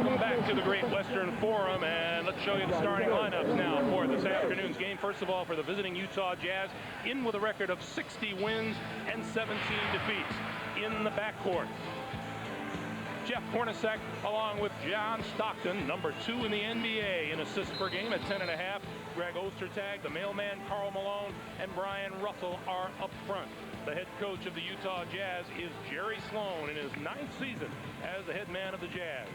Welcome back to the Great Western Forum, and let's show you the starting lineups now for this afternoon's game. First of all, for the visiting Utah Jazz, in with a record of 60 wins and 17 defeats. In the backcourt, Jeff Hornacek along with John Stockton, number 2 in the NBA in assists per game at 10.5. Greg Ostertag, the mailman Karl Malone, and Brian Russell are up front. The head coach of the Utah Jazz is Jerry Sloan in his 9th season as the head man of the Jazz.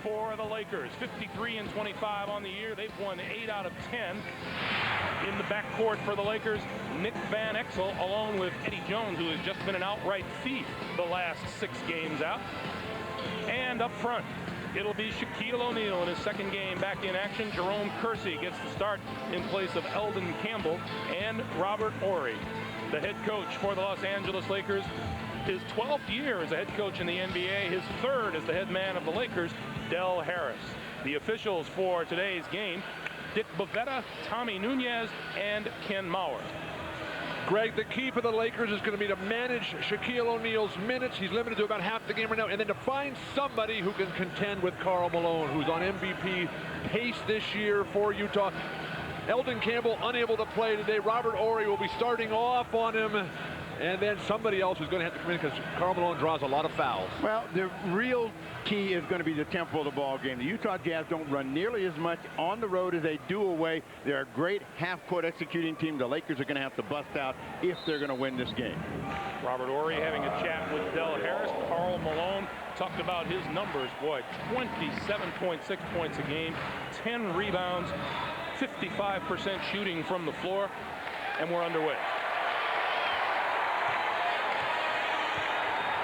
For the Lakers, 53-25 on the year. They've won 8 out of 10. In the backcourt for the Lakers, Nick Van Exel, along with Eddie Jones, who has just been an outright thief the last 6 games out. And up front, it'll be Shaquille O'Neal in his 2nd game back in action. Jerome Kersey gets the start in place of Eldon Campbell and Robert Horry. The head coach for the Los Angeles Lakers, his 12th year as a head coach in the NBA, his 3rd as the head man of the Lakers, Del Harris. The officials for today's game, Dick Bavetta, Tommy Nunez, and Ken Maurer. Greg, the key for the Lakers is going to be to manage Shaquille O'Neal's minutes. He's limited to about half the game right now. And then to find somebody who can contend with Karl Malone, who's on MVP pace this year for Utah. Eldon Campbell unable to play today. Robert Horry will be starting off on him. And then somebody else is going to have to come in because Karl Malone draws a lot of fouls. Well, the real key is going to be the tempo of the ball game. The Utah Jazz don't run nearly as much on the road as they do away. They're a great half-court executing team. The Lakers are going to have to bust out if they're going to win this game. Robert Horry having a chat with Del Harris. Karl Malone talked about his numbers. Boy, 27.6 points a game, 10 rebounds, 55% shooting from the floor, and we're underway.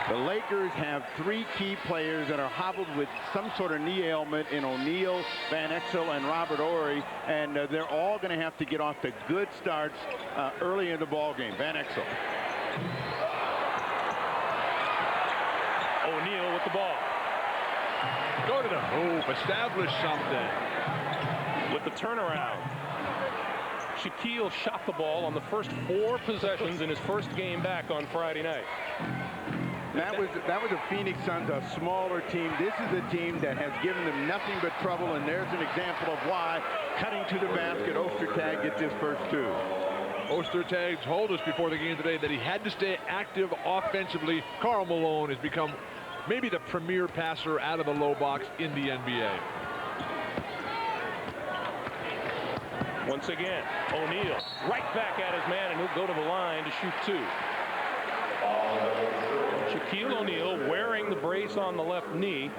The Lakers have 3 key players that are hobbled with some sort of knee ailment in O'Neal, Van Exel, and Robert Horry, and they're all going to have to get off to good starts early in the ball game. Van Exel. O'Neal with the ball. Go to the hoop, establish something. With the turnaround, Shaquille shot the ball on the first 4 possessions in his first game back on Friday night. That was the Phoenix Suns, a smaller team. This is a team that has given them nothing but trouble, and there's an example of why. Cutting to the basket, Ostertag gets his first 2. Ostertag told us before the game today that he had to stay active offensively. Karl Malone has become maybe the premier passer out of the low box in the NBA. Once again, O'Neal right back at his man, and he'll go to the line to shoot 2. Shaquille O'Neal wearing the brace on the left knee.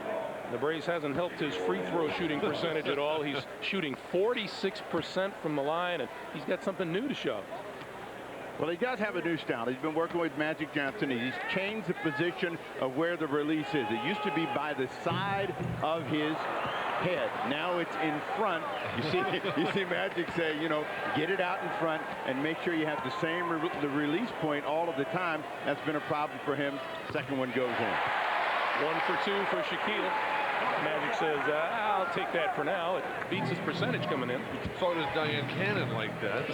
The brace hasn't helped his free throw shooting percentage at all. He's shooting 46% from the line, and he's got something new to show. Well, he does have a new style. He's been working with Magic Johnson. He's changed the position of where the release is. It used to be by the side of his head. Now it's in front. You see Magic say, you know, get it out in front and make sure you have the same the release point all of the time. That's been a problem for him. Second one goes in. 1 for 2 for Shaquille. Magic says, I'll take that for now. It beats his percentage coming in. So does Diane Cannon like that.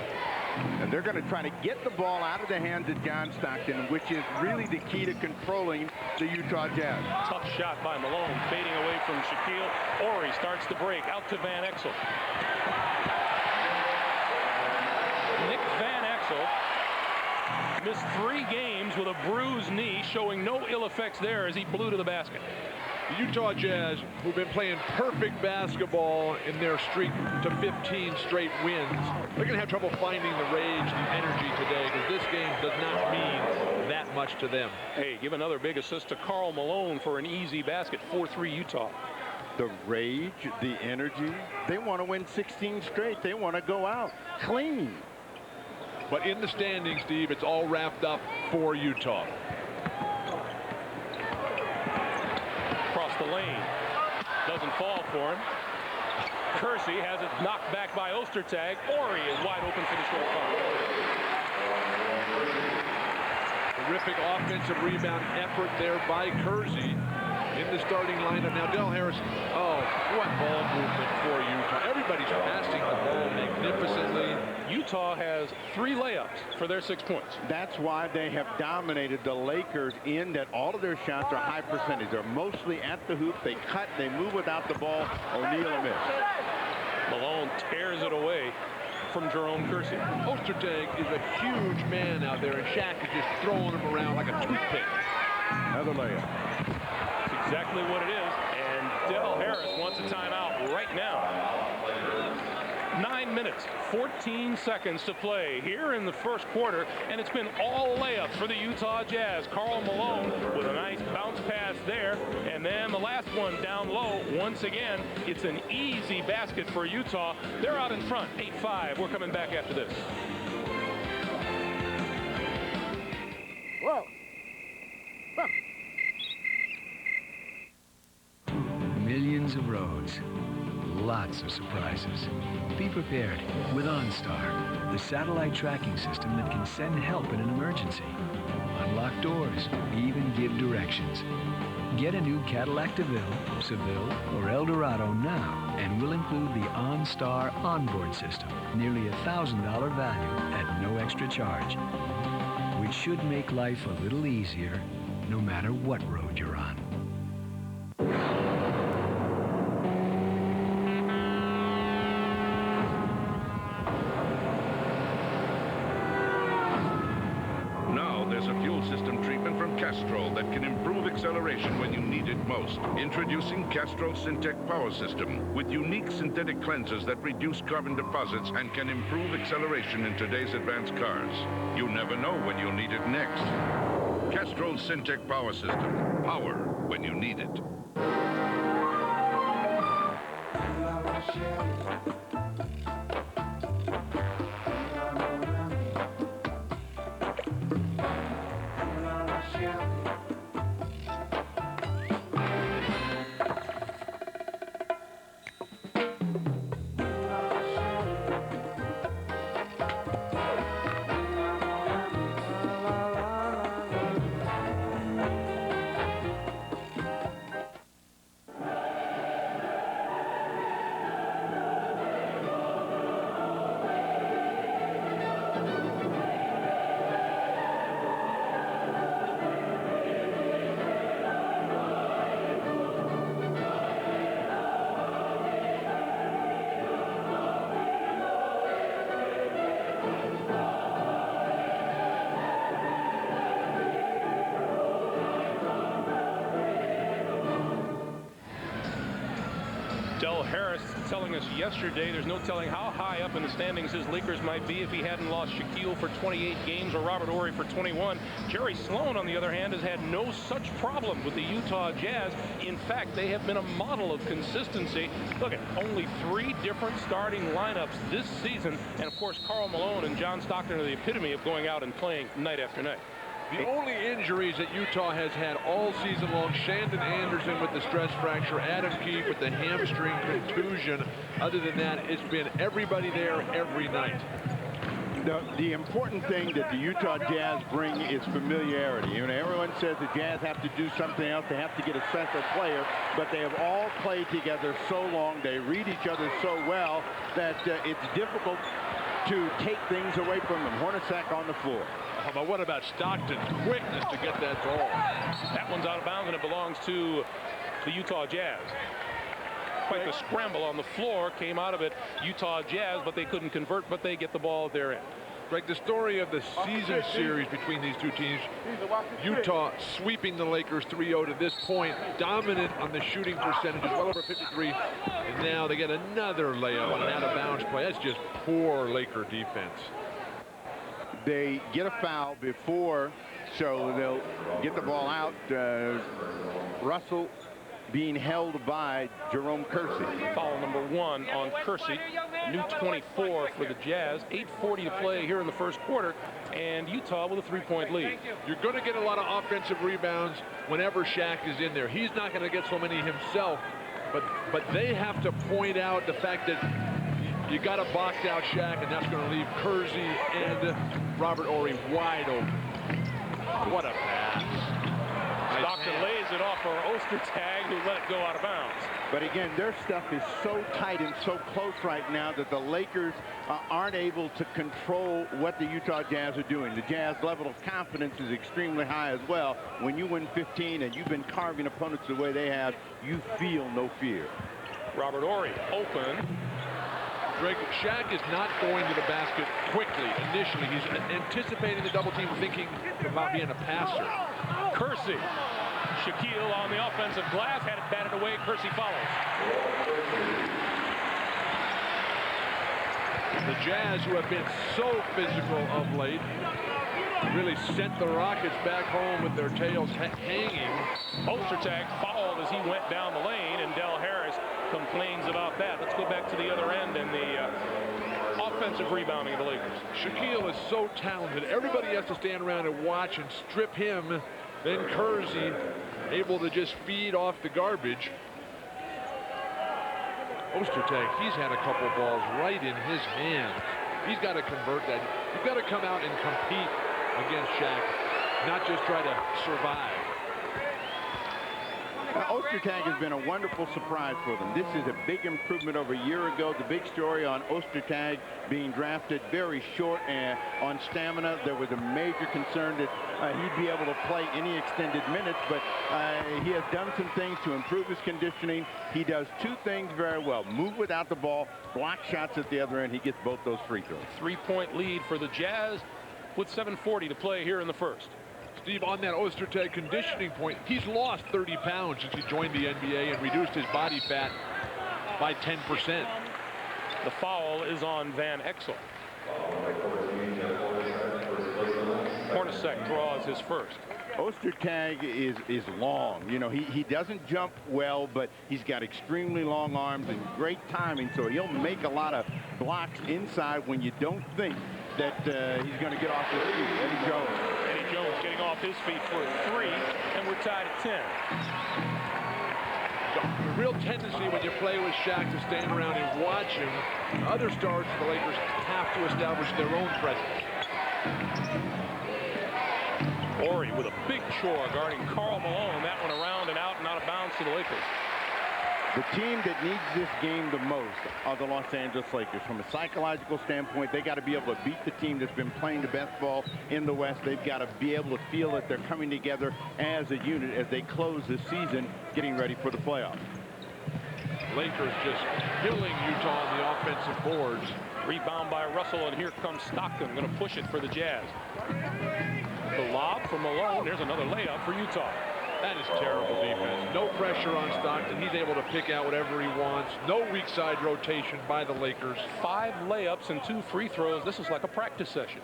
And they're going to try to get the ball out of the hands of John Stockton, which is really the key to controlling the Utah Jazz. Tough shot by Malone, fading away from Shaquille. Horry starts to break, out to Van Exel. Nick Van Exel missed 3 games with a bruised knee, showing no ill effects there as he blew to the basket. The Utah Jazz, who've been playing perfect basketball in their streak to 15 straight wins, they're going to have trouble finding the rage, the energy today, because this game does not mean that much to them. Hey, give another big assist to Karl Malone for an easy basket, 4-3 Utah. The rage, the energy, they want to win 16 straight. They want to go out clean. But in the standings, Steve, it's all wrapped up for Utah. The lane doesn't fall for him. Kersey has it knocked back by Ostertag. Horry is wide open for the short foul. Terrific offensive rebound effort there by Kersey. in the starting lineup. Now, Del Harris, oh, what ball movement for Utah. Everybody's passing the ball magnificently. Utah has 3 layups for their 6 points. That's why they have dominated the Lakers in that all of their shots are high percentage. They're mostly at the hoop. They cut, they move without the ball. O'Neal missed. Malone tears it away from Jerome Kersey. Ostertag is a huge man out there, and Shaq is just throwing him around like a toothpick. Another layup. That's exactly what it is, and Del Harris wants a timeout right now. 9 minutes, 14 seconds to play here in the first quarter, and it's been all layups for the Utah Jazz. Karl Malone with a nice bounce pass there, and then the last one down low. Once again, it's an easy basket for Utah. They're out in front, 8-5. We're coming back after this. Whoa. Millions of roads, lots of surprises. Be prepared with OnStar, the satellite tracking system that can send help in an emergency, unlock doors, even give directions. Get a new Cadillac DeVille, Seville, or Eldorado now, and we'll include the OnStar onboard system, nearly $1,000 value at no extra charge, which should make life a little easier, no matter what road you're on. Castrol that can improve acceleration when you need it most. Introducing Castrol Syntec Power System with unique synthetic cleansers that reduce carbon deposits and can improve acceleration in today's advanced cars. You never know when you'll need it next. Castrol Syntec Power System. Power when you need it. Del Harris telling us yesterday there's no telling how high up in the standings his Lakers might be if he hadn't lost Shaquille for 28 games or Robert Horry for 21. Jerry Sloan, on the other hand, has had no such problem with the Utah Jazz. In fact, they have been a model of consistency. Look at only 3 different starting lineups this season. And, of course, Karl Malone and John Stockton are the epitome of going out and playing night after night. The only injuries that Utah has had all season long, Shandon Anderson with the stress fracture, Adam Keefe with the hamstring contusion. Other than that, it's been everybody there every night. The important thing that the Utah Jazz bring is familiarity. You know, everyone says the Jazz have to do something else. They have to get a central player, but they have all played together so long. They read each other so well that it's difficult to take things away from them. Hornacek on the floor. But what about Stockton's quickness to get that ball? That one's out of bounds, and it belongs to the Utah Jazz. Quite the scramble on the floor came out of it. Utah Jazz, but they couldn't convert, but they get the ball at their end. Greg, the story of the season series between these two teams, Utah sweeping the Lakers 3-0 to this point, dominant on the shooting percentages, well over 53, and now they get another layup on an out-of-bounds play. That's just poor Laker defense. They get a foul before, so they'll get the ball out. Russell being held by Jerome Kersey. Foul number 1 on Kersey. New 24 for the Jazz. 8:40 to play here in the first quarter, and Utah with a 3-point lead. You're going to get a lot of offensive rebounds whenever Shaq is in there. He's not going to get so many himself, but they have to point out the fact that you got to box out Shaq, and that's going to leave Kersey and Robert Horry wide open. What a pass. Stockton lays it off for Ostertag, who let it go out of bounds. But again, their stuff is so tight and so close right now that the Lakers aren't able to control what the Utah Jazz are doing. The Jazz level of confidence is extremely high as well. When you win 15 and you've been carving opponents the way they have, you feel no fear. Robert Horry open. Greg, Shaq is not going to the basket quickly initially. He's anticipating the double team, thinking about being a passer. Kersey. Shaquille on the offensive glass, had it batted away. Kersey follows. The Jazz, who have been so physical of late, really sent the Rockets back home with their tails hanging. Ostertag fouled as he went down the lane, and Del Harris complains about that. Let's go back to the other end and the offensive rebounding of the Lakers. Shaquille is so talented. Everybody has to stand around and watch and strip him. Then Kersey able to just feed off the garbage. Ostertag, he's had a couple balls right in his hands. He's got to convert that. You've got to come out and compete against Shaq, not just try to survive. Ostertag has been a wonderful surprise for them. This is a big improvement over a year ago. The big story on Ostertag being drafted very short and on stamina. There was a major concern that he'd be able to play any extended minutes, but he has done some things to improve his conditioning. He does two things very well: move without the ball, block shots at the other end. He gets both those free throws. 3-point lead for the Jazz with 7:40 to play here in the first. Steve, on that Ostertag conditioning point, he's lost 30 pounds since he joined the NBA and reduced his body fat by 10%. The foul is on Van Exel. Hornacek draws his first. Ostertag is long. You know, he doesn't jump well, but he's got extremely long arms and great timing, so he'll make a lot of blocks inside when you don't think that he's going to get off his feet. Eddie Jones getting off his feet for a three, and we're tied at 10. The real tendency when you play with Shaq to stand around and watch him. Other stars for the Lakers have to establish their own presence. Horry with a big chore guarding Karl Malone. That one around and out and out of bounds to the Lakers. The team that needs this game the most are the Los Angeles Lakers. From a psychological standpoint, they got to be able to beat the team that's been playing the best ball in the West. They've got to be able to feel that they're coming together as a unit as they close the season, getting ready for the playoffs. Lakers just killing Utah on the offensive boards. Rebound by Russell, and here comes Stockton, going to push it for the Jazz. The lob from Malone. There's another layup for Utah. That is terrible defense. No pressure on Stockton. He's able to pick out whatever he wants. No weak side rotation by the Lakers. 5 layups and 2 free throws. This is like a practice session.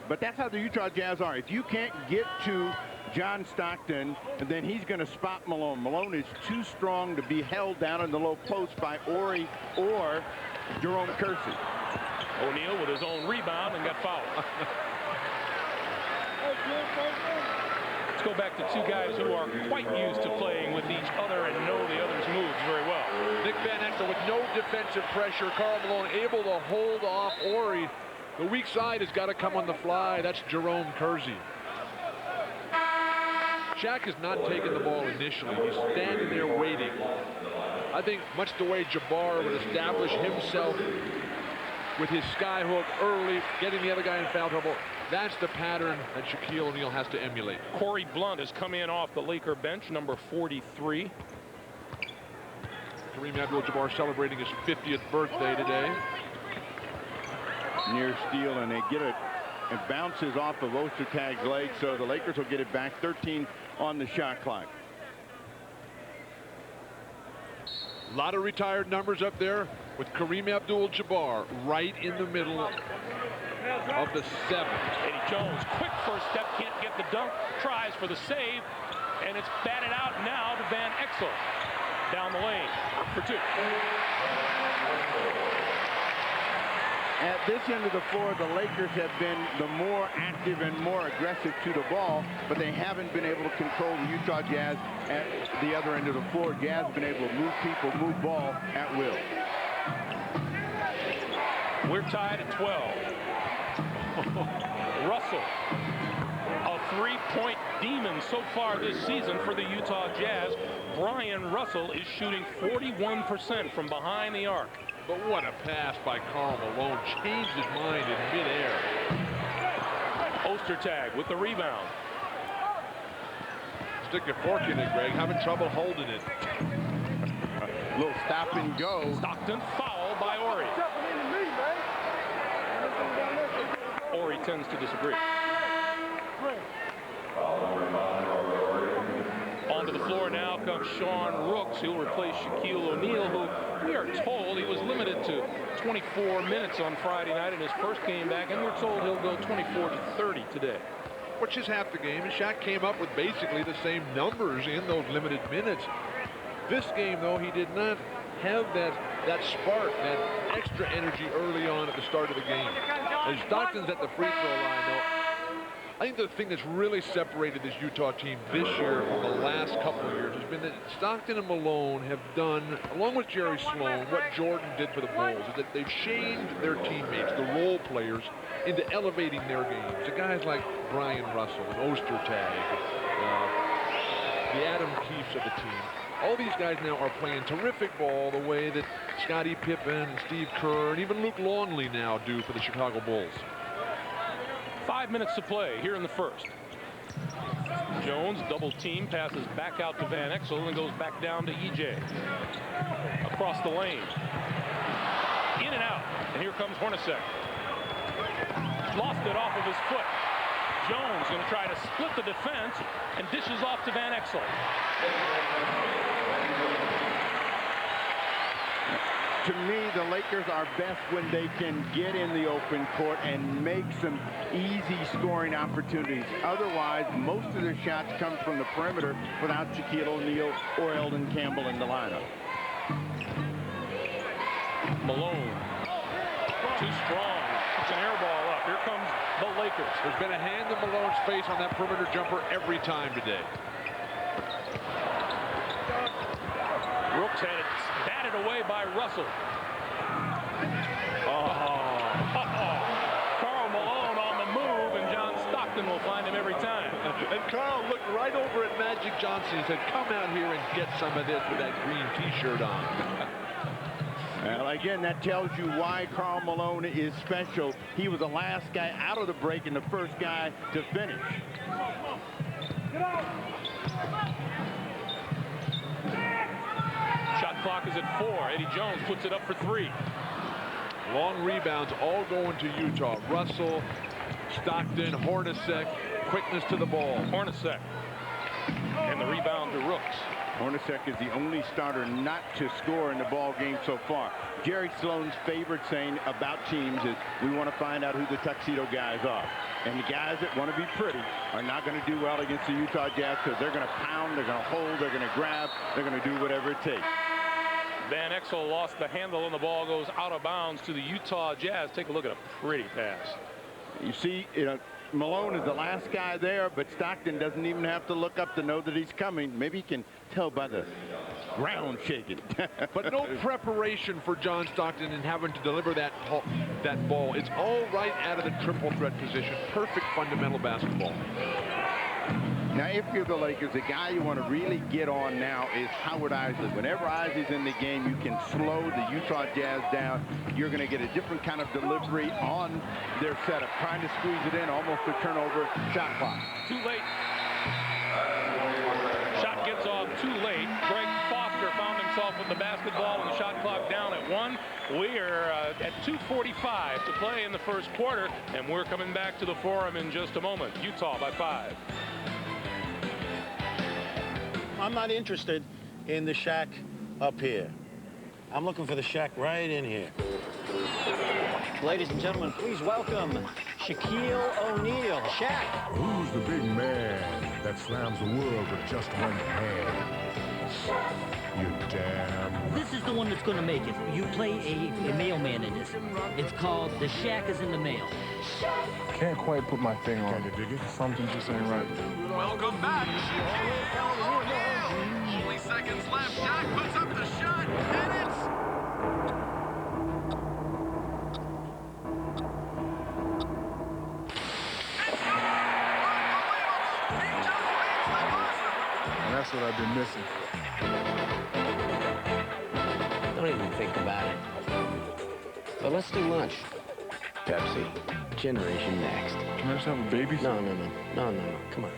But that's how the Utah Jazz are. If you can't get to John Stockton, then he's going to spot Malone. Malone is too strong to be held down in the low post by Horry or Jerome Kersey. O'Neal with his own rebound and got fouled. Let's go back to two guys who are quite used to playing with each other and know the other's moves very well. Nick Van Exel with no defensive pressure. Karl Malone able to hold off Horry. The weak side has got to come on the fly. That's Jerome Kersey. Shaq has not taken the ball initially. He's standing there waiting. I think much the way Jabbar would establish himself with his sky hook early, getting the other guy in foul trouble. That's the pattern that Shaquille O'Neal has to emulate. Corey Blunt has come in off the Laker bench, number 43. Kareem Abdul-Jabbar celebrating his 50th birthday today. Near steal, and they get it. It bounces off of Ostertag's leg, so the Lakers will get it back. 13 on the shot clock. A lot of retired numbers up there with Kareem Abdul-Jabbar right in the middle of the 7th. Eddie Jones, quick first step, can't get the dunk, tries for the save, and it's batted out now to Van Exel. Down the lane for 2. At this end of the floor, the Lakers have been the more active and more aggressive to the ball, but they haven't been able to control the Utah Jazz at the other end of the floor. Jazz have been able to move people, move ball at will. We're tied at 12. Russell, a three-point demon so far this season for the Utah Jazz. Brian Russell is shooting 41% from behind the arc. But what a pass by Karl Malone. Changed his mind in midair. Ostertag with the rebound. Stick your fork in it, Greg. Having trouble holding it. A little stop and go. Stockton fouled by Ori. Ori tends to disagree. Onto the floor now comes Sean Rooks. He'll replace Shaquille O'Neal, who we are told he was limited to 24 minutes on Friday night in his first game back, and we're told he'll go 24 to 30 today. Which is half the game, and Shaq came up with basically the same numbers in those limited minutes. This game, though, he did not have that spark, that extra energy early on at the start of the game. As Stockton's at the free throw line, though, I think the thing that's really separated this Utah team this year from the last couple of years has been that Stockton and Malone have done, along with Jerry Sloan, what Jordan did for the Bulls, is that they've shamed their teammates, the role players, into elevating their games. The guys like Brian Russell and Ostertag, the Adam Keefes of the team. All these guys now are playing terrific ball the way that Scottie Pippen and Steve Kerr and even Luke Longley now do for the Chicago Bulls. 5 minutes to play here in the first. Jones double team, passes back out to Van Exel and goes back down to EJ. Across the lane. In and out. And here comes Hornacek. Lost it off of his foot. Jones going to try to split the defense and dishes off to Van Exel. To me, the Lakers are best when they can get in the open court and make some easy scoring opportunities. Otherwise, most of their shots come from the perimeter without Shaquille O'Neal or Eldon Campbell in the lineup. Malone. Too strong. It's an air ball up. Here comes the Lakers. There's been a hand in Malone's face on that perimeter jumper every time today. Rooks had it batted away by Russell. Karl Malone on the move, and John Stockton will find him every time. And Karl looked right over at Magic Johnson. He said, come out here and get some of this with that green T-shirt on. Well, again, that tells you why Karl Malone is special. He was the last guy out of the break and the first guy to finish. Shot clock is at 4. Eddie Jones puts it up for 3. Long rebounds all going to Utah. Russell, Stockton, Hornacek, quickness to the ball. Hornacek. And the rebound to Rooks. Hornacek is the only starter not to score in the ball game so far. Jerry Sloan's favorite saying about teams is, we want to find out who the tuxedo guys are. And the guys that want to be pretty are not going to do well against the Utah Jazz because they're going to pound, they're going to hold, they're going to grab, they're going to do whatever it takes. Van Exel lost the handle and the ball goes out of bounds to the Utah Jazz. Take a look at a pretty pass. You see, Malone is the last guy there, but Stockton doesn't even have to look up to know that he's coming. Maybe he can tell by the ground shaking. But no preparation for John Stockton in having to deliver that ball. It's all right out of the triple threat position. Perfect fundamental basketball. Now, if you're the Lakers, the guy you want to really get on now is Howard Isley. Whenever Isley's in the game, you can slow the Utah Jazz down. You're going to get a different kind of delivery on their setup. Trying to squeeze it in, almost a turnover, shot clock. Too late. Shot gets off too late. Greg Foster found himself with the basketball and the shot clock down at 1. We are at 2:45 to play in the first quarter, and we're coming back to the Forum in just a moment. Utah by 5. I'm not interested in the Shaq up here. I'm looking for the Shaq right in here. Ladies and gentlemen, please welcome Shaquille O'Neal. Shaq. Who's the big man that slams the world with just one hand? You damn. This is the one that's going to make it. You play a mailman in this. It's called The Shack is in the Mail. Can't quite put my finger on it. Can you dig it? Something just ain't right. Welcome back, Shaquille O'Neal. Only seconds left. Shaq puts up the shot, and it's... Unbelievable! That's what I've been missing. Don't even think about it. But let's do lunch. Pepsi. Generation Next. Can I just have a baby? No. Come on.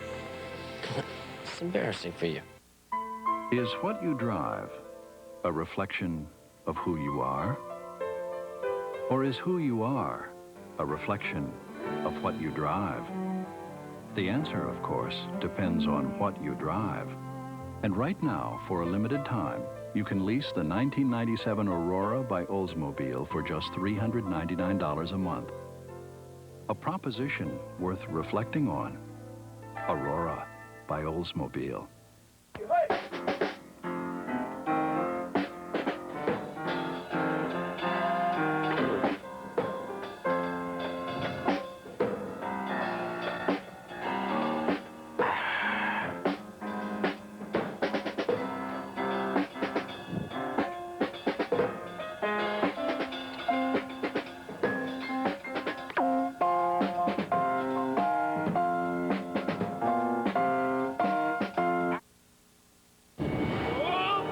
It's embarrassing for you. Is what you drive a reflection of who you are? Or is who you are a reflection of what you drive? The answer, of course, depends on what you drive. And right now, for a limited time, you can lease the 1997 Aurora by Oldsmobile for just $399 a month. A proposition worth reflecting on. Aurora by Oldsmobile.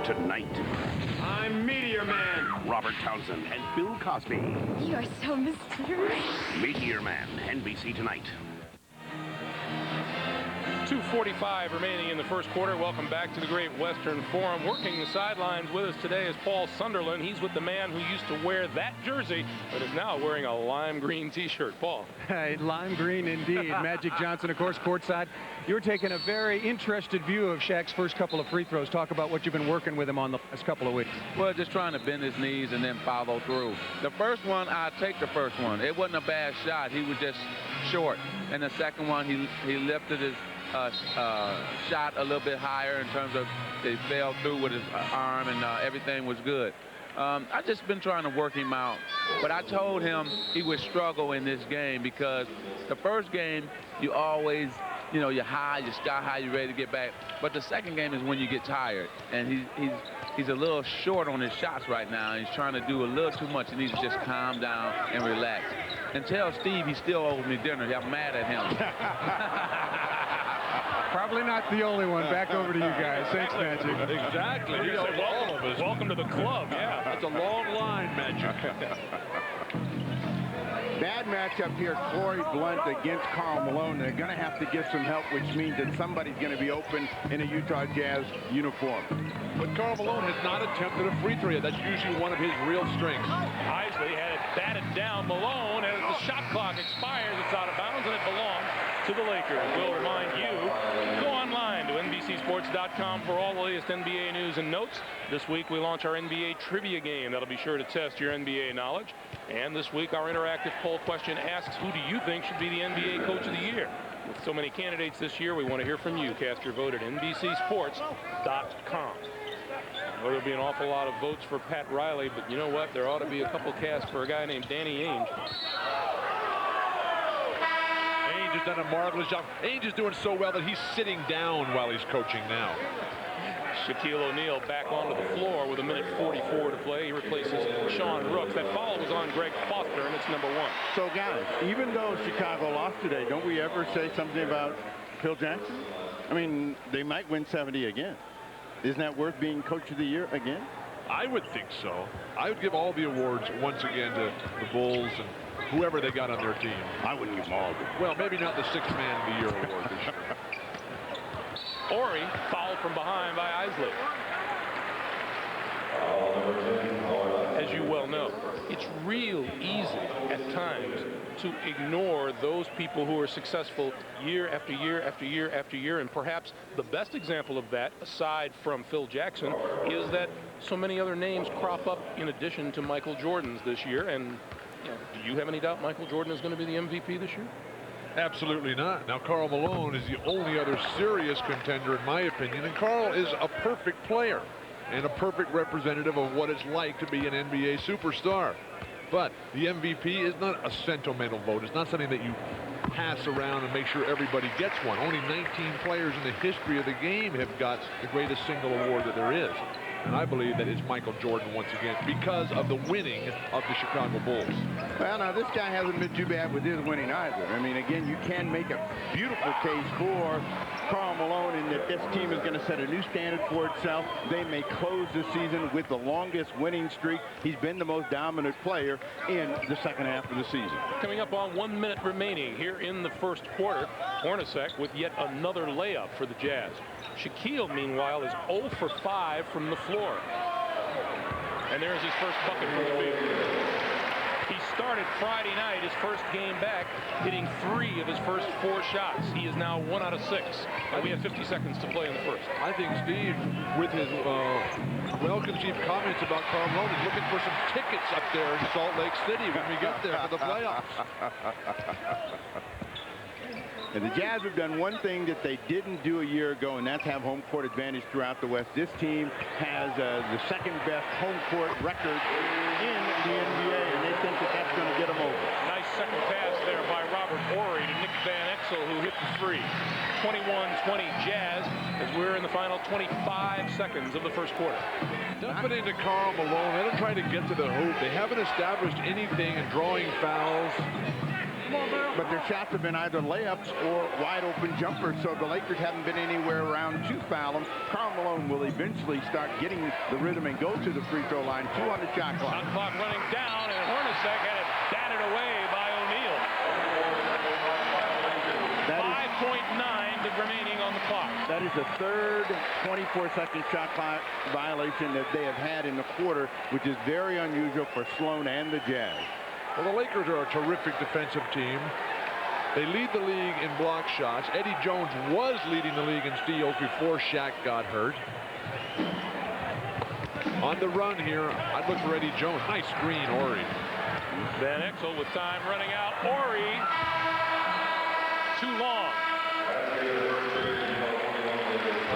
Tonight, I'm Meteor Man, Robert Townsend, and Bill Cosby. You are so mysterious. Meteor Man, NBC Tonight. 2:45 remaining in the first quarter. Welcome back to the Great Western Forum. Working the sidelines with us today is Paul Sunderland. He's with the man who used to wear that jersey, but is now wearing a lime green T-shirt. Paul. Hey, lime green indeed. Magic Johnson, of course, courtside. You're taking a very interested view of Shaq's first couple of free throws. Talk about what you've been working with him on the last couple of weeks. Well, just trying to bend his knees and then follow through. The first one, I'll take the first one. It wasn't a bad shot. He was just short. And the second one, he lifted his shot a little bit higher in terms of he fell through with his arm, and everything was good. I've just been trying to work him out, but I told him he would struggle in this game because the first game you always, you know, you're high, you're sky high, you're ready to get back. But the second game is when you get tired, and he's a little short on his shots right now. He's trying to do a little too much. He needs to just calm down and relax. And tell Steve he still owes me dinner. I'm mad at him. Probably not the only one. Back over to you guys. Thanks, Magic. Exactly. Welcome to the club. Yeah, that's a long line, Magic. Bad matchup here, Corey Blunt against Karl Malone. They're going to have to get some help, which means that somebody's going to be open in a Utah Jazz uniform. But Karl Malone has not attempted a free throw yet. That's usually one of his real strengths. Isley had it batted down. Malone, as the shot clock expires, it's out of bounds, and it belongs to the Lakers. We'll remind you, go online to NBCSports.com for all the latest NBA news and notes. This week we launch our NBA trivia game. That'll be sure to test your NBA knowledge. And this week our interactive poll question asks, who do you think should be the NBA Coach of the Year? With so many candidates this year, we want to hear from you. Cast your vote at NBCSports.com. Well, there'll be an awful lot of votes for Pat Riley, but you know what? There ought to be a couple casts for a guy named Danny Ainge. Ainge has done a marvelous job. Ainge is doing so well that he's sitting down while he's coaching now. Shaquille O'Neal back onto the floor with 1:44 to play. He replaces Sean Rooks. That foul was on Greg Foster, and it's number 1. So, guys, even though Chicago lost today, don't we ever say something about Phil Jackson? I mean, they might win 70 again. Isn't that worth being Coach of the Year again? I would think so. I would give all the awards once again to the Bulls and whoever they got on their team. I wouldn't give them all. Well, maybe not the Sixth Man of the Year award this year. Ori fouled from behind by Isley. As you well know, it's real easy at times to ignore those people who are successful year after year after year after year. And perhaps the best example of that, aside from Phil Jackson, is that so many other names crop up in addition to Michael Jordan's this year. And you know, do you have any doubt Michael Jordan is going to be the MVP this year? Absolutely not. Now, Karl Malone is the only other serious contender, in my opinion, and Karl is a perfect player and a perfect representative of what it's like to be an NBA superstar. But the MVP is not a sentimental vote. It's not something that you pass around and make sure everybody gets one. Only 19 players in the history of the game have got the greatest single award that there is. And I believe that it's Michael Jordan once again because of the winning of the Chicago Bulls. Well, now, this guy hasn't been too bad with his winning either. I mean, again, you can make a beautiful case for Karl Malone in that this team is going to set a new standard for itself. They may close the season with the longest winning streak. He's been the most dominant player in the second half of the season. Coming up on 1 minute remaining here in the first quarter, Hornacek with yet another layup for the Jazz. Shaquille, meanwhile, is 0 for 5 from the floor. And there's his first bucket from the field. He started Friday night, his first game back, hitting 3 of his first 4 shots. He is now 1 out of 6. And we have 50 seconds to play in the first. I think Steve, with his well-conceived comments about Karl Malone, is looking for some tickets up there in Salt Lake City when we get there for the playoffs. And the Jazz have done one thing that they didn't do a year ago, and that's have home court advantage throughout the West. This team has the second best home court record in the NBA, and they think that that's going to get them over. Nice second pass there by Robert Horry to Nick Van Exel, who hit the 3. 21-20 Jazz as we're in the final 25 seconds of the first quarter. Dump it into Karl Malone. Let him try to get to the hoop. They haven't established anything in drawing fouls. But their shots have been either layups or wide open jumpers, so the Lakers haven't been anywhere around to foul them. Karl Malone will eventually start getting the rhythm and go to the free throw line. 2 on the shot clock. Shot clock running down, and Hornacek had it batted away by O'Neal. 5.9 remaining on the clock. That is the third 24-second shot clock violation that they have had in the quarter, which is very unusual for Sloan and the Jazz. Well, the Lakers are a terrific defensive team. They lead the league in block shots. Eddie Jones was leading the league in steals before Shaq got hurt. On the run here, I'd look for Eddie Jones. Nice screen, Horry. Van Exel with time running out. Horry, too long.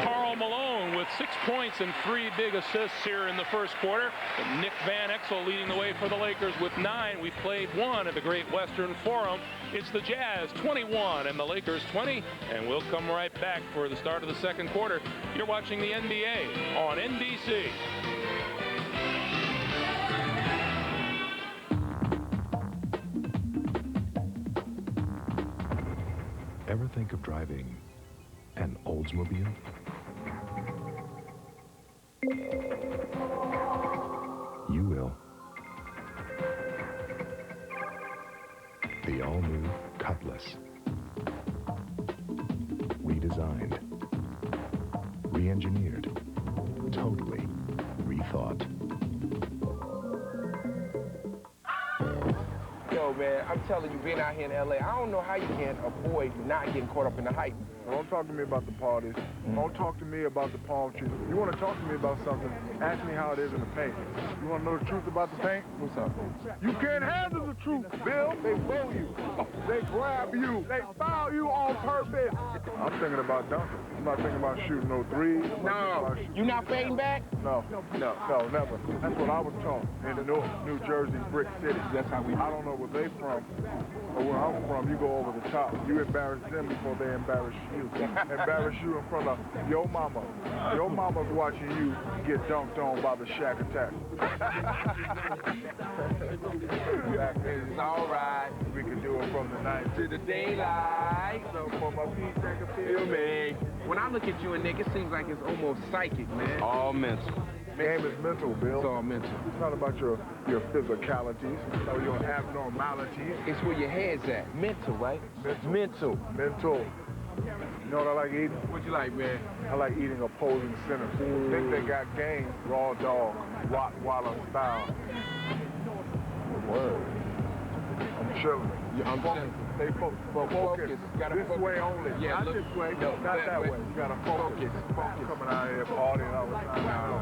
Karl Malone with 6 points and 3 big assists here in the first quarter. And Nick Van Exel leading the way for the Lakers with 9. We've played 1 at the Great Western Forum. It's the Jazz 21 and the Lakers 20. And we'll come right back for the start of the second quarter. You're watching the NBA on NBC. Ever think of driving an Oldsmobile? You will. The all-new Cutlass. Redesigned. Re-engineered. Totally rethought. Yo, man, I'm telling you, being out here in L.A., I don't know how you can avoid not getting caught up in the hype. Don't talk to me about the parties. Don't talk to me about the palm trees. You want to talk to me about something, ask me how it is in the paint. You want to know the truth about the paint? What's up? You can't handle the truth, Bill. They blow you. They grab you. They foul you on purpose. I'm thinking about dunking. I'm not thinking about shooting no threes. No. You not fading back? No, never. That's what I was taught in New Jersey, Brick City. That's how we do. I don't know where they from or where I'm from. You go over the top. You embarrass them before they embarrass you. Embarrass you in front of your mama. Your mama's watching you get dunked on by the Shaq attack. It's all right. We can do it from the night to the daylight. So for my feet, take a feel me. When I look at you and Nick, it seems like it's almost psychic, man. All mental. Game is mental, Bill. It's all mental. It's not about your physicalities or your abnormalities. It's where your head's at. Mental, right? Mental. You know what I like eating? What you like, man? I like eating opposing centers. Think they got game, raw dog, Rottweiler style. Word. I'm chilling. Yeah, I'm chilling. Stay focused. This way only. Yeah, not this way. No, not that way. You gotta focus. Coming out here partying all the time.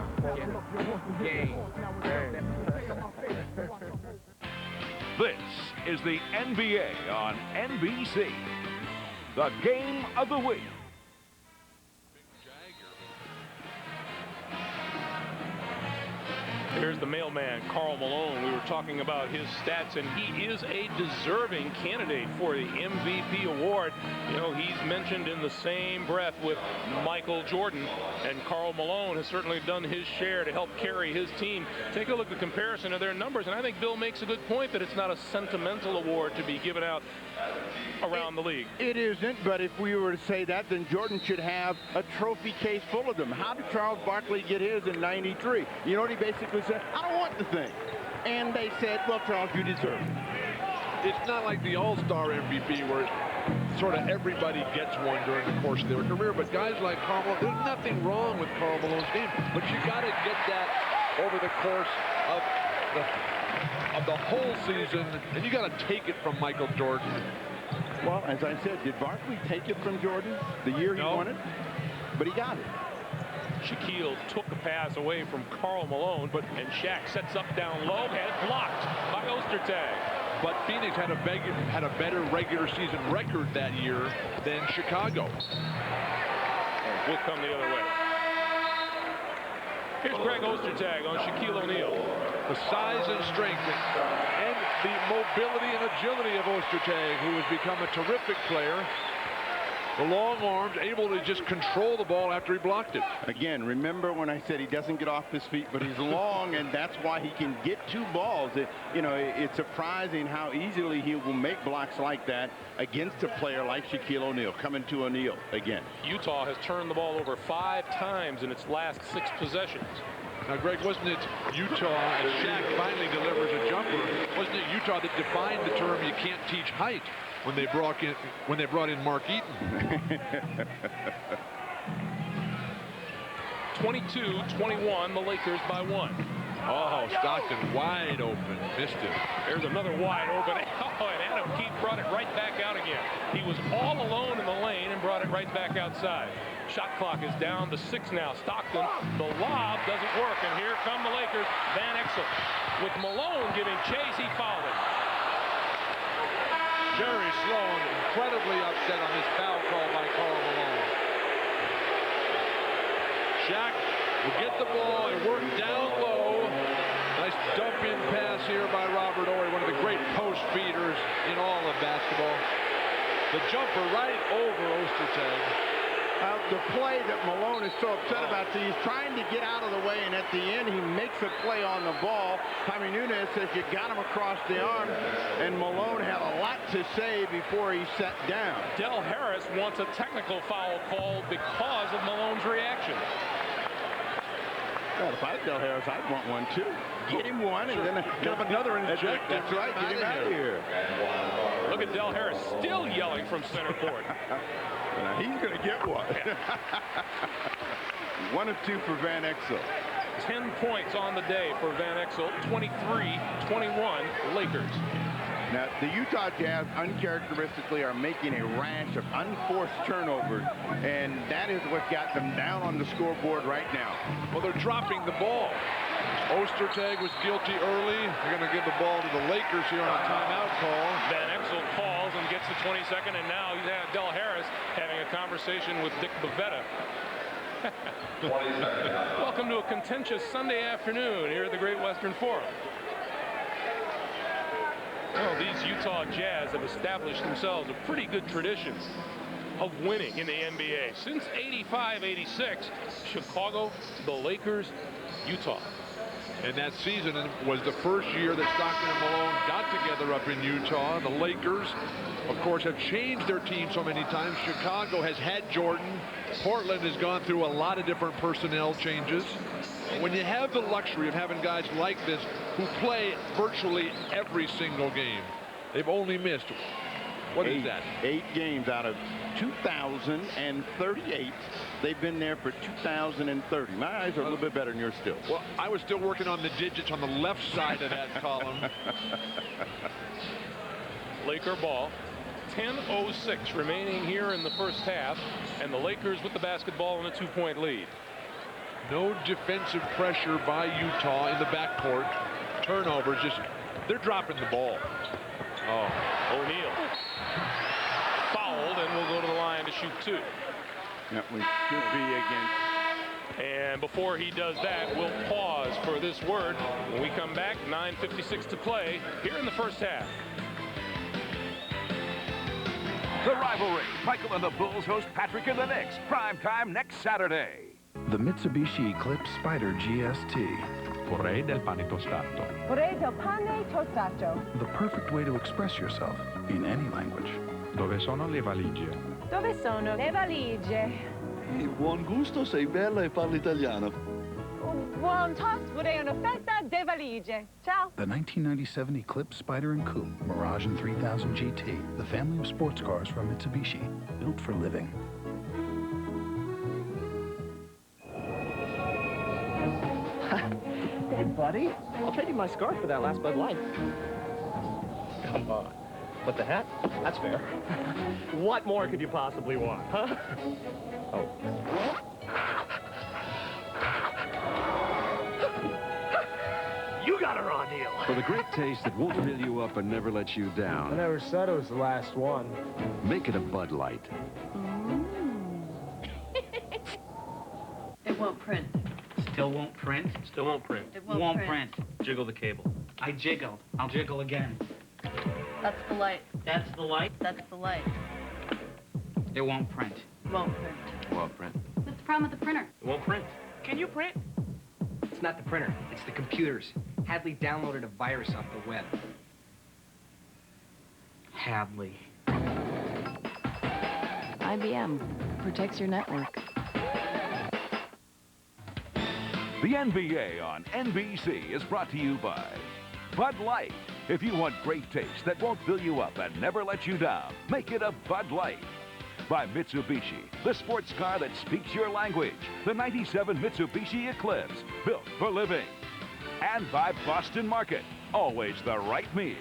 Game. This is the NBA on NBC. The game of the week. Here's the mailman, Karl Malone. We were talking about his stats, and he is a deserving candidate for the MVP award. You know, he's mentioned in the same breath with Michael Jordan, and Karl Malone has certainly done his share to help carry his team. Take a look at the comparison of their numbers, and I think Bill makes a good point that it's not a sentimental award to be given out around the league. It isn't, but if we were to say that, then Jordan should have a trophy case full of them. How did Charles Barkley get his in '93? You know what he basically said? I don't want the thing. And they said, well, Charles, you deserve it. It's not like the All-Star MVP where sort of everybody gets one during the course of their career, but guys like Karl Malone, there's nothing wrong with Karl Malone's game, but you got to get that over the course of the whole season, and you got to take it from Michael Jordan. Well, as I said, did Barkley take it from Jordan the year he won it? But he got it. Shaquille took a pass away from Karl Malone, and Shaq sets up down low, and blocked by Ostertag. But Phoenix had a better regular season record that year than Chicago. We'll come the other way. Here's Greg Ostertag on Shaquille O'Neal. The size and strength and the mobility and agility of Ostertag, who has become a terrific player. The long arms, able to just control the ball after he blocked it. Again, remember when I said he doesn't get off his feet, but he's long, and that's why he can get two balls. It's surprising how easily he will make blocks like that against a player like Shaquille O'Neal. Coming to O'Neal again. Utah has turned the ball over 5 times in its last 6 possessions. Now, Greg, wasn't it Utah, as Shaq finally delivers a jumper, wasn't it Utah that defined the term you can't teach height when they brought in Mark Eaton? 22-21, the Lakers by 1. Oh, Stockton wide open, missed it. There's another wide open. Oh, and Adam Keefe brought it right back out again. He was all alone in the lane and brought it right back outside. Shot clock is down to 6 now. Stockton, the lob doesn't work, and here come the Lakers. Van Exel with Malone giving chase. He fouled it. Jerry Sloan incredibly upset on this foul call by Karl Malone. Shaq will get the ball and work down low. Nice dump-in pass here by Robert Horry, one of the great post feeders in all of basketball. The jumper right over Ostertag. The play that Malone is so upset about, so he's trying to get out of the way, and at the end he makes a play on the ball. Tommy Nunez says you got him across the arm, and Malone had a lot to say before he sat down. Del Harris wants a technical foul called because of Malone's reaction. Well, if I was Del Harris, I'd want one too. Get him one, and then get him another inject. That's right, get him out of here. Look at Del Harris still yelling from center court. Now he's going to get one. 1 of 2 for Van Exel. 10 points on the day for Van Exel. 23-21 Lakers. Now, the Utah Jazz uncharacteristically are making a rash of unforced turnovers, and that is what got them down on the scoreboard right now. Well, they're dropping the ball. Ostertag was guilty early. They're going to give the ball to the Lakers here on a timeout call. Van Exel calls and gets the 22nd, and now you have Del Harris having a conversation with Dick Bavetta. Welcome to a contentious Sunday afternoon here at the Great Western Forum. Well, these Utah Jazz have established themselves a pretty good tradition of winning in the NBA. Since 85-86, Chicago, the Lakers, Utah. And that season was the first year that Stockton and Malone got together up in Utah. The Lakers, of course, have changed their team so many times. Chicago has had Jordan. Portland has gone through a lot of different personnel changes. When you have the luxury of having guys like this who play virtually every single game, they've only missed, what is that? 8 games out of 2,038. They've been there for 2,030. My eyes are a little bit better than yours still. Well, I was still working on the digits on the left side of that column. Laker ball. 10:06 remaining here in the first half, and the Lakers with the basketball in a 2-point lead. No defensive pressure by Utah in the backcourt. Turnovers, they're dropping the ball. Oh, O'Neal fouled and will go to the line to shoot 2. That one should be against. And And before he does that, we'll pause for this word. When we come back, 9:56 to play here in the first half. The rivalry. Michael and the Bulls host Patrick and the Knicks. Prime time next Saturday. The Mitsubishi Eclipse Spider GST. Vorrei del pane tostato. Vorrei del pane tostato. The perfect way to express yourself in any language. Dove sono le valigie? Dove sono le valigie? Buon gusto, sei bella e parli italiano. Buon toast, vorrei una festa de valigie. Ciao. The 1997 Eclipse Spider and Coupe Mirage and 3000 GT. The family of sports cars from Mitsubishi. Built for living. Hey, buddy. I'll trade you my scarf for that last Bud Light. Come on. But the hat? That's fair. What more could you possibly want, huh? Oh. You got a raw deal. For the great taste that won't fill you up and never let you down. I never said it was the last one. Make it a Bud Light. It won't print. Still won't print? Still won't print. It won't print. Jiggle the cable. I jiggled. I'll jiggle again. That's the light. That's the light? That's the light. It won't print. Won't print. Won't print. What's the problem with the printer? It won't print. Can you print? It's not the printer. It's the computers. Hadley downloaded a virus off the web. Hadley. IBM protects your network. The NBA on NBC is brought to you by Bud Light. If you want great taste that won't fill you up and never let you down, make it a Bud Light. By Mitsubishi, the sports car that speaks your language. The 97 Mitsubishi Eclipse, built for living. And by Boston Market, always the right meal.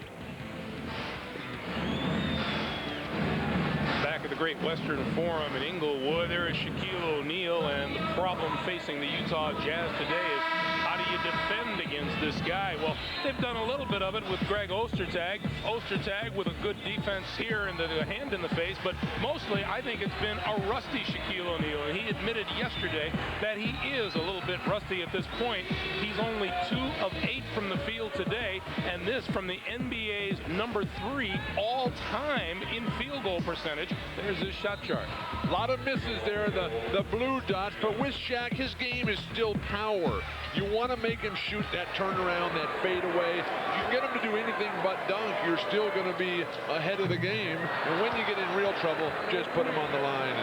Back at the Great Western Forum in Inglewood, there is Shaquille O'Neal, and the problem facing the Utah Jazz today is how do you defend against this guy? Well, they've done a little bit of it with Greg Ostertag. Ostertag with a good defense here and the hand in the face, but mostly I think it's been a rusty Shaquille O'Neal, and he admitted yesterday that he is a little bit rusty at this point. He's only 2 of 8 from the field today, and this from the NBA's number 3 all-time in field goal percentage. There's his shot chart. A lot of misses there, the blue dots, but with Shaq, his game is still power. You want to make him shoot that turnaround, that fadeaway. You can get him to do anything but dunk, you're still going to be ahead of the game. And when you get in real trouble, just put him on the line.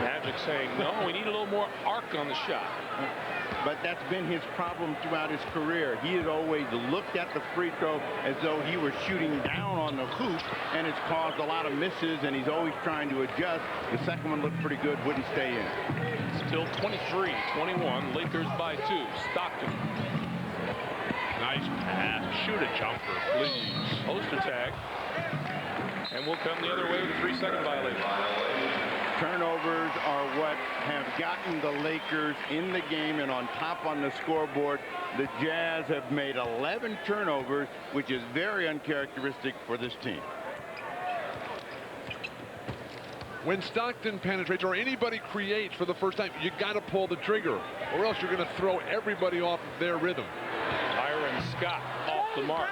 Magic saying, no, we need a little more arc on the shot. But that's been his problem throughout his career. He has always looked at the free throw as though he were shooting down on the hoop, and it's caused a lot of misses, and he's always trying to adjust. The second one looked pretty good, wouldn't stay in. Still 23-21, Lakers by 2. Stockton. Nice pass. Shoot a jumper, please. Ostertag. And we'll come the other way with a 3-second violation. Turnovers are what have gotten the Lakers in the game and on top on the scoreboard. The Jazz have made 11 turnovers, which is very uncharacteristic for this team. When Stockton penetrates or anybody creates for the first time, you got to pull the trigger, or else you're going to throw everybody off their rhythm. Byron Scott off the mark.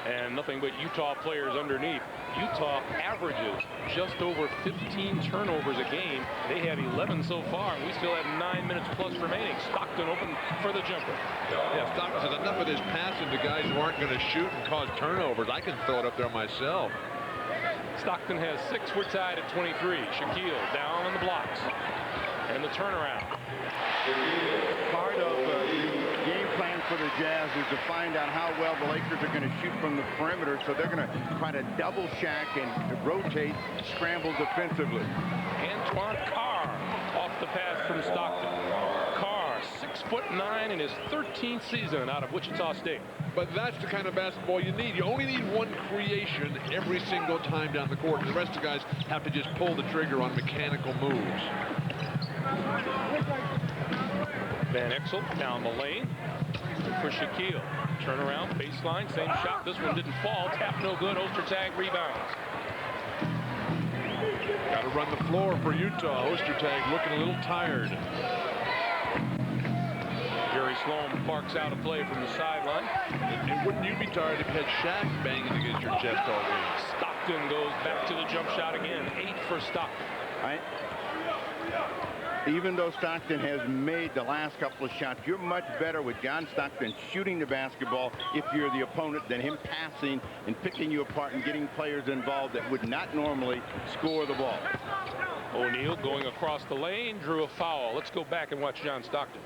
And nothing but Utah players underneath. Utah averages just over 15 turnovers a game. They have 11 so far, and we still have 9 minutes plus remaining. Stockton open for the jumper. Yeah, Stockton says enough of this passing to guys who aren't going to shoot and cause turnovers. I can throw it up there myself. Stockton has 6. We're tied at 23. Shaquille down on the blocks. And the turnaround. Part of the game plan for the Jazz is to find out how well the Lakers are going to shoot from the perimeter, so they're going to try to double Shaq and rotate, scramble defensively. Antoine Carr off the pass from Stockton. Carr, 6'9" in his 13th season out of Wichita State. But that's the kind of basketball you need. You only need one creation every single time down the court. And the rest of the guys have to just pull the trigger on mechanical moves. Van Exel down the lane for Shaquille. Turnaround, baseline, same shot. This one didn't fall. Tap no good. Ostertag rebounds. Got to run the floor for Utah. Ostertag looking a little tired. sparks out a play from the sideline. And wouldn't you be tired if you had Shaq banging against your chest all game? Stockton goes back to the jump shot again. 8 for Stockton. Even though Stockton has made the last couple of shots, you're much better with John Stockton shooting the basketball if you're the opponent than him passing and picking you apart and getting players involved that would not normally score the ball. O'Neal going across the lane, drew a foul. Let's go back and watch John Stockton.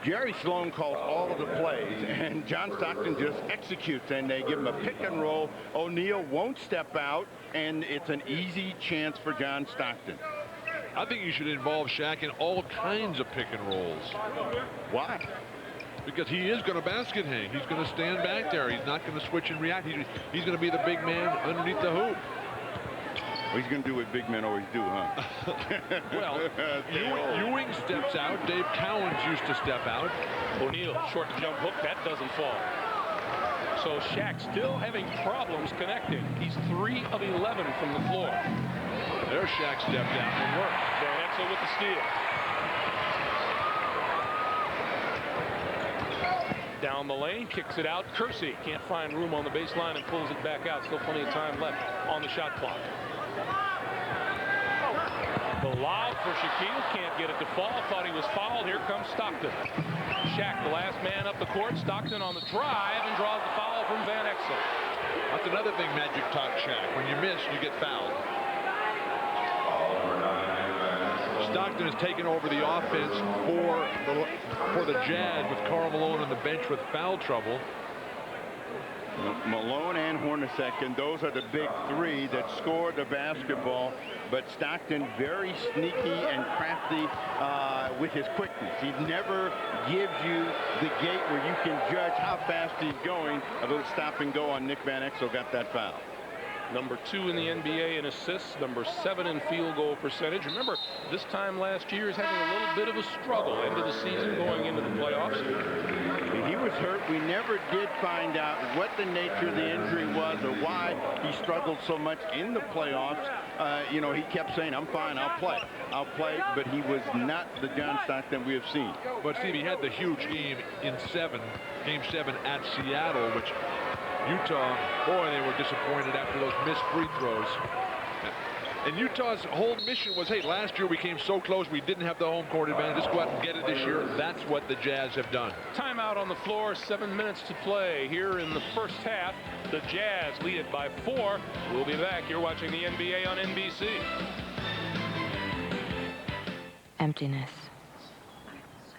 Jerry Sloan calls all of the plays, and John Stockton just executes, and they give him a pick and roll. O'Neal won't step out, and it's an easy chance for John Stockton. I think you should involve Shaq in all kinds of pick and rolls. Why? Because he is going to basket hang. He's going to stand back there. He's not going to switch and react. He's going to be the big man underneath the hoop. Well, he's going to do what big men always do, huh? Well, Ewing steps out. Dave Cowens used to step out. O'Neal, short jump hook. That doesn't fall. So Shaq still having problems connecting. He's 3 of 11 from the floor. There's Shaq stepped out and worked. Van Exel with the steal. Down the lane, kicks it out. Kersey can't find room on the baseline and pulls it back out. Still plenty of time left on the shot clock. The lob for Shaquille, can't get it to fall. Thought he was fouled. Here comes Stockton. Shaq, the last man up the court. Stockton on the drive and draws the foul from Van Exel. That's another thing Magic taught Shaq. When you miss, you get fouled. Stockton has taken over the offense for the Jazz with Karl Malone on the bench with foul trouble. Malone and Hornacek, and those are the big 3 that score the basketball. But Stockton very sneaky and crafty with his quickness. He never gives you the gate where you can judge how fast he's going. A little stop and go on Nick Van Exel got that foul. Number 2 in the NBA in assists, number 7 in field goal percentage. Remember, this time last year, he's having a little bit of a struggle into the season going into the playoffs. He was hurt. We never did find out what the nature of the injury was or why he struggled so much in the playoffs. You know, he kept saying, I'm fine, I'll play, but he was not the John Stockton we have seen. But Steve, he had the huge game in game 7 at Seattle, which Utah, boy, they were disappointed after those missed free throws. And Utah's whole mission was, hey, last year we came so close, we didn't have the home court advantage. Let's go out and get it this year. That's what the Jazz have done. Timeout on the floor, 7 minutes to play here in the first half. The Jazz lead it by 4. We'll be back. You're watching the NBA on NBC. Emptiness.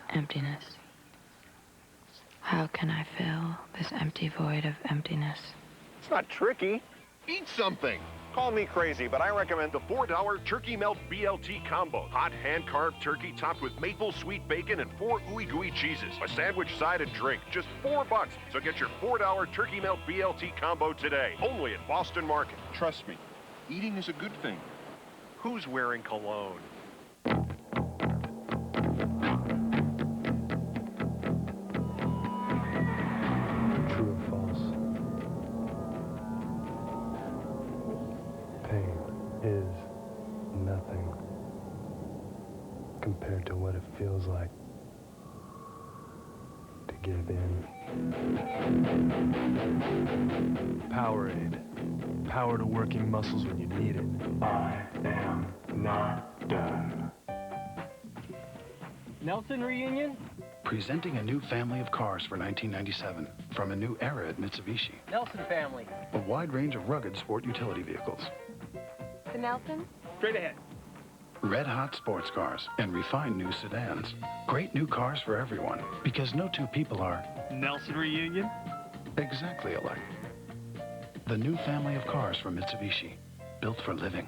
Emptiness. How can I fill this empty void of emptiness? It's not tricky. Eat something. Call me crazy, but I recommend the $4 Turkey Melt BLT combo. Hot hand-carved turkey topped with maple sweet bacon and 4 ooey-gooey cheeses. A sandwich, side, and drink. Just $4. So get your $4 Turkey Melt BLT combo today. Only at Boston Market. Trust me, eating is a good thing. Who's wearing cologne? True or false? Pain is nothing compared to what it feels like to give in. Powerade. Power to working muscles when you need it. I am not done. Nelson reunion? Presenting a new family of cars for 1997 from a new era at Mitsubishi. Nelson family. A wide range of rugged sport utility vehicles. The Nelson? Straight ahead. Red-hot sports cars and refined new sedans. Great new cars for everyone, because no two people are... Nelson reunion? Exactly alike. The new family of cars from Mitsubishi, built for living.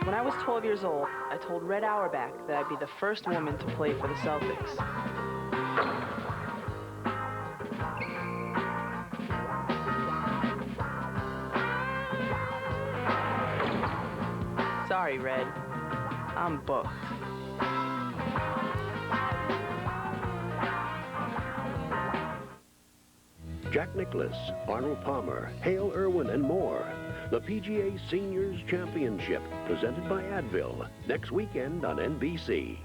When I was 12 years old, I told Red Auerbach that I'd be the first woman to play for the Celtics. Sorry, Red. I'm booked. Jack Nicklaus, Arnold Palmer, Hale Irwin, and more. The PGA Seniors Championship, presented by Advil, next weekend on NBC.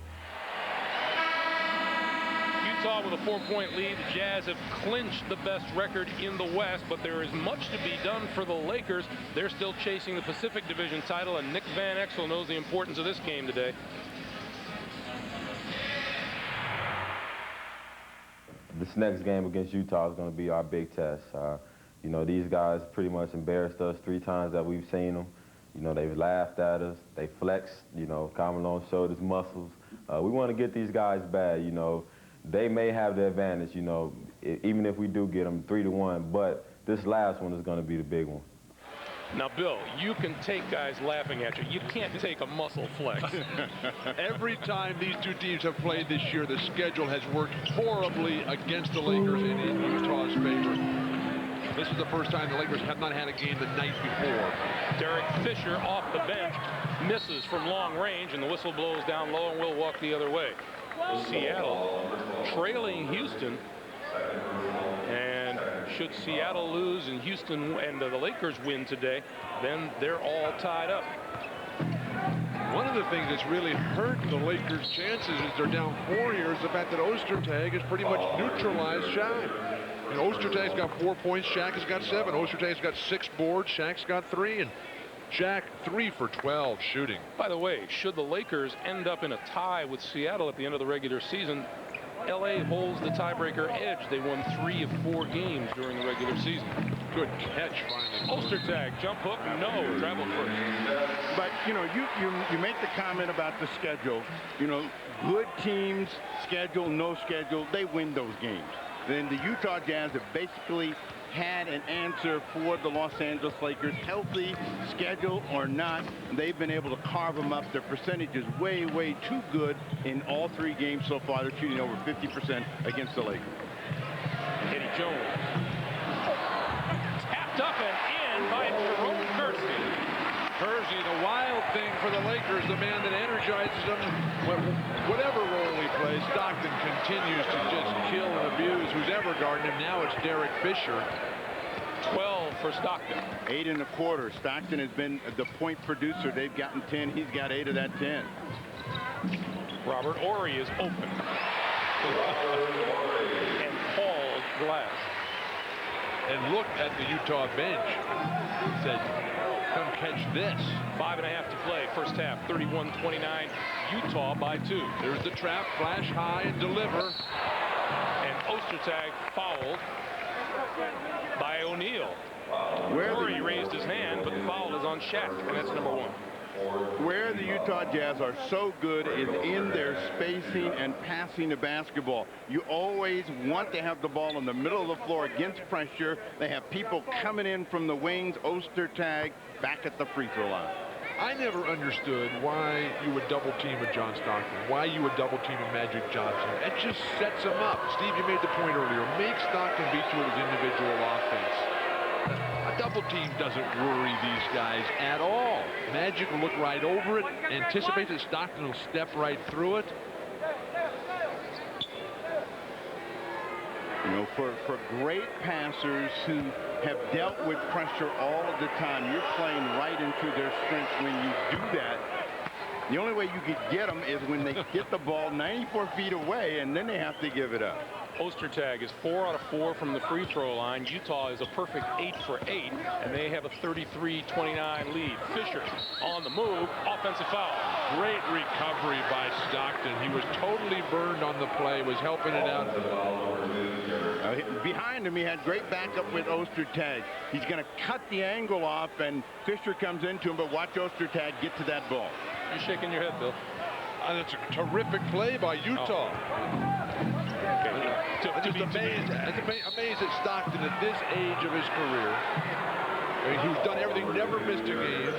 Utah with a 4-point lead. The Jazz have clinched the best record in the West, but there is much to be done for the Lakers. They're still chasing the Pacific Division title, and Nick Van Exel knows the importance of this game today. This next game against Utah is going to be our big test. You know, these guys pretty much embarrassed us 3 times that we've seen them. You know, they've laughed at us. They flexed. You know, Karl Malone showed his muscles. We want to get these guys bad. You know, they may have the advantage, you know, even if we do get them 3-1, but this last one is going to be the big one. Now, Bill, you can take guys laughing at you. You can't take a muscle flex. Every time these two teams have played this year, the schedule has worked horribly against the Lakers and in Utah's favor. This is the first time the Lakers have not had a game the night before. Derek Fisher off the bench, misses from long range, and the whistle blows down low and will walk the other way. Seattle trailing Houston, and should Seattle lose and Houston and the Lakers win today, then they're all tied up. One of the things that's really hurt the Lakers' chances is they're down 4 here is the fact that Ostertag has pretty much neutralized Shaq. And Ostertag's got 4 points, Shaq has got 7. Ostertag's got 6 boards, Shaq's got 3, and Shaq 3 for 12 shooting. By the way, should the Lakers end up in a tie with Seattle at the end of the regular season, LA holds the tiebreaker edge. They won 3 of 4 games during the regular season. Good catch, finally. Ostertag, jump hook, no, travel first. But, you know, you make the comment about the schedule. You know, good teams, schedule, no schedule, they win those games. Then the Utah Jazz have basically had an answer for the Los Angeles Lakers, healthy, schedule or not. They've been able to carve them up. Their percentage is way, way too good in all 3 games so far. They're shooting over 50% against the Lakers. Eddie Jones. Tapped up and in by Jerome Kersey. Kersey, the wild thing for the Lakers, the man that energizes them, whatever role he plays. Stockton continues to just kill and abuse who's ever guarding him. Now it's Derek Fisher. 12 for Stockton. 8 1/4. Stockton has been the point producer. They've gotten 10. He's got 8 of that 10. Robert Horry is open. And Paul's glass. And look at the Utah bench. Said, come catch this. 5.5 to play. First half, 31-29. Utah by 2. There's the trap, flash high and deliver. And Ostertag fouled by O'Neal. Horry raised his hand, but the foul is on Shaq, and that's number 1. Where the Utah Jazz are so good is in their spacing and passing the basketball. You always want to have the ball in the middle of the floor against pressure. They have people coming in from the wings. Ostertag back at the free throw line. I never understood why you would double team a John Stockton, why you would double team a Magic Johnson. It just sets him up. Steve, you made the point earlier. Make Stockton beat you with his individual offense. A double team doesn't worry these guys at all. Magic will look right over it, anticipate that Stockton will step right through it. You know, for great passers who have dealt with pressure all of the time, you're playing right into their strengths when you do that. The only way you could get them is when they get the ball 94 feet away, and then they have to give it up. Ostertag is 4 out of 4 from the free throw line. Utah is a perfect 8 for 8, and they have a 33-29 lead. Fisher on the move, offensive foul. Great recovery by Stockton. He was totally burned on the play, was helping it out. Behind him, he had great backup with Ostertag. He's going to cut the angle off, and Fisher comes into him, but watch Ostertag get to that ball. You're shaking your head, Bill. That's a terrific play by Utah. I'm just amazed at Stockton at this age of his career. I mean, he's done everything, never missed a game,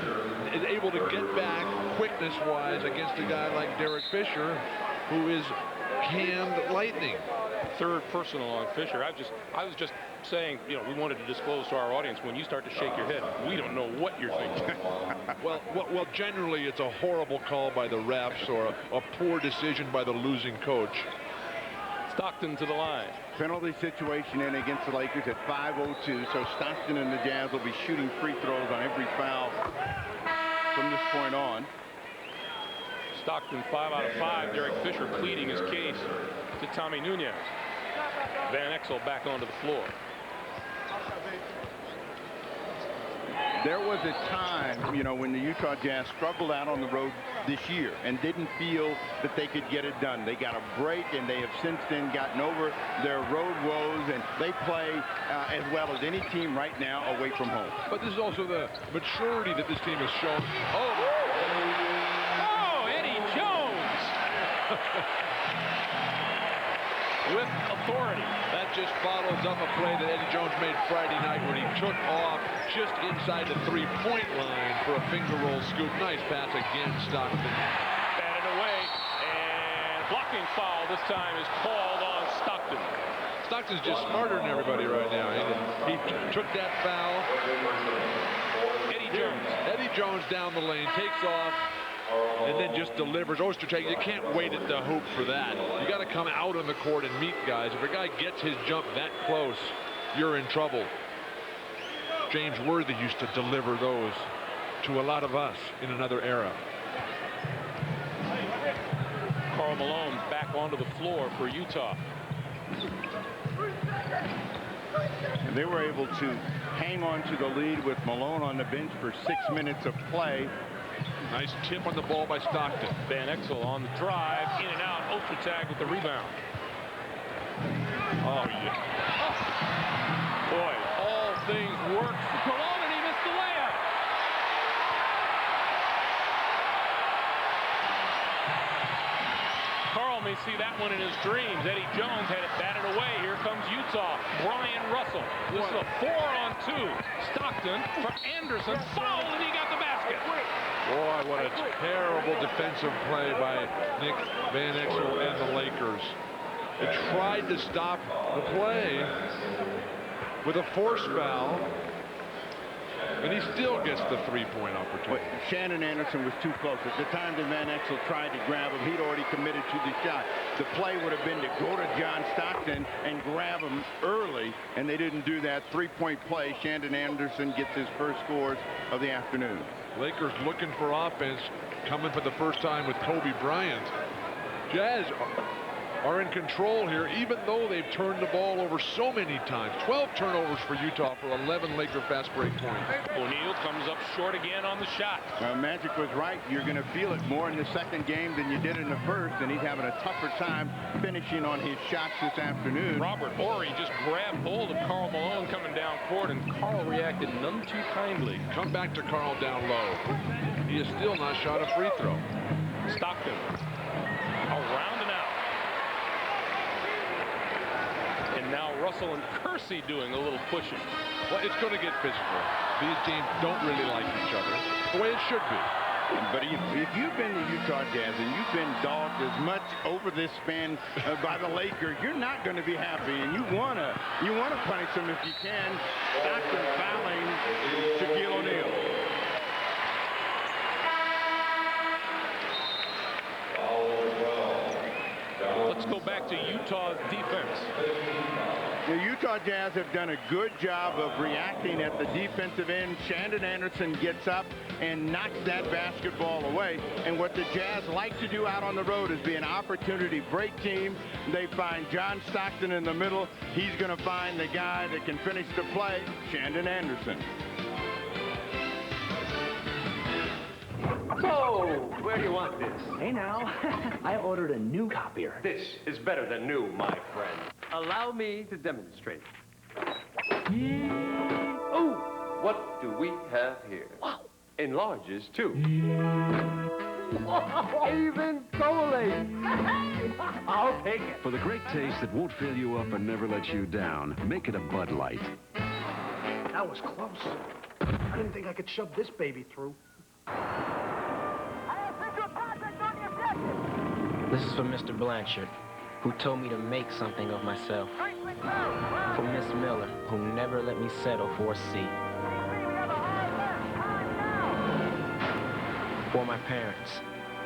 is able to get back quickness-wise against a guy like Derek Fisher, who is canned lightning. Third personal on Fisher. I was just saying, you know, we wanted to disclose to our audience, when you start to shake your head, we don't know what you're thinking. well, generally it's a horrible call by the refs or a poor decision by the losing coach. Stockton to the line. Penalty situation in against the Lakers at 5:02, so Stockton and the Jazz will be shooting free throws on every foul from this point on. Stockton 5 out of 5. Derek Fisher pleading his case to Tommy Nunez. Van Exel back onto the floor. There was a time, you know, when the Utah Jazz struggled out on the road this year and didn't feel that they could get it done. They got a break, and they have since then gotten over their road woes, and they play as well as any team right now away from home. But this is also the maturity that this team has shown. Oh, Eddie Jones! With authority. That just follows up a play that Eddie Jones made Friday night when he took off just inside the three-point line for a finger roll scoop. Nice pass again, Stockton. Batted away, and blocking foul this time is called on Stockton. Stockton's just smarter than everybody right now. He took that foul. Eddie Jones down the lane, takes off, and then just delivers. Ostertag, you can't wait at the hoop for that. You got to come out on the court and meet guys. If a guy gets his jump that close, you're in trouble. James Worthy used to deliver those to a lot of us in another era. Karl Malone back onto the floor for Utah. And they were able to hang on to the lead with Malone on the bench for 6 minutes of play. Nice tip on the ball by Stockton. Van Exel on the drive, in and out. Ostertag with the rebound. Oh, yeah. Oh. Boy, all things work for Malone, and he missed the layup. Karl may see that one in his dreams. Eddie Jones had it batted away. Here comes Utah. Brian Russell. This is a 4-on-2. Stockton for Anderson. Foul, and he got the basket. Boy, what a terrible defensive play by Nick Van Exel and the Lakers. They tried to stop the play with a force foul, and he still gets the three-point opportunity. But Shannon Anderson was too close. At the time that Van Exel tried to grab him, he'd already committed to the shot. The play would have been to go to John Stockton and grab him early, and they didn't do that. Three-point play. Shannon Anderson gets his first scores of the afternoon. Lakers looking for offense, coming for the first time with Kobe Bryant. Jazz are in control here, even though they've turned the ball over so many times. 12 turnovers for Utah for 11 Laker fast break points. O'Neal comes up short again on the shot. Magic was right. You're going to feel it more in the second game than you did in the first, and he's having a tougher time finishing on his shots this afternoon. Robert Horry just grabbed hold of Karl Malone coming down court, and Karl reacted none too kindly. Come back to Karl down low. He has still not shot a free throw. Stockton around and out. And now Russell and Kersey doing a little pushing. Well, it's going to get physical. These teams don't really like each other, the way it should be. But if you've been the Utah Jazz and you've been dogged as much over this span by the Lakers, you're not going to be happy, and you want to punish them if you can. Stockton fouling Shaquille O'Neal. Let's go back to Utah's defense. The Utah Jazz have done a good job of reacting at the defensive end. Shannon Anderson gets up and knocks that basketball away. And what the Jazz like to do out on the road is be an opportunity break team. They find John Stockton in the middle. He's going to find the guy that can finish the play, Shannon Anderson. So, where do you want this? Hey now, I ordered a new copier. This is better than new, my friend. Allow me to demonstrate. Oh, what do we have here? Wow. Enlarges, too. Even Coley. I'll take it. For the great taste that won't fill you up and never let you down, make it a Bud Light. That was close. I didn't think I could shove this baby through. This is for Mr. Blanchard, who told me to make something of myself. For Miss Miller, who never let me settle for a C. For my parents,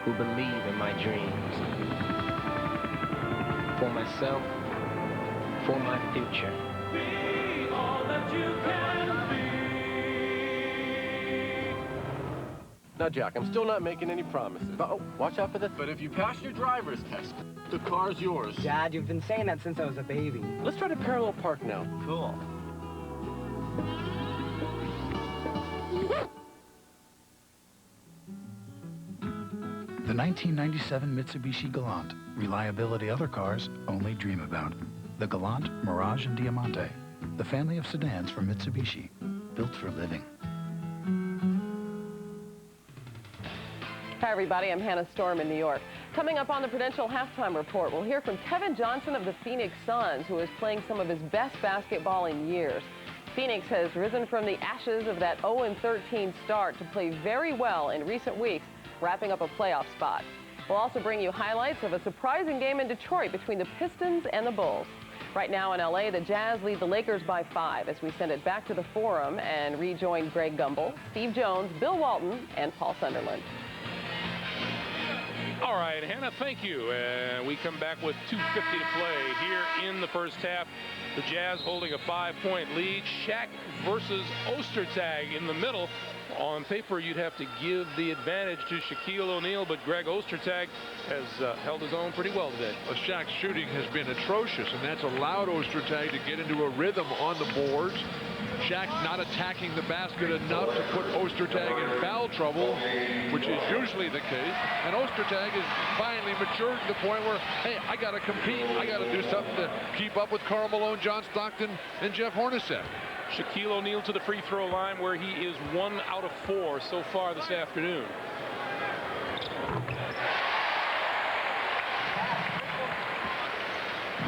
who believe in my dreams. For myself, for my future. Be all that you can be. Now, Jack, I'm still not making any promises. Oh, watch out for the... But if you pass your driver's test, the car's yours. Dad, you've been saying that since I was a baby. Let's try to parallel park now. Cool. The 1997 Mitsubishi Galant. Reliability other cars only dream about. The Galant, Mirage, and Diamante. The family of sedans from Mitsubishi. Built for living. Hi, everybody. I'm Hannah Storm in New York. Coming up on the Prudential Halftime Report, we'll hear from Kevin Johnson of the Phoenix Suns, who is playing some of his best basketball in years. Phoenix has risen from the ashes of that 0-13 start to play very well in recent weeks, wrapping up a playoff spot. We'll also bring you highlights of a surprising game in Detroit between the Pistons and the Bulls. Right now in LA, the Jazz lead the Lakers by 5 as we send it back to the Forum and rejoin Greg Gumbel, Steve Jones, Bill Walton, and Paul Sunderland. All right, Hannah, thank you. We come back with 2:50 to play here in the first half. The Jazz holding a 5-point lead. Shaq versus Ostertag in the middle. On paper, you'd have to give the advantage to Shaquille O'Neal, but Greg Ostertag has held his own pretty well today. Well, Shaq's shooting has been atrocious, and that's allowed Ostertag to get into a rhythm on the boards. Shaq's not attacking the basket enough to put Ostertag in foul trouble, which is usually the case. And Ostertag has finally matured to the point where, hey, I got to compete. I got to do something to keep up with Karl Malone, John Stockton, and Jeff Hornacek. Shaquille O'Neal to the free throw line, where he is 1 out of 4 so far this afternoon.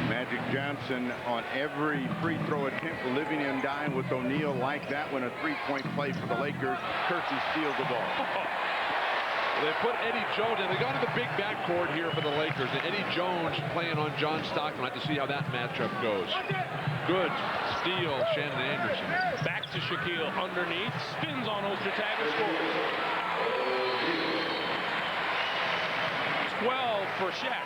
Magic Johnson on every free throw attempt, living and dying with O'Neal like that when a three-point play for the Lakers. Kersey steals the ball. They put Eddie Jones in. They got to the big backcourt here for the Lakers. And Eddie Jones playing on John Stockton. I'd like to see how that matchup goes. Good steal, Shannon Anderson. Back to Shaquille underneath. Spins on Ostertag and scores. 12 for Shaq.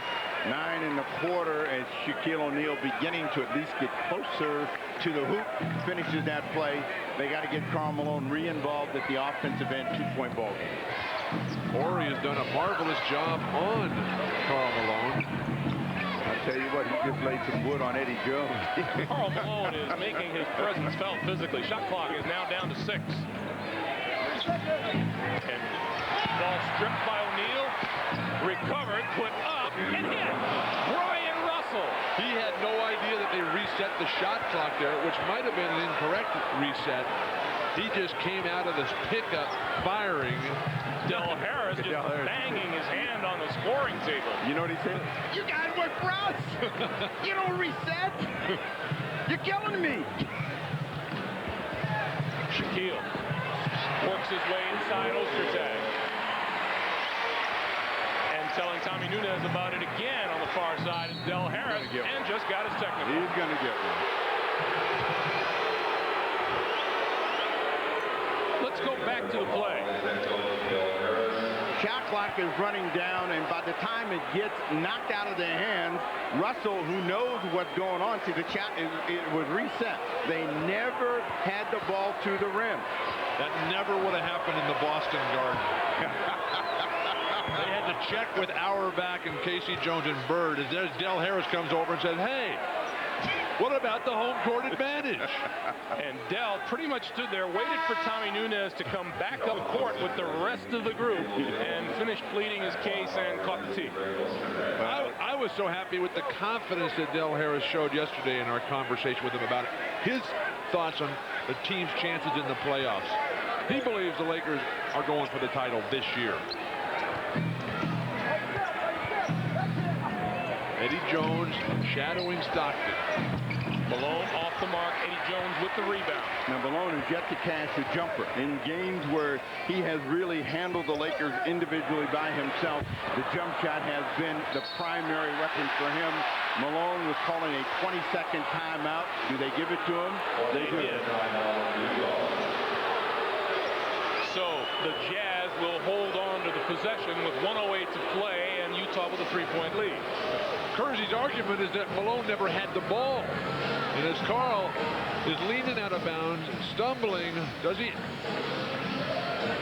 9 in the quarter as Shaquille O'Neal beginning to at least get closer to the hoop. Finishes that play. They got to get Karl Malone re-involved at the offensive end. 2-point ball game. Horry has done a marvelous job on Karl Malone. I'll tell you what, he just laid some wood on Eddie Jones. Karl Malone is making his presence felt physically. Shot clock is now down to 6. And ball stripped by O'Neal. Recovered, put up, and hit. Bryant Russell. He had no idea that they reset the shot clock there, which might have been an incorrect reset. He just came out of this pickup firing. Del Harris just banging his hand on the scoring table. You know what he said? You guys work for us. You don't reset. You're killing me. Shaquille works his way inside Ostertag. And telling Tommy Nunez about it again on the far side is Del Harris, and just got his technical. He's going to get one. Let's go back to the play. Shot clock is running down, and by the time it gets knocked out of their hands, Russell, who knows what's going on, see the shot, it was reset. They never had the ball to the rim. That never would have happened in the Boston Garden. They had to check with Auerbach and Casey Jones and Bird as Del Harris comes over and says, hey, what about the home court advantage? And Del pretty much stood there, waited for Tommy Nunez to come back up court with the rest of the group and finished pleading his case and caught the tee. I was so happy with the confidence that Del Harris showed yesterday in our conversation with him about his thoughts on the team's chances in the playoffs. He believes the Lakers are going for the title this year. Eddie Jones shadowing Stockton. Malone off the mark. Eddie Jones with the rebound. Now Malone has yet to cash a jumper. In games where he has really handled the Lakers individually by himself, the jump shot has been the primary weapon for him. Malone was calling a 20-second timeout. Do they give it to him? They do. So the Jazz will hold on to the possession with 1:08 to play, and Utah with a 3-point lead. Kersey's argument is that Malone never had the ball. And as Karl is leaning out of bounds, stumbling, does he?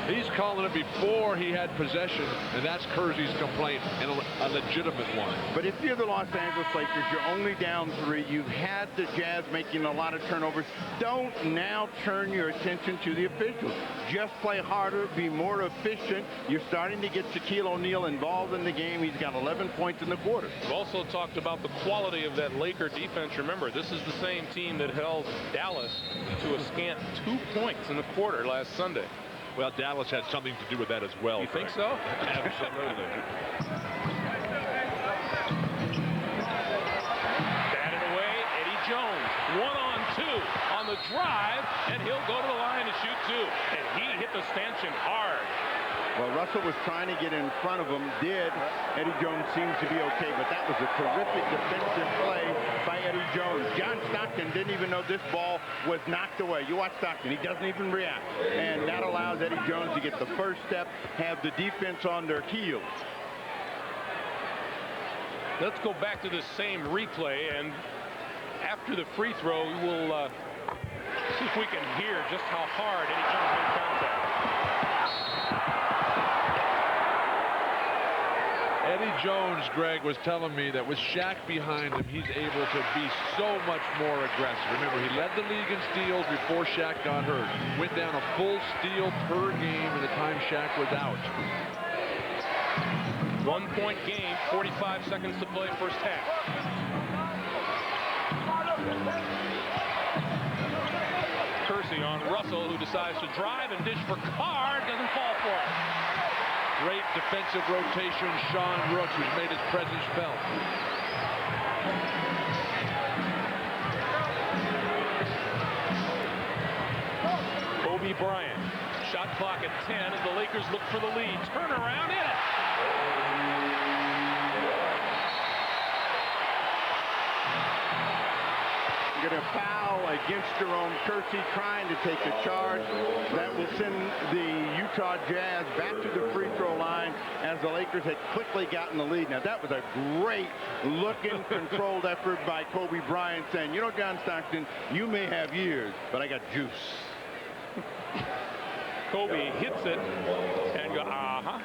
He's calling it before he had possession, and that's Kersey's complaint, and a legitimate one. But if you're the Los Angeles Lakers, you're only down 3. You've had the Jazz making a lot of turnovers. Don't now turn your attention to the officials. Just play harder, be more efficient. You're starting to get Shaquille O'Neal involved in the game. He's got 11 points in the quarter. We've also talked about the quality of that Laker defense. Remember, this is the same team that held Dallas to a scant 2 points in the quarter last Sunday. Well, Dallas had something to do with that as well. You think so? Absolutely. Batted away, Eddie Jones. 1-on-2 on the drive, and he'll go to the line to shoot 2. And he hit the stanchion hard. Well, Russell was trying to get in front of him. Eddie Jones seems to be okay, but that was a terrific defensive play by Eddie Jones. John Stockton didn't even know this ball was knocked away. You watch Stockton, he doesn't even react. And that allows Eddie Jones to get the first step, have the defense on their heels. Let's go back to this same replay, and after the free throw, we'll see if we can hear just how hard Eddie Jones made contact. Eddie Jones, Greg, was telling me that with Shaq behind him, he's able to be so much more aggressive. Remember, he led the league in steals before Shaq got hurt. Went down a full steal per game in the time Shaq was out. 1 point game, 45 seconds to play first half. Kersey on Russell, who decides to drive and dish for Carr, doesn't fall for it. Great defensive rotation, Sean Brooks, who's made his presence felt. Kobe Bryant. Shot clock at 10 as the Lakers look for the lead. Turnaround in it. Going to foul against Jerome Kersey, trying to take a charge. That will send the Utah Jazz back to the free throw line as the Lakers had quickly gotten the lead. Now, that was a great looking, controlled effort by Kobe Bryant, saying, you know, John Stockton, you may have years, but I got juice. Kobe hits it and go, uh-huh.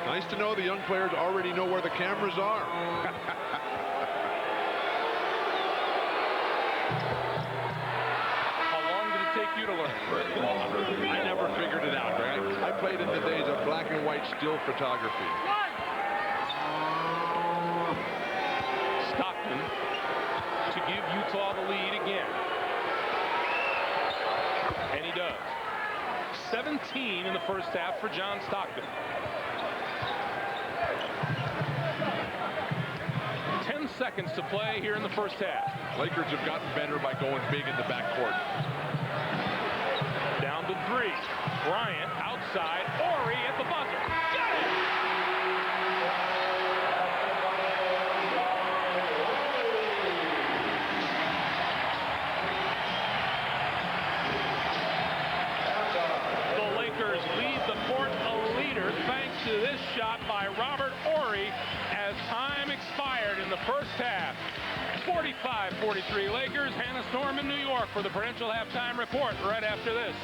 Nice to know the young players already know where the cameras are. You to learn. I never figured it out, right? I played in the days of black and white still photography. Stockton to give Utah the lead again. And he does. 17 in the first half for John Stockton. 10 seconds to play here in the first half. Lakers have gotten better by going big in the backcourt. Down to 3. Bryant outside. Horry at the buzzer. Got it! The Lakers lead the court a leader thanks to this shot by Robert Horry as time expired in the first half. 45-43 Lakers. Hannah Storm in New York for the Prudential Halftime Report right after this.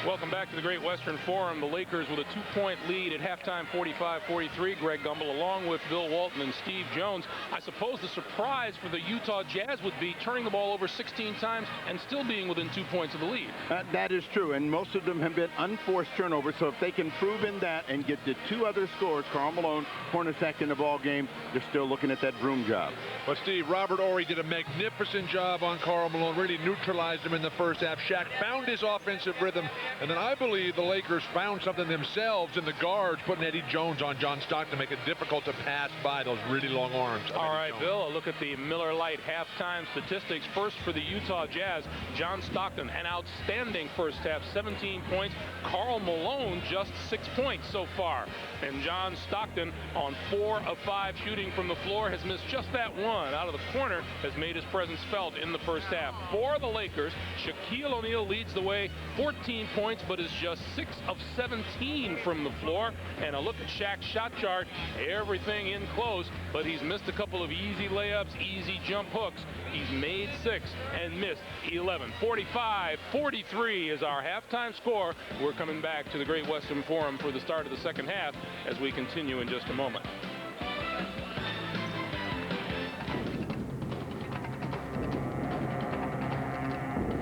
Welcome back to the Great Western Forum. The Lakers with a 2-point lead at halftime, 45-43. Greg Gumbel along with Bill Walton and Steve Jones. I suppose the surprise for the Utah Jazz would be turning the ball over 16 times and still being within 2 points of the lead. That is true, and most of them have been unforced turnovers, so if they can prove in that and get the 2 other scores, Karl Malone, Hornacek in the ball game, they're still looking at that broom job. But Steve, Robert Horry did a magnificent job on Karl Malone, really neutralized him in the first half. Shaq found his offensive rhythm. And then I believe the Lakers found something themselves in the guards, putting Eddie Jones on John Stockton to make it difficult to pass by those really long arms. All right, Bill, a look at the Miller Lite halftime statistics. First for the Utah Jazz, John Stockton, an outstanding first half, 17 points. Karl Malone, just 6 points so far. And John Stockton, on 4 of 5 shooting from the floor, has missed just that one out of the corner, has made his presence felt in the first half. For the Lakers, Shaquille O'Neal leads the way, 14 points. points, but is just 6 of 17 from the floor. And a look at Shaq's shot chart, everything in close, but he's missed a couple of easy layups, easy jump hooks. He's made 6 and missed 11. 45-43 is our halftime score. We're coming back to the Great Western Forum for the start of the second half as we continue in just a moment.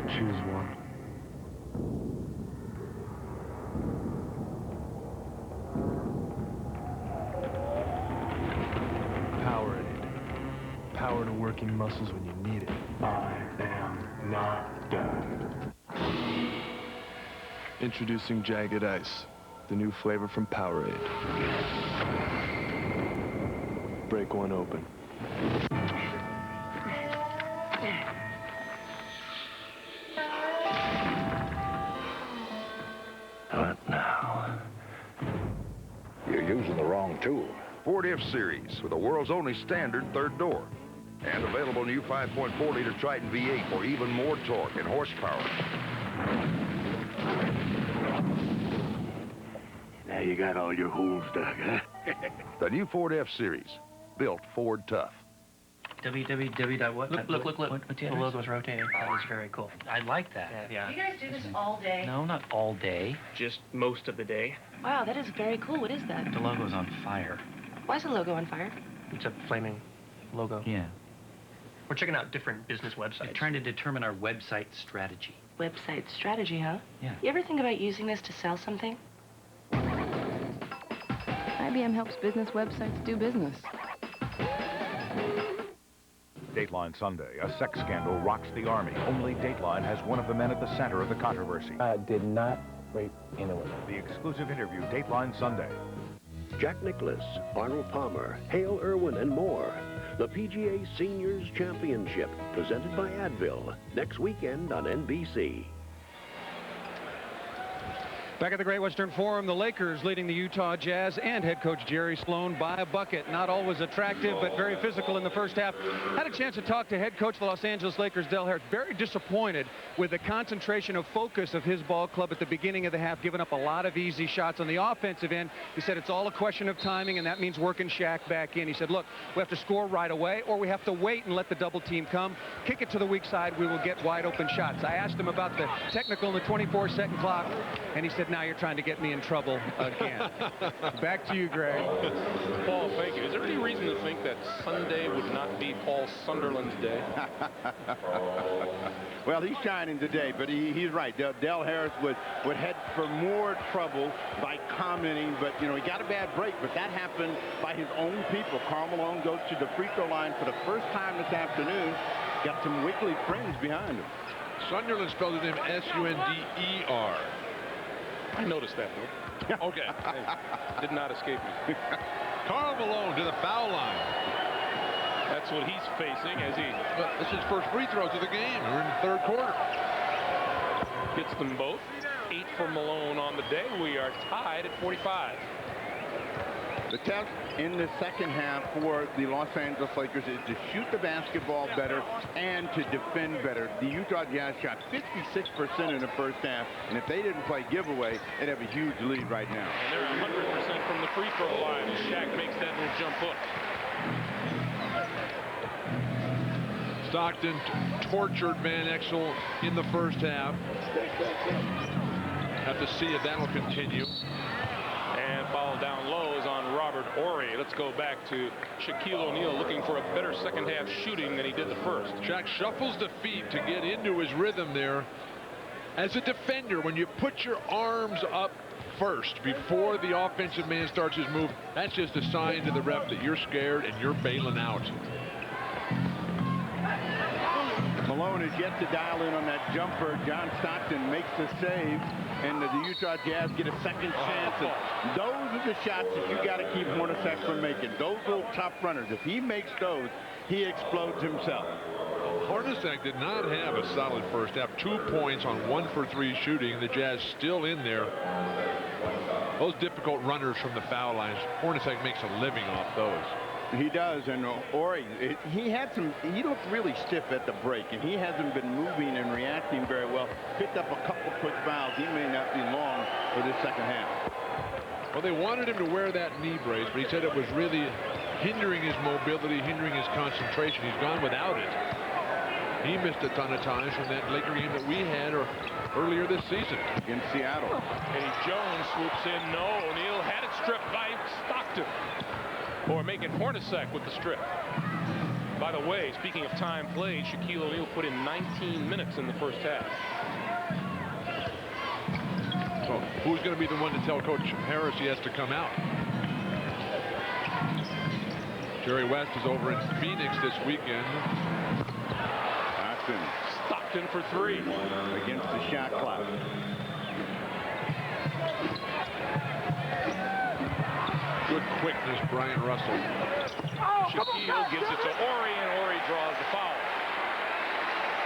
Choose one. Powerade. Power to working muscles when you need it. I am not done. Introducing Jagged Ice, the new flavor from Powerade. Break one open. What now? You're using the wrong tool. Ford F-Series with the world's only standard third door. And available new 5.4-liter Triton V8 for even more torque and horsepower. Now you got all your holes dug, huh? The new Ford F-Series, built Ford tough. www.what? Look. The logo's rotating. That was very cool. I like that. Yeah. Do you guys do this all day? No, not all day. Just most of the day. Wow, that is very cool. What is that? The logo's on fire. Why is the logo on fire? It's a flaming logo. Yeah. We're checking out different business websites. We're trying to determine our website strategy. Website strategy, huh? Yeah. You ever think about using this to sell something? IBM helps business websites do business. Dateline Sunday, a sex scandal rocks the Army. Only Dateline has one of the men at the center of the controversy. I did not rape anyone. The exclusive interview, Dateline Sunday. Jack Nicklaus, Arnold Palmer, Hale Irwin, and more. The PGA Seniors Championship, presented by Advil, next weekend on NBC. Back at the Great Western Forum, the Lakers leading the Utah Jazz and head coach Jerry Sloan by a bucket. Not always attractive, but very physical in the first half. Had a chance to talk to head coach of the Los Angeles Lakers, Del Harris. Very disappointed with the concentration of focus of his ball club at the beginning of the half, giving up a lot of easy shots on the offensive end. He said it's all a question of timing, and that means working Shaq back in. He said, look, we have to score right away, or we have to wait and let the double team come. Kick it to the weak side, we will get wide open shots. I asked him about the technical in the 24-second clock, and he said, now you're trying to get me in trouble again. Back to you, Greg. Paul, thank you. Is there any reason to think that Sunday would not be Paul Sunderland's day? Well, he's shining today, but he's right. Del Harris would head for more trouble by commenting, but, you know, he got a bad break, but that happened by his own people. Karl Malone goes to the free throw line for the first time this afternoon. Got some wiggly friends behind him. Sunderland spelled his name S-U-N-D-E-R. I noticed that, though. Okay. Did not escape me. Karl Malone to the foul line. That's what he's facing as he... Well, this is his first free throws of the game. We're in the third quarter. Hits them both. 8 for Malone on the day. We are tied at 45. The test in the second half for the Los Angeles Lakers is to shoot the basketball better and to defend better. The Utah Jazz shot 56% in the first half, and if they didn't play giveaway, they'd have a huge lead right now. And they're 100% from the free throw line. Shaq makes that little jump hook. Stockton tortured Van Exel in the first half. Have to see if that'll continue. And foul down low is on Robert Horry. Let's go back to Shaquille O'Neal looking for a better second half shooting than he did the first. Shaq shuffles the feet to get into his rhythm there. As a defender, when you put your arms up first before the offensive man starts his move, that's just a sign to the ref that you're scared and you're bailing out. Malone is yet to dial in on that jumper. John Stockton makes the save, and the Utah Jazz get a second chance. And those are the shots that you got to keep Hornacek from making. Those little tough runners. If he makes those, he explodes himself. Hornacek did not have a solid first half. 2 points on 1 for 3 shooting. The Jazz still in there. Those difficult runners from the foul lines, Hornacek makes a living off those. He does, and Ori, he looked really stiff at the break, and he hasn't been moving and reacting very well. Picked up a couple quick fouls. He may not be long for this second half. Well, they wanted him to wear that knee brace, but he said it was really hindering his mobility, hindering his concentration. He's gone without it. He missed a ton of times from that Laker game that we had earlier this season. In Seattle. Eddie Jones swoops in. No, O'Neal had it stripped by Stockton. Or making Hornacek with the strip. By the way, speaking of time played, Shaquille O'Neal put in 19 minutes in the first half. So who's going to be the one to tell Coach Harris he has to come out? Jerry West is over in Phoenix this weekend. Stockton for three. Against the shot clock. Good quickness, Bryant Russell. Shaquille gives it to Ori, and Ori draws the foul.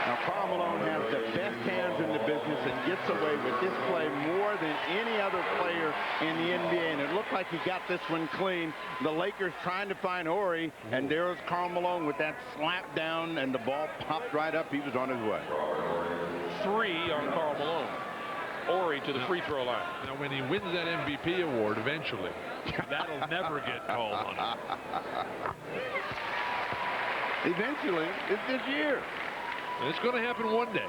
Now, Karl Malone has the best hands in the business and gets away with this play more than any other player in the NBA, and it looked like he got this one clean. The Lakers trying to find Ori, and there was Karl Malone with that slap down, and the ball popped right up. He was on his way. 3 on Karl Malone. Ori to the free throw line. Now, when he wins that MVP award eventually, that'll never get called on him. Eventually, it's this year. It's going to happen one day.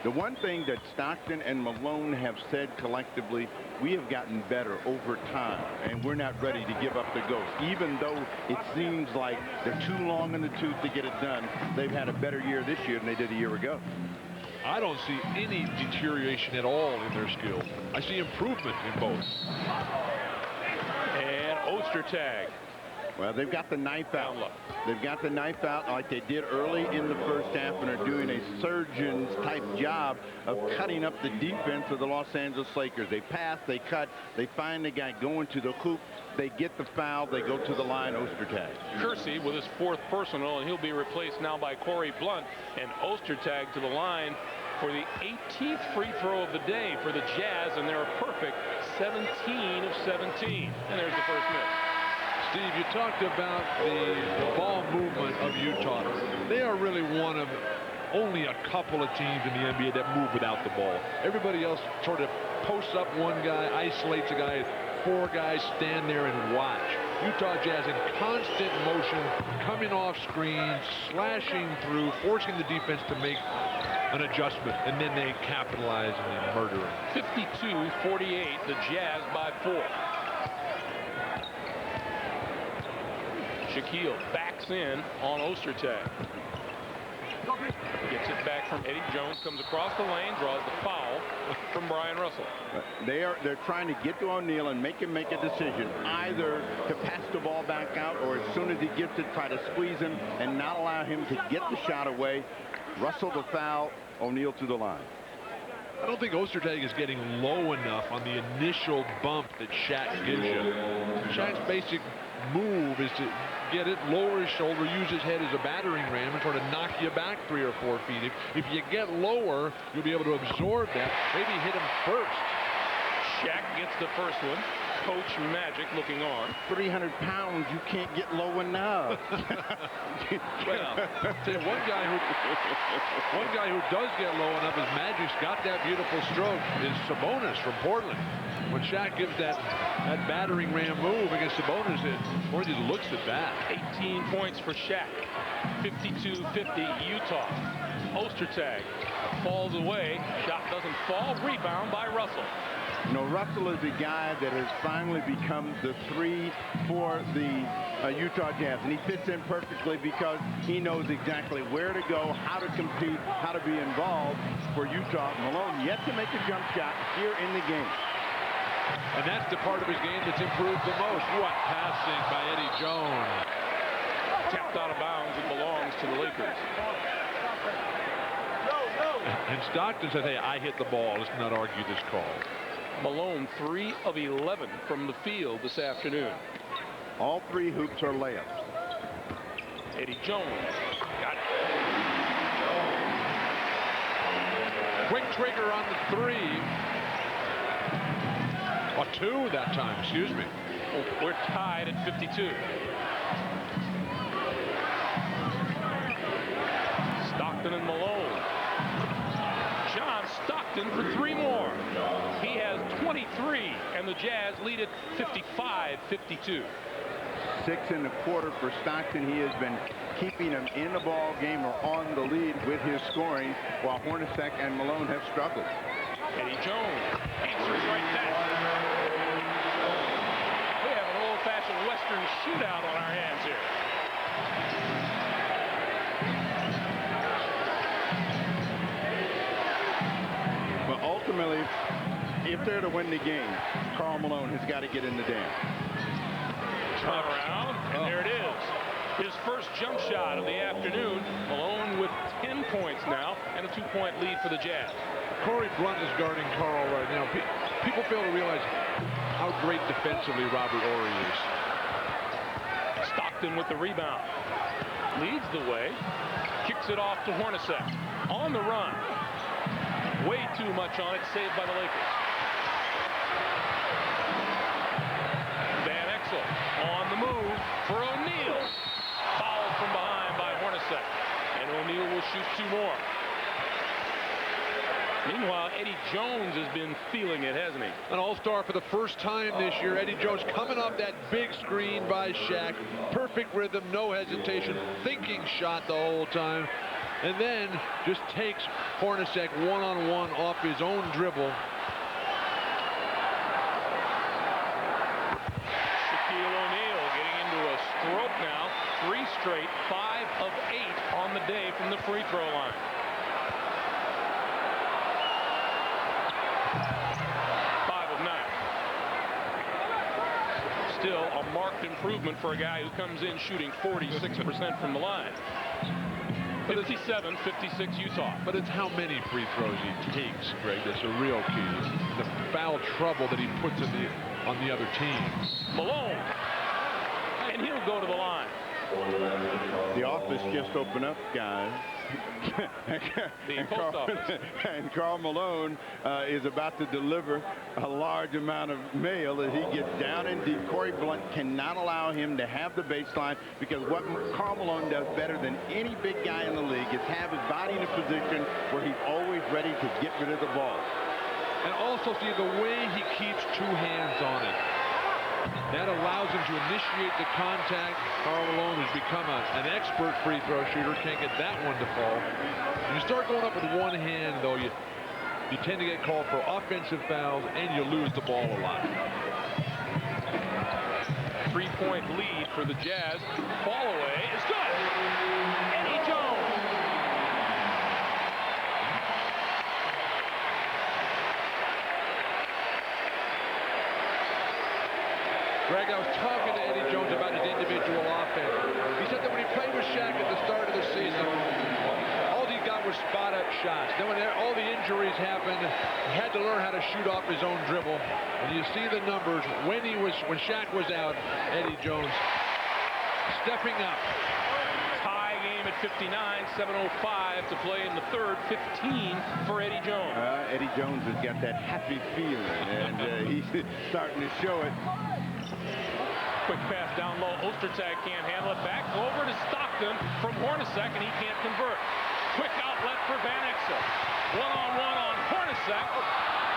The one thing that Stockton and Malone have said collectively, we have gotten better over time, and we're not ready to give up the ghost. Even though it seems like they're too long in the tooth to get it done, they've had a better year this year than they did a year ago. I don't see any deterioration at all in their skill. I see improvement in both. And Ostertag. Well, they've got the knife out. They've got the knife out like they did early in the first half, and are doing a surgeon's type job of cutting up the defense of the Los Angeles Lakers. They pass, they cut, they find the guy going to the hoop, they get the foul, they go to the line. Ostertag. Kersey with his 4th personal, and he'll be replaced now by Corey Blunt. And Ostertag to the line for the 18th free throw of the day for the Jazz, and they're a perfect 17 of 17. And there's the first miss. Steve, you talked about the ball movement of Utah. They are really one of only a couple of teams in the NBA that move without the ball. Everybody else sort of posts up one guy, isolates a guy, 4 guys stand there and watch. Utah Jazz in constant motion, coming off screens, slashing through, forcing the defense to make an adjustment, and then they capitalize and they murder it. 52-48, the Jazz by 4. Shaquille backs in on Ostertag. Gets it back from Eddie Jones, comes across the lane, draws the foul from Bryant Russell. They're trying to get to O'Neal and make him make a decision, either to pass the ball back out, or as soon as he gets it, try to squeeze him and not allow him to get the shot away. Russell the foul, O'Neal to the line. I don't think Ostertag is getting low enough on the initial bump that Shaq gives you. Shaq's basic move is to get it, lower his shoulder, use his head as a battering ram, and sort of knock you back 3 or 4 feet. If you get lower, you'll be able to absorb that. Maybe hit him first. Shaq gets the first one. Coach Magic looking on. 300 pounds, you can't get low enough. Well, one guy who does get low enough is Magic's got that beautiful stroke is Sabonis from Portland. When Shaq gives that battering ram move against Sabonis, it just looks at that. 18 points for Shaq. 52-50 Utah. Ostertag falls away. Shot doesn't fall. Rebound by Russell. You know, Russell is a guy that has finally become the 3 for the Utah Jazz, and he fits in perfectly because he knows exactly where to go, how to compete, how to be involved for Utah. Malone yet to make a jump shot here in the game. And that's the part of his game that's improved the most. What passing by Eddie Jones. Tapped out of bounds. It belongs to the Lakers. And Stockton said, hey, I hit the ball. Let's not argue this call. Malone 3 of 11 from the field this afternoon. All 3 hoops are layups. Eddie Jones got it. Quick trigger on the 3. A 2 that time, excuse me. We're tied at 52. Stockton and Malone. John Stockton for 3 more. He has 23, and the Jazz lead at 55-52. 6.25 for Stockton. He has been keeping him in the ball game or on the lead with his scoring, while Hornacek and Malone have struggled. Eddie Jones answers right back. We have an old-fashioned Western shootout on our hands here. But ultimately, if they're to win the game, Karl Malone has got to get in the dance. Turn around, and there it is. His first jump shot of the afternoon. Malone with 10 points now and a 2-point lead for the Jazz. Corey Blunt is guarding Karl right now. People fail to realize how great defensively Robert Horry is. Stockton with the rebound. Leads the way. Kicks it off to Hornacek. On the run. Way too much on it. Saved by the Lakers. Van Exel on the move for O'Neal. Fouled from behind by Hornacek. And O'Neal will shoot 2 more. Meanwhile, Eddie Jones has been feeling it, hasn't he? An all-star for the first time this year. Eddie Jones coming off that big screen by Shaq. Perfect rhythm, no hesitation, thinking shot the whole time. And then just takes Hornacek one-on-one off his own dribble. Shaquille O'Neal getting into a stroke now. 3 straight, 5 of 8 on the day from the free throw line. Still a marked improvement for a guy who comes in shooting 46% from the line. 57-56 Utah. But it's how many free throws he takes, Greg. That's a real key. The foul trouble that he puts on the other team. Malone. And he'll go to the line. The office just opened up, guys. And Karl Malone is about to deliver a large amount of mail as he gets down in deep. Corey Blunt cannot allow him to have the baseline, because what Karl Malone does better than any big guy in the league is have his body in a position where he's always ready to get rid of the ball. And also see the way he keeps 2 hands on it. That allows him to initiate the contact. Karl Malone has become an expert free throw shooter. Can't get that one to fall. When you start going up with 1 hand, though, you tend to get called for offensive fouls, and you lose the ball a lot. 3-point lead for the Jazz. Fall away is good. Eddie Jones. Greg, I was talking to Eddie Jones about his individual offense. He said that when he played with Shaq at the start of the season, all he got was spot-up shots. Then when all the injuries happened, he had to learn how to shoot off his own dribble. And you see the numbers when Shaq was out. Eddie Jones stepping up. Tie game at 59, 7:05 to play in the third. 15 for Eddie Jones. Eddie Jones has got that happy feeling, and he's starting to show it. Quick pass down low. Ostertag can't handle it. Back over to Stockton from Hornacek, and he can't convert. Quick outlet for Van Exel. One-on-one on Hornacek.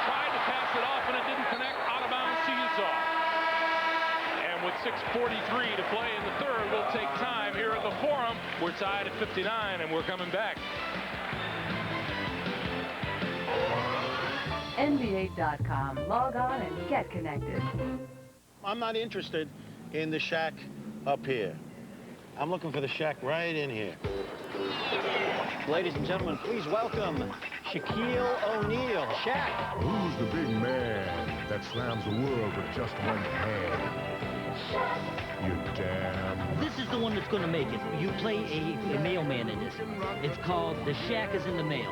Tried to pass it off, and it didn't connect. Out of bounds to Utah. And with 6:43 to play in the third, we'll take time here at the Forum. We're tied at 59, and we're coming back. NBA.com. Log on and get connected. I'm not interested in the Shaq up here. I'm looking for the Shaq right in here. Ladies and gentlemen, please welcome Shaquille O'Neal. Shaq. Who's the big man that slams the world with just 1 hand? You damn. This is the one that's going to make it. You play a mailman in this. It's called The Shack is in the Mail.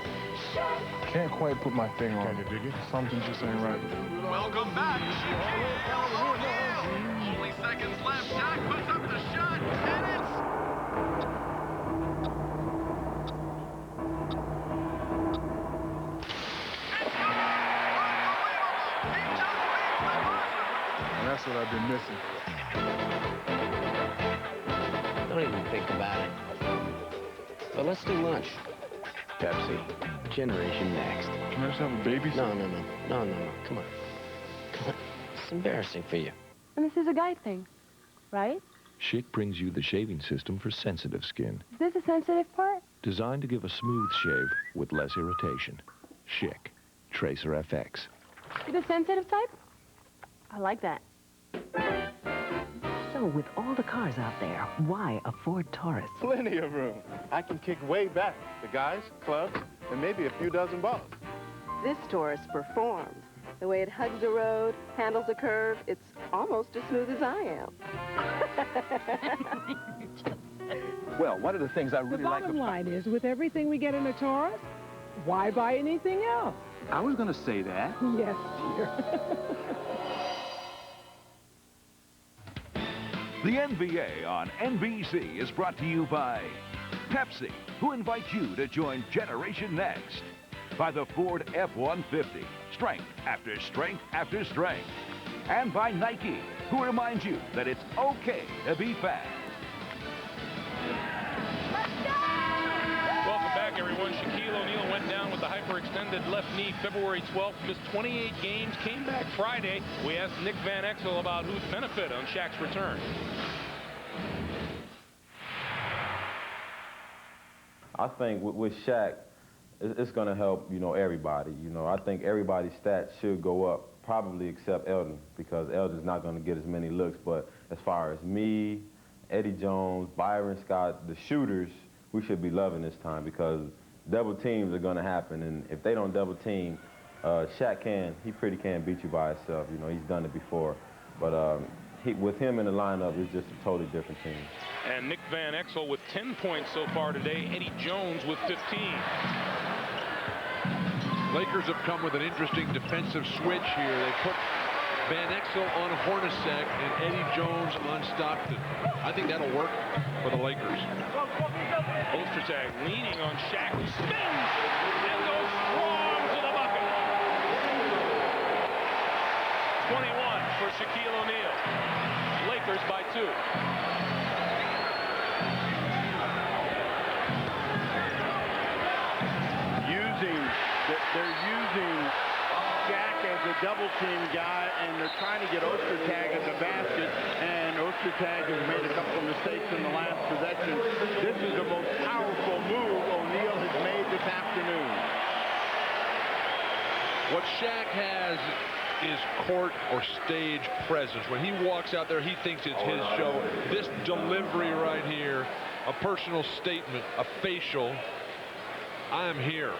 Can't quite put my finger on it. Can you dig it? Something just ain't right. Welcome back. Only seconds left. Shaq puts up the shot, and it's... And that's what I've been missing. Don't even think about it. But let's do lunch. Pepsi. Generation Next. Can I just have a baby? No. Come on. It's embarrassing for you. And this is a guy thing, right? Schick brings you the shaving system for sensitive skin, Is this a sensitive part? designed to give a smooth shave with less irritation. Schick Tracer FX. You the sensitive type? I like that. So with all the cars out there, why a Ford Taurus? Plenty of room. I can kick way back. The guys, clubs, and maybe a few dozen balls. This Taurus performs. The way it hugs the road, handles a curve, it's almost as smooth as I am. Well, one of the things I really like The bottom line is, with everything we get in a Taurus, why buy anything else? I was going to say that. Yes, dear. The NBA on NBC is brought to you by Pepsi, who invites you to join Generation Next. By the Ford F-150, strength after strength after strength. And by Nike, who reminds you that it's okay to be fast. Welcome back, everyone. Shaquille O'Neal went down with the hyperextended left knee February 12th, missed 28 games, came back Friday. We asked Nick Van Exel about who'd benefit on Shaq's return. I think with Shaq, it's going to help, everybody. I think everybody's stats should go up, probably except Eldon, because Eldon's not going to get as many looks. But as far as me, Eddie Jones, Byron Scott, the shooters, we should be loving this time because double teams are going to happen. And if they don't double team, Shaq he pretty can beat you by himself. He's done it before. But with him in the lineup, it's just a totally different team. And Nick Van Exel with 10 points so far today. Eddie Jones with 15. Lakers have come with an interesting defensive switch here. They put Van Exel on Hornacek and Eddie Jones on Stockton. I think that'll work for the Lakers. Ostertag leaning on Shaq, who spins and goes strong to the bucket. 21 for Shaquille O'Neal. Lakers by 2. They're using Shaq as a double-team guy, and they're trying to get Ostertag at the basket, and Ostertag has made a couple of mistakes in the last possession. This is the most powerful move O'Neal has made this afternoon. What Shaq has is court or stage presence. When he walks out there, he thinks it's his show. This delivery right here, a personal statement, a facial, I'm here.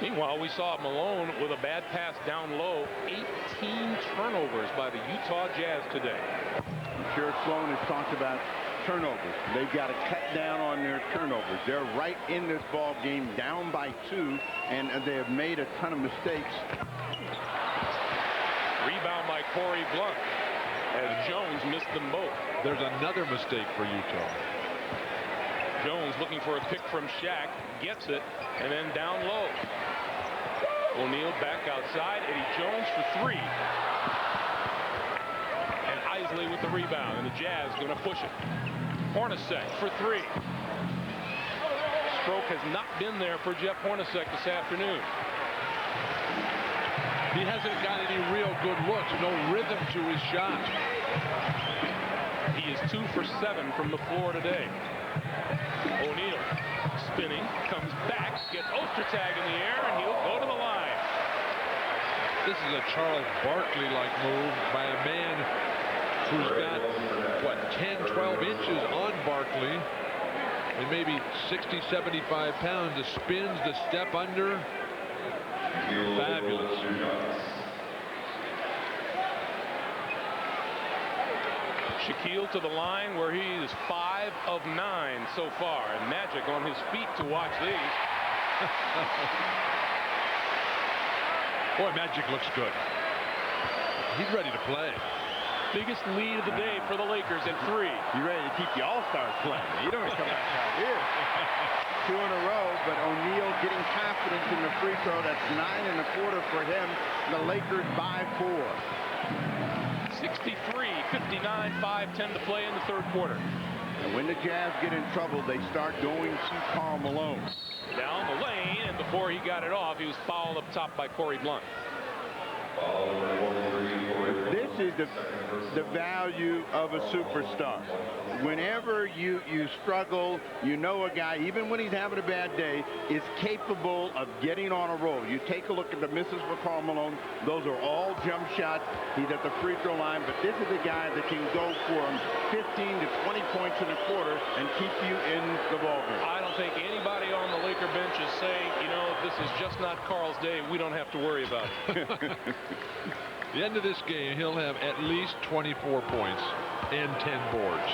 Meanwhile, we saw Malone with a bad pass down low. 18 turnovers by the Utah Jazz today. I'm sure Sloan has talked about turnovers. They've got to cut down on their turnovers. They're right in this ball game, down by 2, and they have made a ton of mistakes. Rebound by Corey Blunt as Jones missed them both. There's another mistake for Utah. Jones looking for a pick from Shaq, gets it, and then down low. O'Neal back outside. Eddie Jones for 3. And Isley with the rebound, and the Jazz going to push it. Hornacek for 3. Stroke has not been there for Jeff Hornacek this afternoon. He hasn't got any real good looks, no rhythm to his shot. He is 2 for 7 from the floor today. O'Neal spinning, comes back, gets Ostertag in the air, and he'll go to the line. This is a Charles Barkley-like move by a man who's got, 10, 12 inches on Barkley, and maybe 60, 75 pounds. The spins, the step under, fabulous. Shaquille to the line where he is 5 of 9 so far. And Magic on his feet to watch these. Boy, Magic looks good. He's ready to play. Biggest lead of the day for the Lakers at 3. You ready to keep the All-Stars playing? You don't come back out here. 2 in a row, but O'Neal getting confidence in the free throw. That's 9 1/4 for him. The Lakers by 4. 63, 59, 5-10 to play in the third quarter. And when the Jazz get in trouble, they start going to Karl Malone. Down the lane, and before he got it off, he was fouled up top by Corey Blunt. This is the value of a superstar. Whenever you struggle, you know a guy, even when he's having a bad day, is capable of getting on a roll. You take a look at the misses for Karl Malone. Those are all jump shots. He's at the free throw line, but this is a guy that can go for him 15 to 20 points in a quarter and keep you in the ballgame. I don't think anybody on the Laker bench is saying, you know, this is just not Karl's day. We don't have to worry about it. The end of this game, he'll have at least 24 points and 10 boards.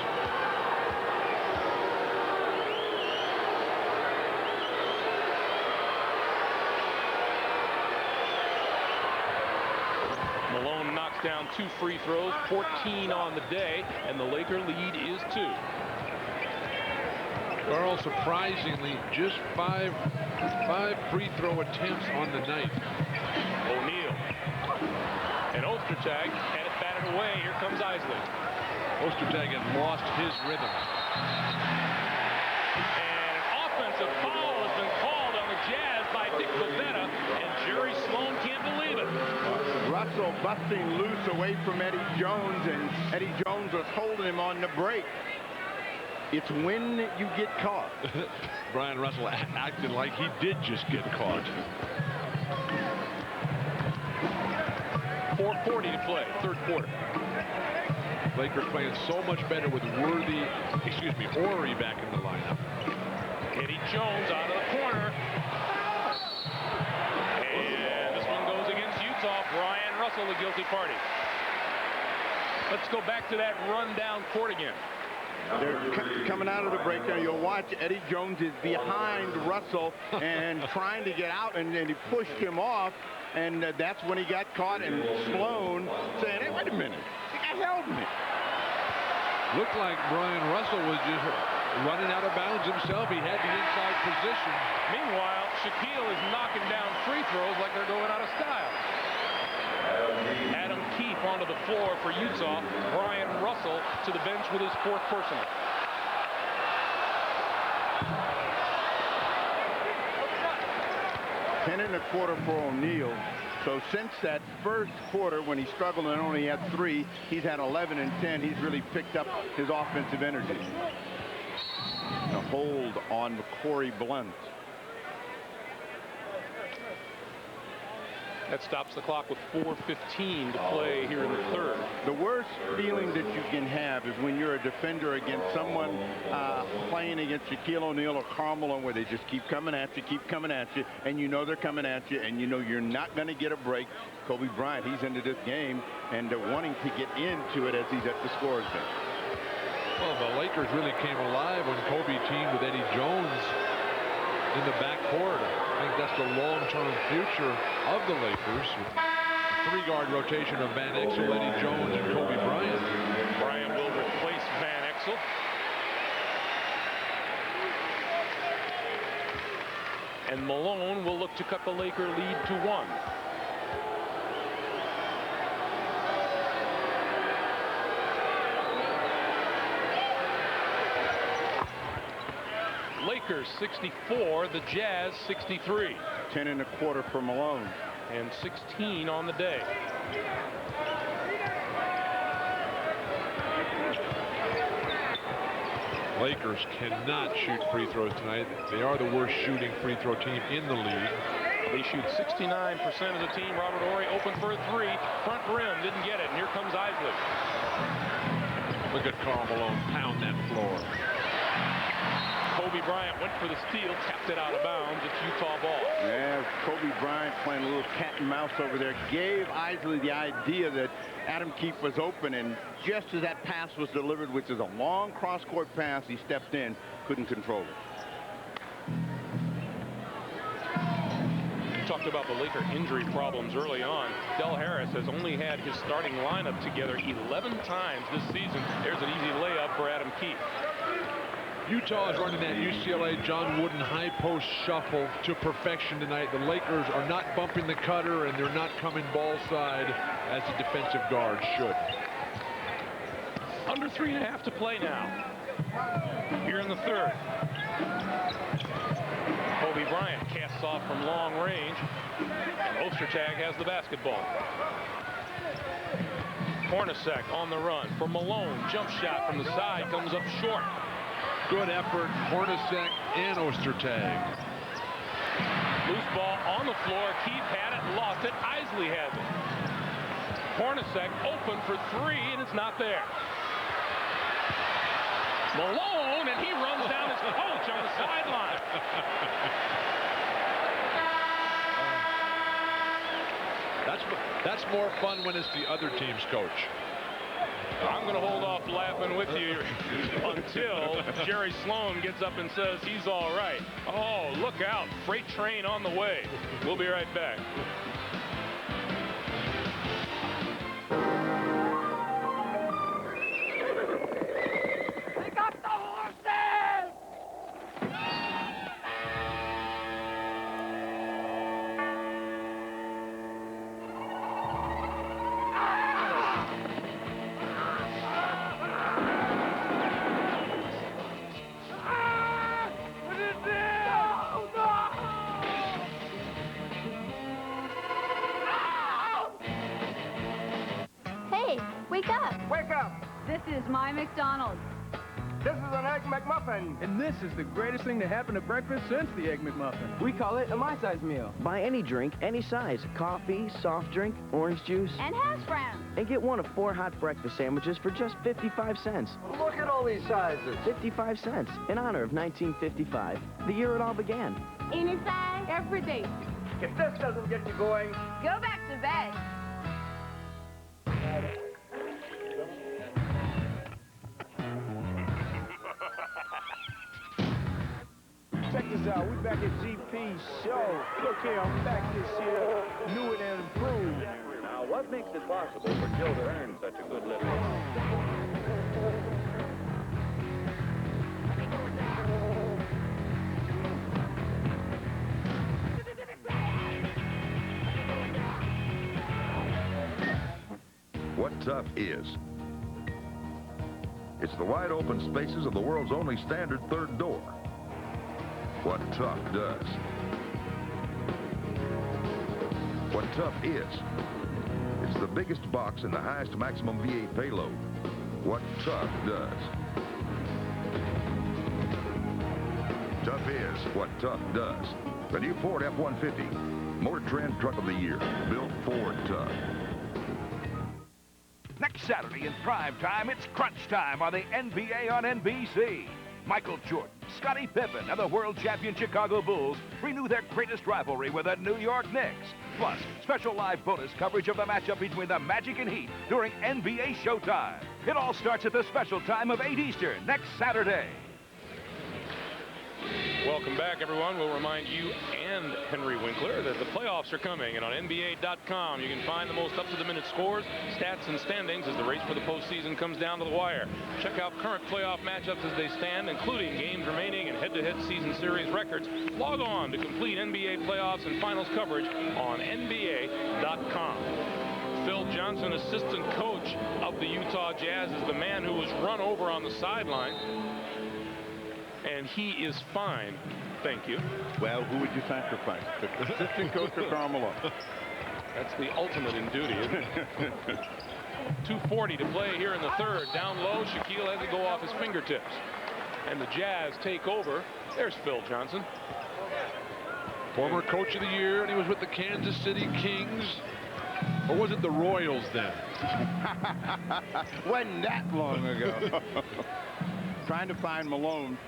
Malone knocks down 2 free throws, 14 on the day, and the Laker lead is 2. Karl, surprisingly, just five free throw attempts on the night. O'Neal. And Ostertag had it batted away. Here comes Isley. Ostertag had lost his rhythm. And an offensive foul has been called on the Jazz by Dick Bavetta, and Jerry Sloan can't believe it. Russell busting loose away from Eddie Jones, and Eddie Jones was holding him on the break. It's when you get caught. Brian Russell acted like he did just get caught. 4:40 to play, third quarter. Lakers playing so much better with Horry back in the lineup. Eddie Jones out of the corner. And this one goes against Utah. Brian Russell, the guilty party. Let's go back to that run down court again. They're coming out of the break now. You'll watch Eddie Jones is behind Russell and trying to get out, and then he pushed him off, and that's when he got caught. And Sloan saying, hey, wait a minute, the guy held me. Looked like Brian Russell was just running out of bounds himself. He had the inside position. Meanwhile, Shaquille is knocking down free throws like they're going out of style. Adam Keefe onto the floor for Utah. Brian Russell to the bench with his 4th personal. Ten and a quarter for O'Neal. So since that first quarter when he struggled and only had 3, he's had 11 and 10. He's really picked up his offensive energy. A hold on Corey Blunt. That stops the clock with 4:15 to play here in the third. The worst feeling that you can have is when you're a defender against someone playing against Shaquille O'Neal or Karl Malone, where they just keep coming at you, and you know they're coming at you, and you know you're not going to get a break. Kobe Bryant, he's into this game, and wanting to get into it as he's at the scorer's bench. Well, the Lakers really came alive when Kobe teamed with Eddie Jones in the backcourt. I think that's the long-term future of the Lakers. 3-guard rotation of Van Exel, Eddie Jones, and Kobe Bryant. Bryant will replace Van Exel. And Malone will look to cut the Laker lead to 1. Lakers 64, the Jazz 63. 10 and a quarter for Malone. And 16 on the day. Lakers cannot shoot free throws tonight. They are the worst shooting free throw team in the league. They shoot 69% of the team. Robert Horry open for a 3. Front rim, didn't get it. And here comes Isley. Look at Karl Malone pound that floor. Kobe Bryant went for the steal, tapped it out of bounds. It's Utah ball. Yeah, Kobe Bryant playing a little cat and mouse over there. Gave Isley the idea that Adam Keefe was open, and just as that pass was delivered, which is a long cross-court pass, he stepped in, couldn't control it. We talked about the Laker injury problems early on. Del Harris has only had his starting lineup together 11 times this season. There's an easy layup for Adam Keefe. Utah is running that UCLA John Wooden high post shuffle to perfection tonight. The Lakers are not bumping the cutter, and they're not coming ball side as the defensive guard should. 3.5 to play now. Here in the third. Kobe Bryant casts off from long range. And Ostertag has the basketball. Hornacek on the run for Malone. Jump shot from the side comes up short. Good effort, Hornacek and Ostertag. Loose ball on the floor. Keith had it, lost it. Isley has it. Hornacek open for three, and it's not there. Malone, and he runs down his coach on the sideline. That's more fun when it's the other team's coach. I'm going to hold off laughing with you until Jerry Sloan gets up and says he's all right. Oh, look out. Freight train on the way. We'll be right back. Pick up the horses! Hey, wake up. Wake up! This is my McDonald's. This is an Egg McMuffin. And this is the greatest thing to happen to breakfast since the Egg McMuffin. We call it a my-size meal. Buy any drink, any size. Coffee, soft drink, orange juice. And hash browns. And get one of 4 hot breakfast sandwiches for just 55 cents. Look at all these sizes. 55 cents in honor of 1955, the year it all began. Any size, every day. If this doesn't get you going, Go back to bed. check this out. We back at GP's show. Look here, I'm back this year, new and improved. Now, what makes it possible for Joe to earn such a good living? What tough is. It's the wide open spaces of the world's only standard third door. What tough does. What tough is. It's the biggest box and the highest maximum V8 payload. What tough does. Tough is what tough does. The new Ford F-150. Motor Trend Truck of the Year. Built Ford Tough. Next Saturday in prime time, it's crunch time on the NBA on NBC. Michael Jordan, Scottie Pippen, and the world champion Chicago Bulls renew their greatest rivalry with the New York Knicks. Plus, special live bonus coverage of the matchup between the Magic and Heat during NBA Showtime. It all starts at the special time of 8 Eastern next Saturday. Welcome back, everyone. We'll remind you and Henry Winkler that the playoffs are coming, and on NBA.com you can find the most up-to-the-minute scores, stats, and standings as the race for the postseason comes down to the wire. Check out current playoff matchups as they stand, including games remaining and head-to-head season series records. Log on to complete NBA playoffs and finals coverage on NBA.com. Phil Johnson, assistant coach of the Utah Jazz, is the man who was run over on the sideline. And he is fine, thank you. Well, who would you sacrifice? The assistant coach or Karl Malone? That's the ultimate in duty, isn't it? 2:40 to play here in the third. Down low, Shaquille has to go off his fingertips. And the Jazz take over. There's Phil Johnson. Former coach of the year, and he was with the Kansas City Kings. Or was it the Royals then? Wasn't that long ago. Trying to find Malone.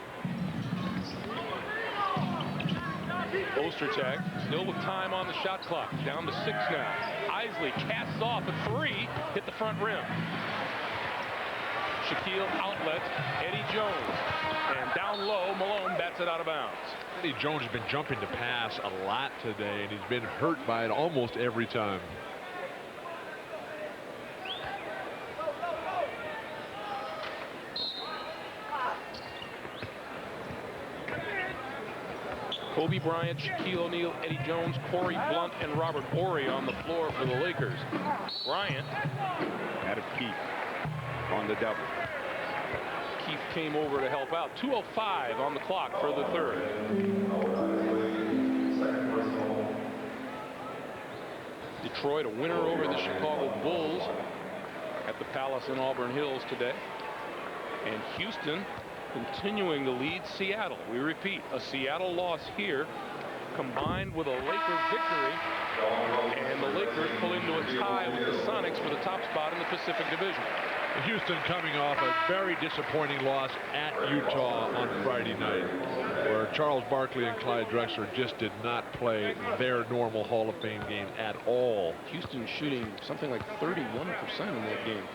Ostertag still with time on the shot clock. Down to 6 now. Isley casts off a 3. Hit the front rim. Shaquille outlet. Eddie Jones. And down low, Malone bats it out of bounds. Eddie Jones has been jumping to pass a lot today, and he's been hurt by it almost every time. Kobe Bryant, Shaquille O'Neal, Eddie Jones, Corey Blunt, and Robert Horry on the floor for the Lakers. Bryant. Out of Keith on the double. O'Keefe came over to help out. 2:05 on the clock for the third. Detroit, a winner over the Chicago Bulls at the Palace in Auburn Hills today. And Houston continuing to lead Seattle. We repeat, a Seattle loss here combined with a Lakers victory, and the Lakers pull into a tie with the Sonics for the top spot in the Pacific Division. Houston coming off a very disappointing loss at Utah on Friday night, where Charles Barkley and Clyde Drexler just did not play their normal Hall of Fame game at all. Houston shooting something like 31% in that game.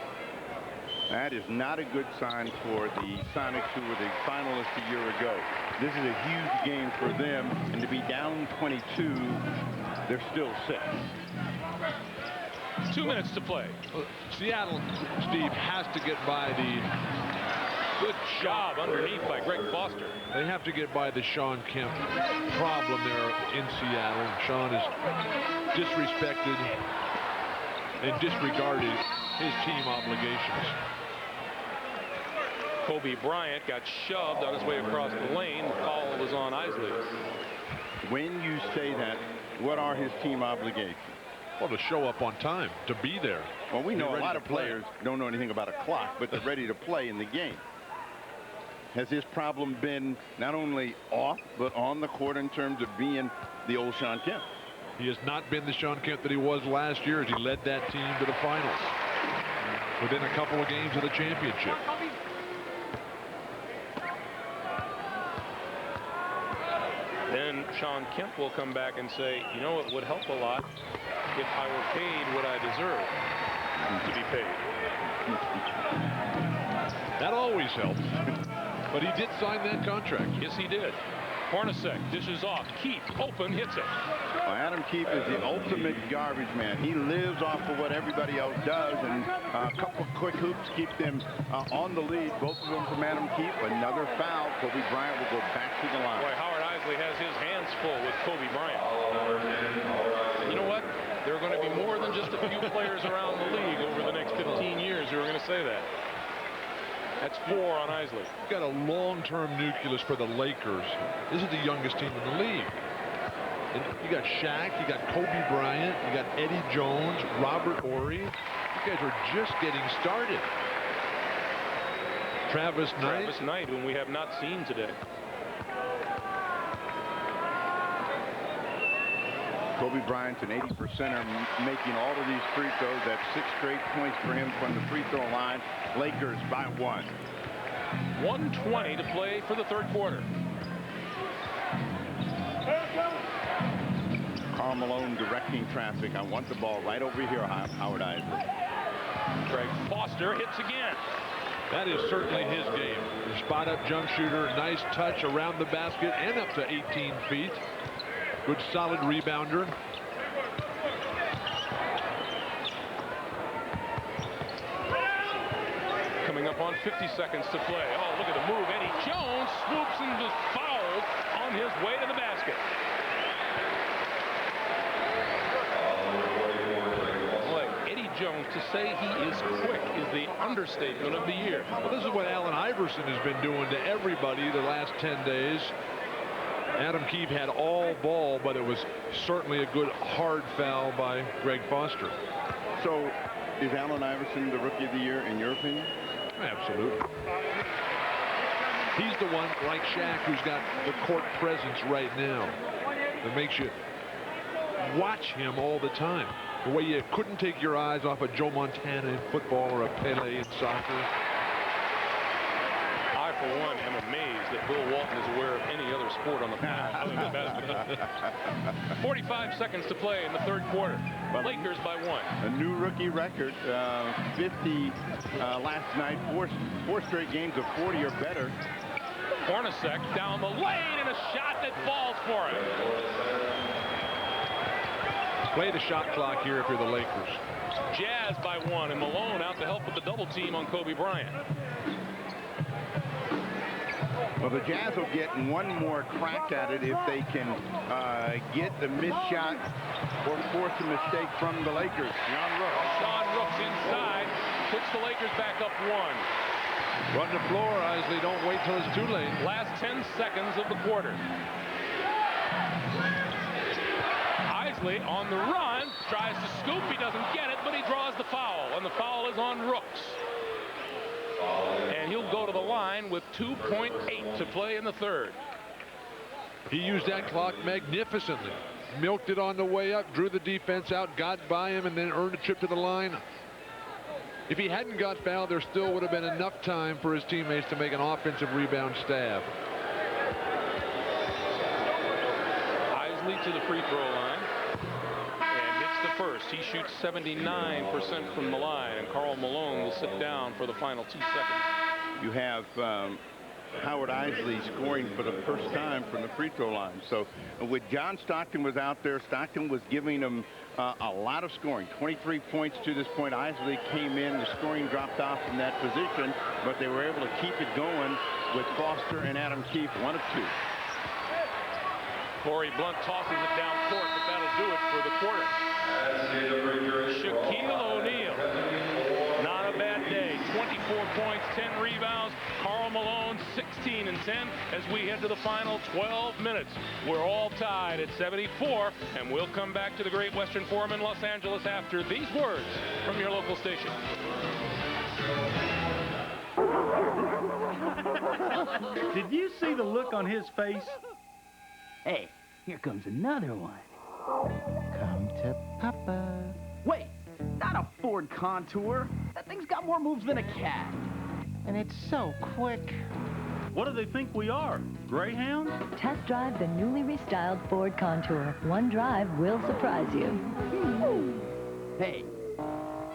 That is not a good sign for the Sonics, who were the finalists a year ago. This is a huge game for them, and to be down 22, they're still 6. 2 minutes to play. Seattle, Steve, has to get by the good job underneath by Greg Foster. They have to get by the Shawn Kemp problem there in Seattle. Shawn has disrespected and disregarded his team obligations. Kobe Bryant got shoved on his way across the lane. The call was on Isley. When you say that, what are his team obligations? Well, to show up on time, to be there. Well, we know a lot of players don't know anything about a clock, but they're ready to play in the game. Has his problem been not only off, but on the court in terms of being the old Shawn Kemp? He has not been the Shawn Kemp that he was last year as he led that team to the finals within a couple of games of the championship. Then Shawn Kemp will come back and say, you know, it would help a lot if I were paid what I deserve to be paid. That always helps. But he did sign that contract. Yes, he did. Hornacek dishes off. Keefe open, hits it. Well, Adam Keefe is the ultimate garbage man. He lives off of what everybody else does, and a couple quick hoops keep them on the lead. Both of them from Adam Keefe. Another foul. Kobe Bryant will go back to the line. Boy, Howard Isley has his hands full with Kobe Bryant. And you know what? There are going to be more than just a few players around the league over the next 15 years who are going to say that. That's 4 on Isley. You've got a long-term nucleus for the Lakers. This is the youngest team in the league. And you got Shaq, you got Kobe Bryant, you got Eddie Jones, Robert Horry. You guys are just getting started. Travis Knight, whom we have not seen today. Kobe Bryant's an 80%er, making all of these free throws. That's 6 straight points for him from the free throw line. Lakers by 1. 1:20 to play for the third quarter. Karl Malone directing traffic. I want the ball right over here, Howard Isley. Greg Foster hits again. That is certainly his game. The spot-up jump shooter, nice touch around the basket and up to 18 feet. Good solid rebounder. Coming up on 50 seconds to play. Oh, look at the move. Eddie Jones swoops and just fouls on his way to the basket. Boy, Eddie Jones, to say he is quick is the understatement of the year. Well, this is what Allen Iverson has been doing to everybody the last 10 days. Adam Keefe had all ball, but it was certainly a good hard foul by Greg Foster. So is Allen Iverson the rookie of the year in your opinion? Absolutely. He's the one, like Shaq, who's got the court presence right now that makes you watch him all the time. The way you couldn't take your eyes off of Joe Montana in football or a Pele in soccer. I, for one, am amazed that Bill Walton is aware of any other sport on the planet other than basketball. 45 seconds to play in the third quarter. Lakers by 1. A new rookie record, 50 last night. Four straight games of 40 or better. Hornacek down the lane and a shot that falls for him. Play the shot clock here if you're the Lakers. Jazz by 1, and Malone out to help with the double team on Kobe Bryant. Well, the Jazz will get one more crack at it if they can get the missed shot or force a mistake from the Lakers. Sean Rooks inside, puts the Lakers back up 1. Run the floor, Isley. Don't wait till it's too late. Last 10 seconds of the quarter. Isley on the run, tries to scoop. He doesn't get it, but he draws the foul, and the foul is on Rooks. And he'll go to the line with 2.8 to play in the third. He used that clock magnificently. Milked it on the way up, drew the defense out, got by him, and then earned a trip to the line. If he hadn't got fouled, there still would have been enough time for his teammates to make an offensive rebound stab. Isley to the free throw line and hits the first. He shoots 79% from the line, and Karl Malone will sit down for the final 2 seconds. You have Howard Isley scoring for the first time from the free throw line. So with John Stockton was out there, Stockton was giving him a lot of scoring. 23 points to this point. Isley came in, the scoring dropped off from that position, but they were able to keep it going with Foster and Adam Keefe, 1 of 2. Corey Blunt tosses it down court, but that'll do it for the quarter. Shaquille O'Neal, not a bad day. 24 points, 10 rebounds. Karl Malone, 16 and 10 as we head to the final 12 minutes. We're all tied at 74, and we'll come back to the Great Western Forum in Los Angeles after these words from your local station. Did you see the look on his face? Hey, here comes another one. Come to Papa. Wait, not a Ford Contour. That thing's got more moves than a cat. And it's so quick. What do they think we are, Greyhounds? Test drive the newly restyled Ford Contour. One drive will surprise you. Hey,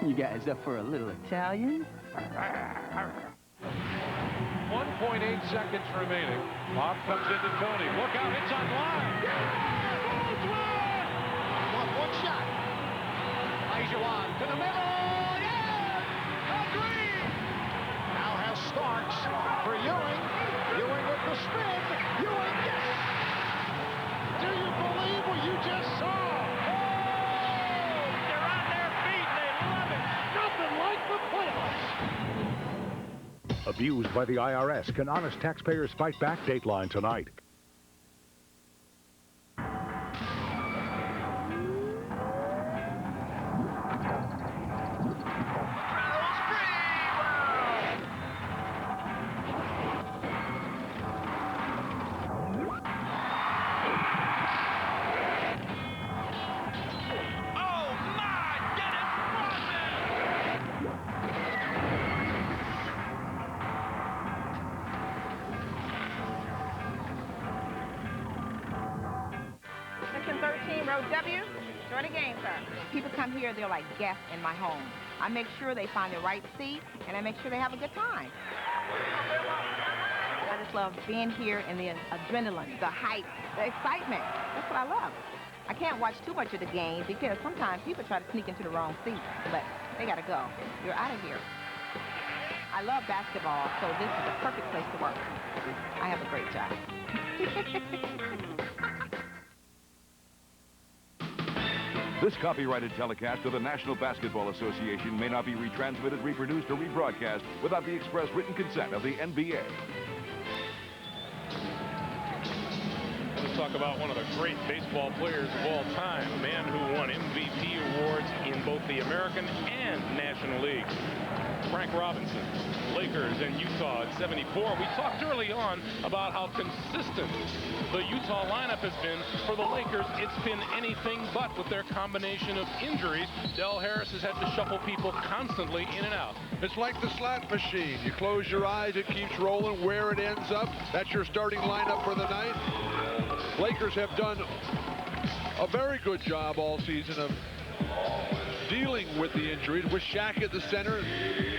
you guys up for a little Italian? 1.8 seconds remaining. Bob comes into Tony. Look out, it's on line. One shot. Olajuwon to the middle. Yeah! Agreed! Now has Starks for Ewing. Ewing with the spin. Ewing, yes! Do you believe what you just saw? Oh! They're on their feet. They love it. Nothing like the playoffs. Abused by the IRS. Can honest taxpayers fight back? Dateline tonight. People come here, they're like guests in my home. I make sure they find the right seat, and I make sure they have a good time. I just love being here and the adrenaline, the hype, the excitement. That's what I love. I can't watch too much of the game because sometimes people try to sneak into the wrong seat, but they got to go. You're out of here. I love basketball, so this is a perfect place to work. I have a great job. This copyrighted telecast of the National Basketball Association may not be retransmitted, reproduced, or rebroadcast without the express written consent of the NBA. Let's talk about one of the great baseball players of all time, a man who won MVP awards in both the American and National League. Frank Robinson, Lakers and Utah at 74. We talked early on about how consistent the Utah lineup has been. For the Lakers, it's been anything but with their combination of injuries. Del Harris has had to shuffle people constantly in and out. It's like the slot machine. You close your eyes, it keeps rolling. Where it ends up, that's your starting lineup for the night. Lakers have done a very good job all season of dealing with the injuries. With Shaq at the center,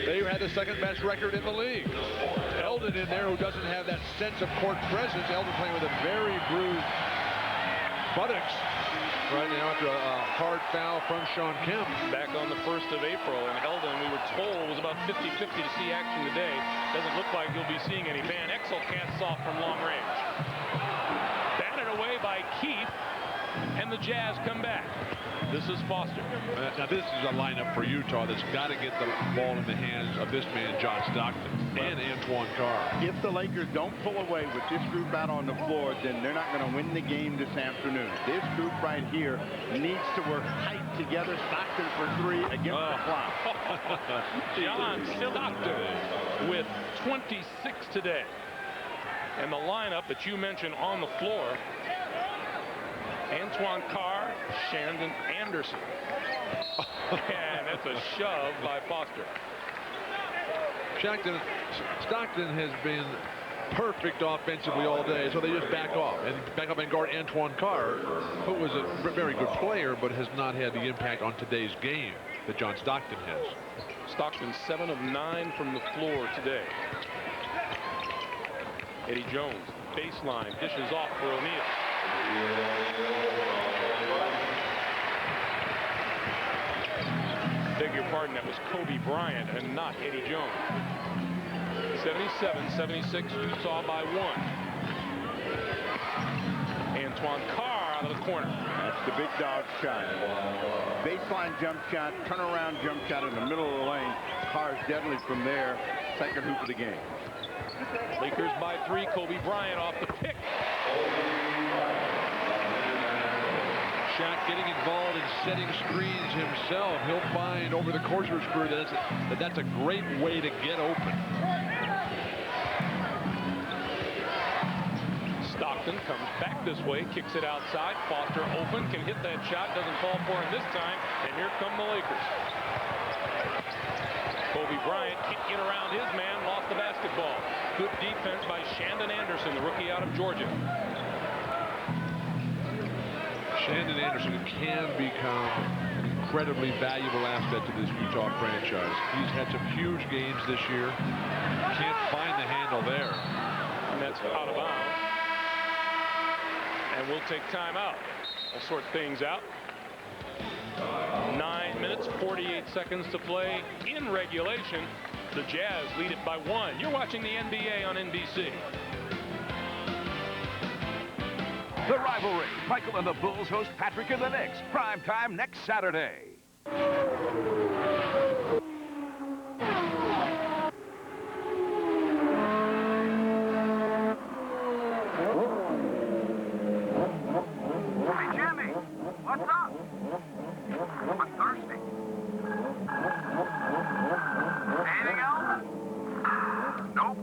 they had the second best record in the league. Eldon in there, who doesn't have that sense of court presence. Eldon playing with a very bruised buttocks right now after a hard foul from Sean Kemp. Back on the 1st of April, and Eldon, we were told, was about 50-50 to see action today. Doesn't look like you'll be seeing any. Van Exel casts off from long range. Batted away by Keith, and the Jazz come back. This is Foster. Now this is a lineup for Utah that's got to get the ball in the hands of this man, John Stockton, and Antoine Carr. If the Lakers don't pull away with this group out on the floor, then they're not going to win the game this afternoon. This group right here needs to work tight together. Stockton for three against the clock. John Stockton with 26 today. And the lineup that you mentioned on the floor: Antoine Carr, Shandon Anderson. And that's a shove by Foster. Stockton has been perfect offensively all day, so they just back off and guard Antoine Carr, who was a very good player but has not had the impact on today's game that John Stockton has. Stockton 7 of 9 from the floor today. Eddie Jones, baseline, dishes off for O'Neal. Beg your pardon, that was Kobe Bryant and not Eddie Jones. 77-76, Utah by 1. Antoine Carr out of the corner. That's the big dog shot. Baseline jump shot, turnaround jump shot in the middle of the lane. Carr's deadly from there. Second hoop of the game. Lakers by 3. Kobe Bryant off the pick. Shaq getting involved in setting screens himself. He'll find over the course of his career that's a great way to get open. Stockton comes back this way, kicks it outside. Foster open, can hit that shot, doesn't fall for him this time, and here come the Lakers. Kobe Bryant can't get around his man, lost the basketball. Good defense by Shandon Anderson, the rookie out of Georgia. Shandon Anderson can become an incredibly valuable asset to this Utah franchise. He's had some huge games this year. Can't find the handle there. And that's out of bounds. And we'll take time out. We'll sort things out. 9 minutes, 48 seconds to play in regulation. The Jazz lead it by 1. You're watching the NBA on NBC. The rivalry. Michael and the Bulls host Patrick and the Knicks. Prime time next Saturday. Hey, Jimmy, what's up? I'm thirsty. Anything else? Nope.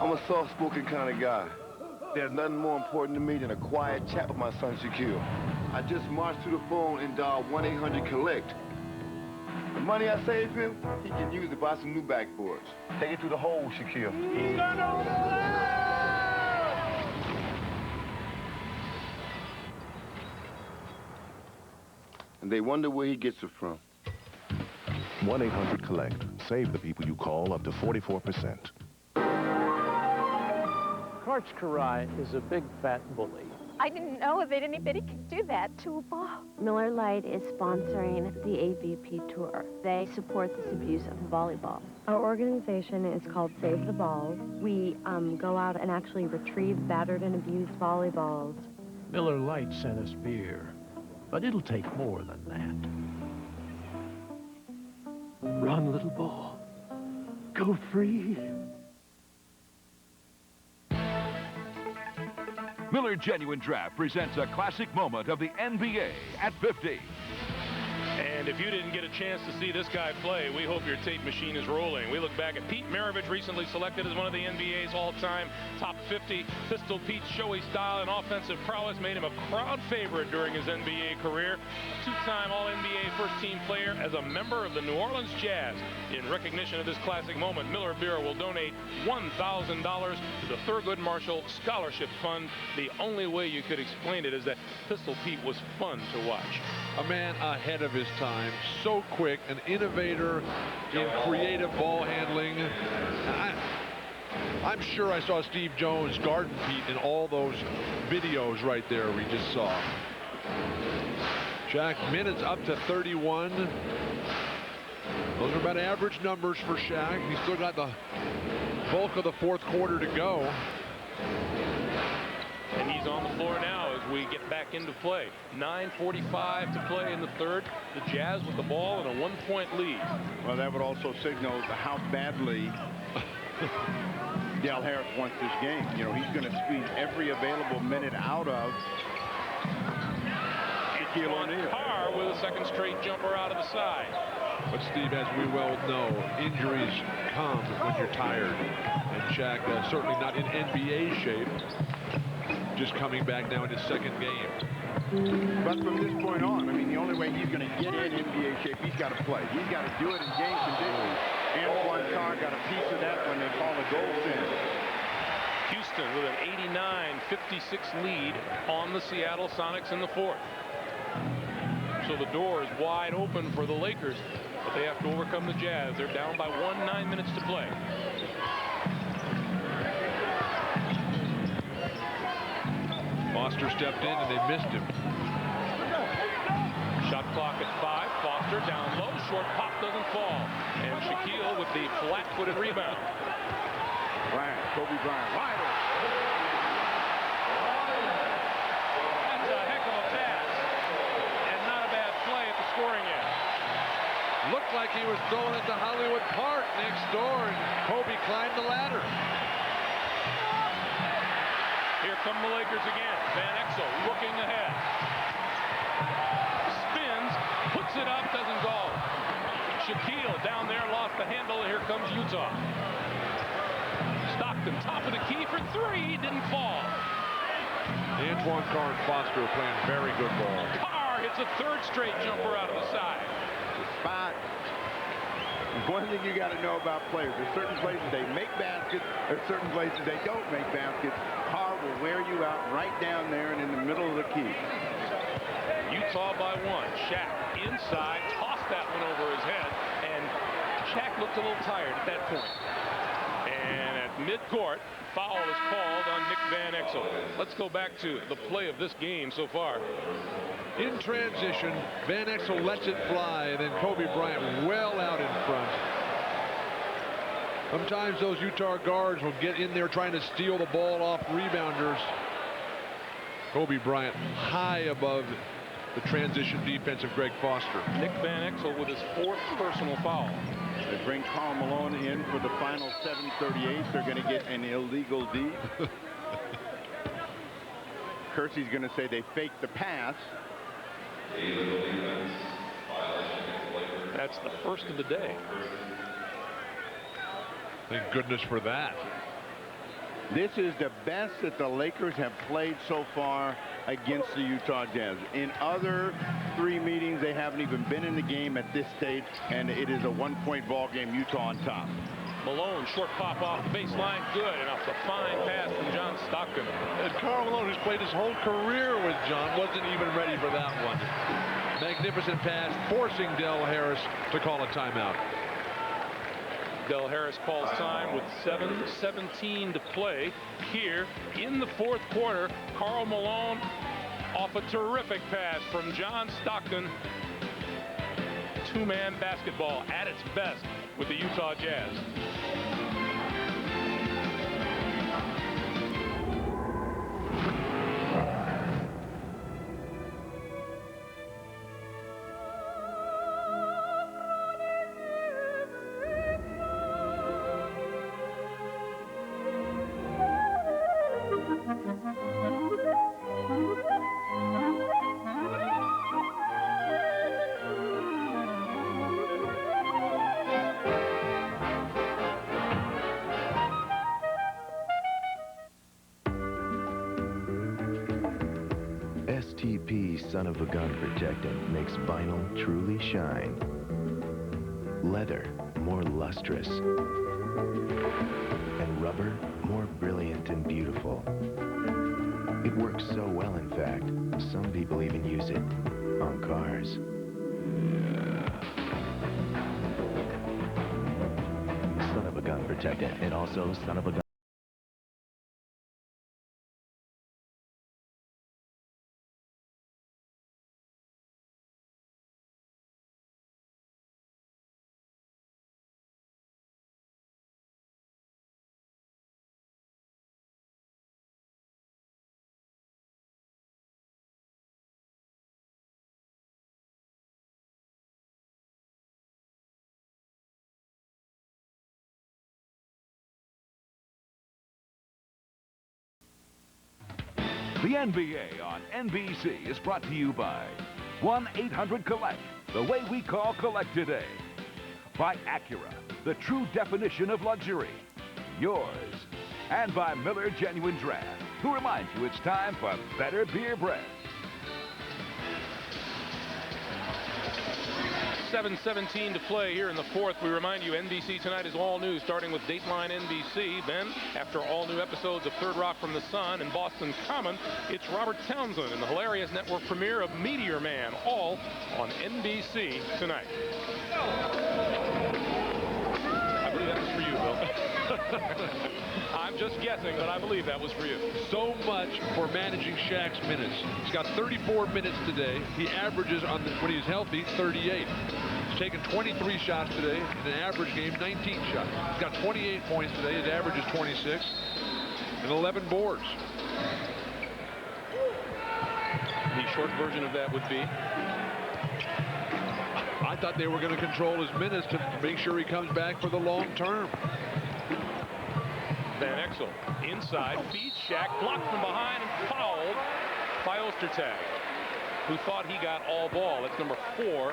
I'm a soft-spoken kind of guy. There's nothing more important to me than a quiet chat with my son, Shaquille. I just marched to the phone and dialed 1-800-COLLECT. The money I saved him, he can use to buy some new backboards. Take it through the hole, Shaquille. And they wonder where he gets it from. 1-800-COLLECT. Save the people you call up to 44%. Karch Karai is a big fat bully. I didn't know that anybody could do that to a ball. Miller Lite is sponsoring the AVP Tour. They support this abuse of volleyball. Our organization is called Save the Balls. We go out and actually retrieve battered and abused volleyballs. Miller Lite sent us beer, but it'll take more than that. Run, little ball. Go free. Miller Genuine Draft presents a classic moment of the NBA at 50. And if you didn't get a chance to see this guy play, we hope your tape machine is rolling. We look back at Pete Maravich, recently selected as one of the NBA's all-time top 50. Pistol Pete's showy style and offensive prowess made him a crowd favorite during his NBA career. A two-time All-NBA first-team player as a member of the New Orleans Jazz. In recognition of this classic moment, Miller Beer will donate $1,000 to the Thurgood Marshall Scholarship Fund. The only way you could explain it is that Pistol Pete was fun to watch. A man ahead of his time, so quick, an innovator in creative ball handling. I'm sure I saw Steve Jones guarding Pete in all those videos right there we just saw. Jack, minutes up to 31. Those are about average numbers for Shaq. He's still got the bulk of the fourth quarter to go. And he's on the floor now as we get back into play. 9:45 to play in the third. The Jazz with the ball and a 1-point lead. Well, that would also signal how badly Del Harris wants this game. You know, he's going to squeeze every available minute out of Shaquille O'Neal. Carr with a second straight jumper out of the side. But Steve, as we well know, injuries come when you're tired. And Shaq certainly not in NBA shape. Just coming back now in his second game. But from this point on, I mean, the only way he's going to get in NBA shape, he's got to play. He's got to do it in game conditions. Antoine Carr got a piece of that when they call a goal in. Houston with an 89-56 lead on the Seattle Sonics in the fourth. So the door is wide open for the Lakers, but they have to overcome the Jazz. They're down by 9 minutes to play. Foster stepped in and they missed him. Shot clock at 5. Foster down low. Short pop doesn't fall. And Shaquille with the flat-footed rebound. Bryant, Kobe Bryant, wide open. That's a heck of a pass. And not a bad play at the scoring end. Looked like he was throwing it to Hollywood Park next door, and Kobe climbed the ladder. Here come the Lakers again. Van Exel looking ahead. Spins, puts it up, doesn't go. Shaquille down there lost the handle. Here comes Utah. Stockton, top of the key for 3, didn't fall. Antoine Carr and Foster are playing very good ball. Carr hits a third straight jumper out of the side. The spot. One thing you got to know about players, there's certain places they make baskets, there's certain places they don't make baskets. Carr will wear you out right down there and in the middle of the key. Utah by 1. Shaq inside, tossed that one over his head, and Shaq looked a little tired at that point. And at midcourt, foul is called on Nick Van Exel. Let's go back to the play of this game so far. In transition, Van Exel lets it fly, and then Kobe Bryant well out in front. Sometimes those Utah guards will get in there trying to steal the ball off rebounders. Kobe Bryant high above the transition defense of Greg Foster. Nick Van Exel with his 4th personal foul. They bring Karl Malone in for the final 7:38. They're going to get an illegal D. Kersey's going to say they faked the pass. That's the first of the day. Thank goodness for that. This is the best that the Lakers have played so far against the Utah Jazz. In other 3 meetings, they haven't even been in the game at this stage, and it is a 1-point ball game, Utah on top. Malone, short pop off the baseline, good, and off the fine pass from John Stockton. And Karl Malone, who's played his whole career with John, wasn't even ready for that one. Magnificent pass, forcing Del Harris to call a timeout. Del Harris calls time with 7:17 to play here in the fourth quarter. Karl Malone off a terrific pass from John Stockton. 2-man basketball at its best with the Utah Jazz. STP Son of a Gun Protectant makes vinyl truly shine. Leather more lustrous. And rubber more brilliant and beautiful. It works so well, in fact, some people even use it on cars. Son of a Gun Protectant, and also Son of a Gun. The NBA on NBC is brought to you by 1-800-COLLECT, the way we call collect today. By Acura, the true definition of luxury. Yours. And by Miller Genuine Draft, who reminds you it's time for better beer bread. 7:17 to play here in the fourth. We remind you, NBC Tonight is all new, starting with Dateline NBC. Then, after all new episodes of Third Rock from the Sun and Boston Common, it's Robert Townsend in the hilarious network premiere of Meteor Man, all on NBC Tonight. I believe that was for you, Bill. I'm just guessing, but I believe that was for you. So much for managing Shaq's minutes. He's got 34 minutes today. He averages, when he's healthy, 38. He's taken 23 shots today. In an average game, 19 shots. He's got 28 points today. His average is 26. And 11 boards. The short version of that would be? I thought they were going to control his minutes to make sure he comes back for the long term. Van Exel inside, feeds Shaq, blocked from behind and fouled by Ostertag, who thought he got all ball. That's number 4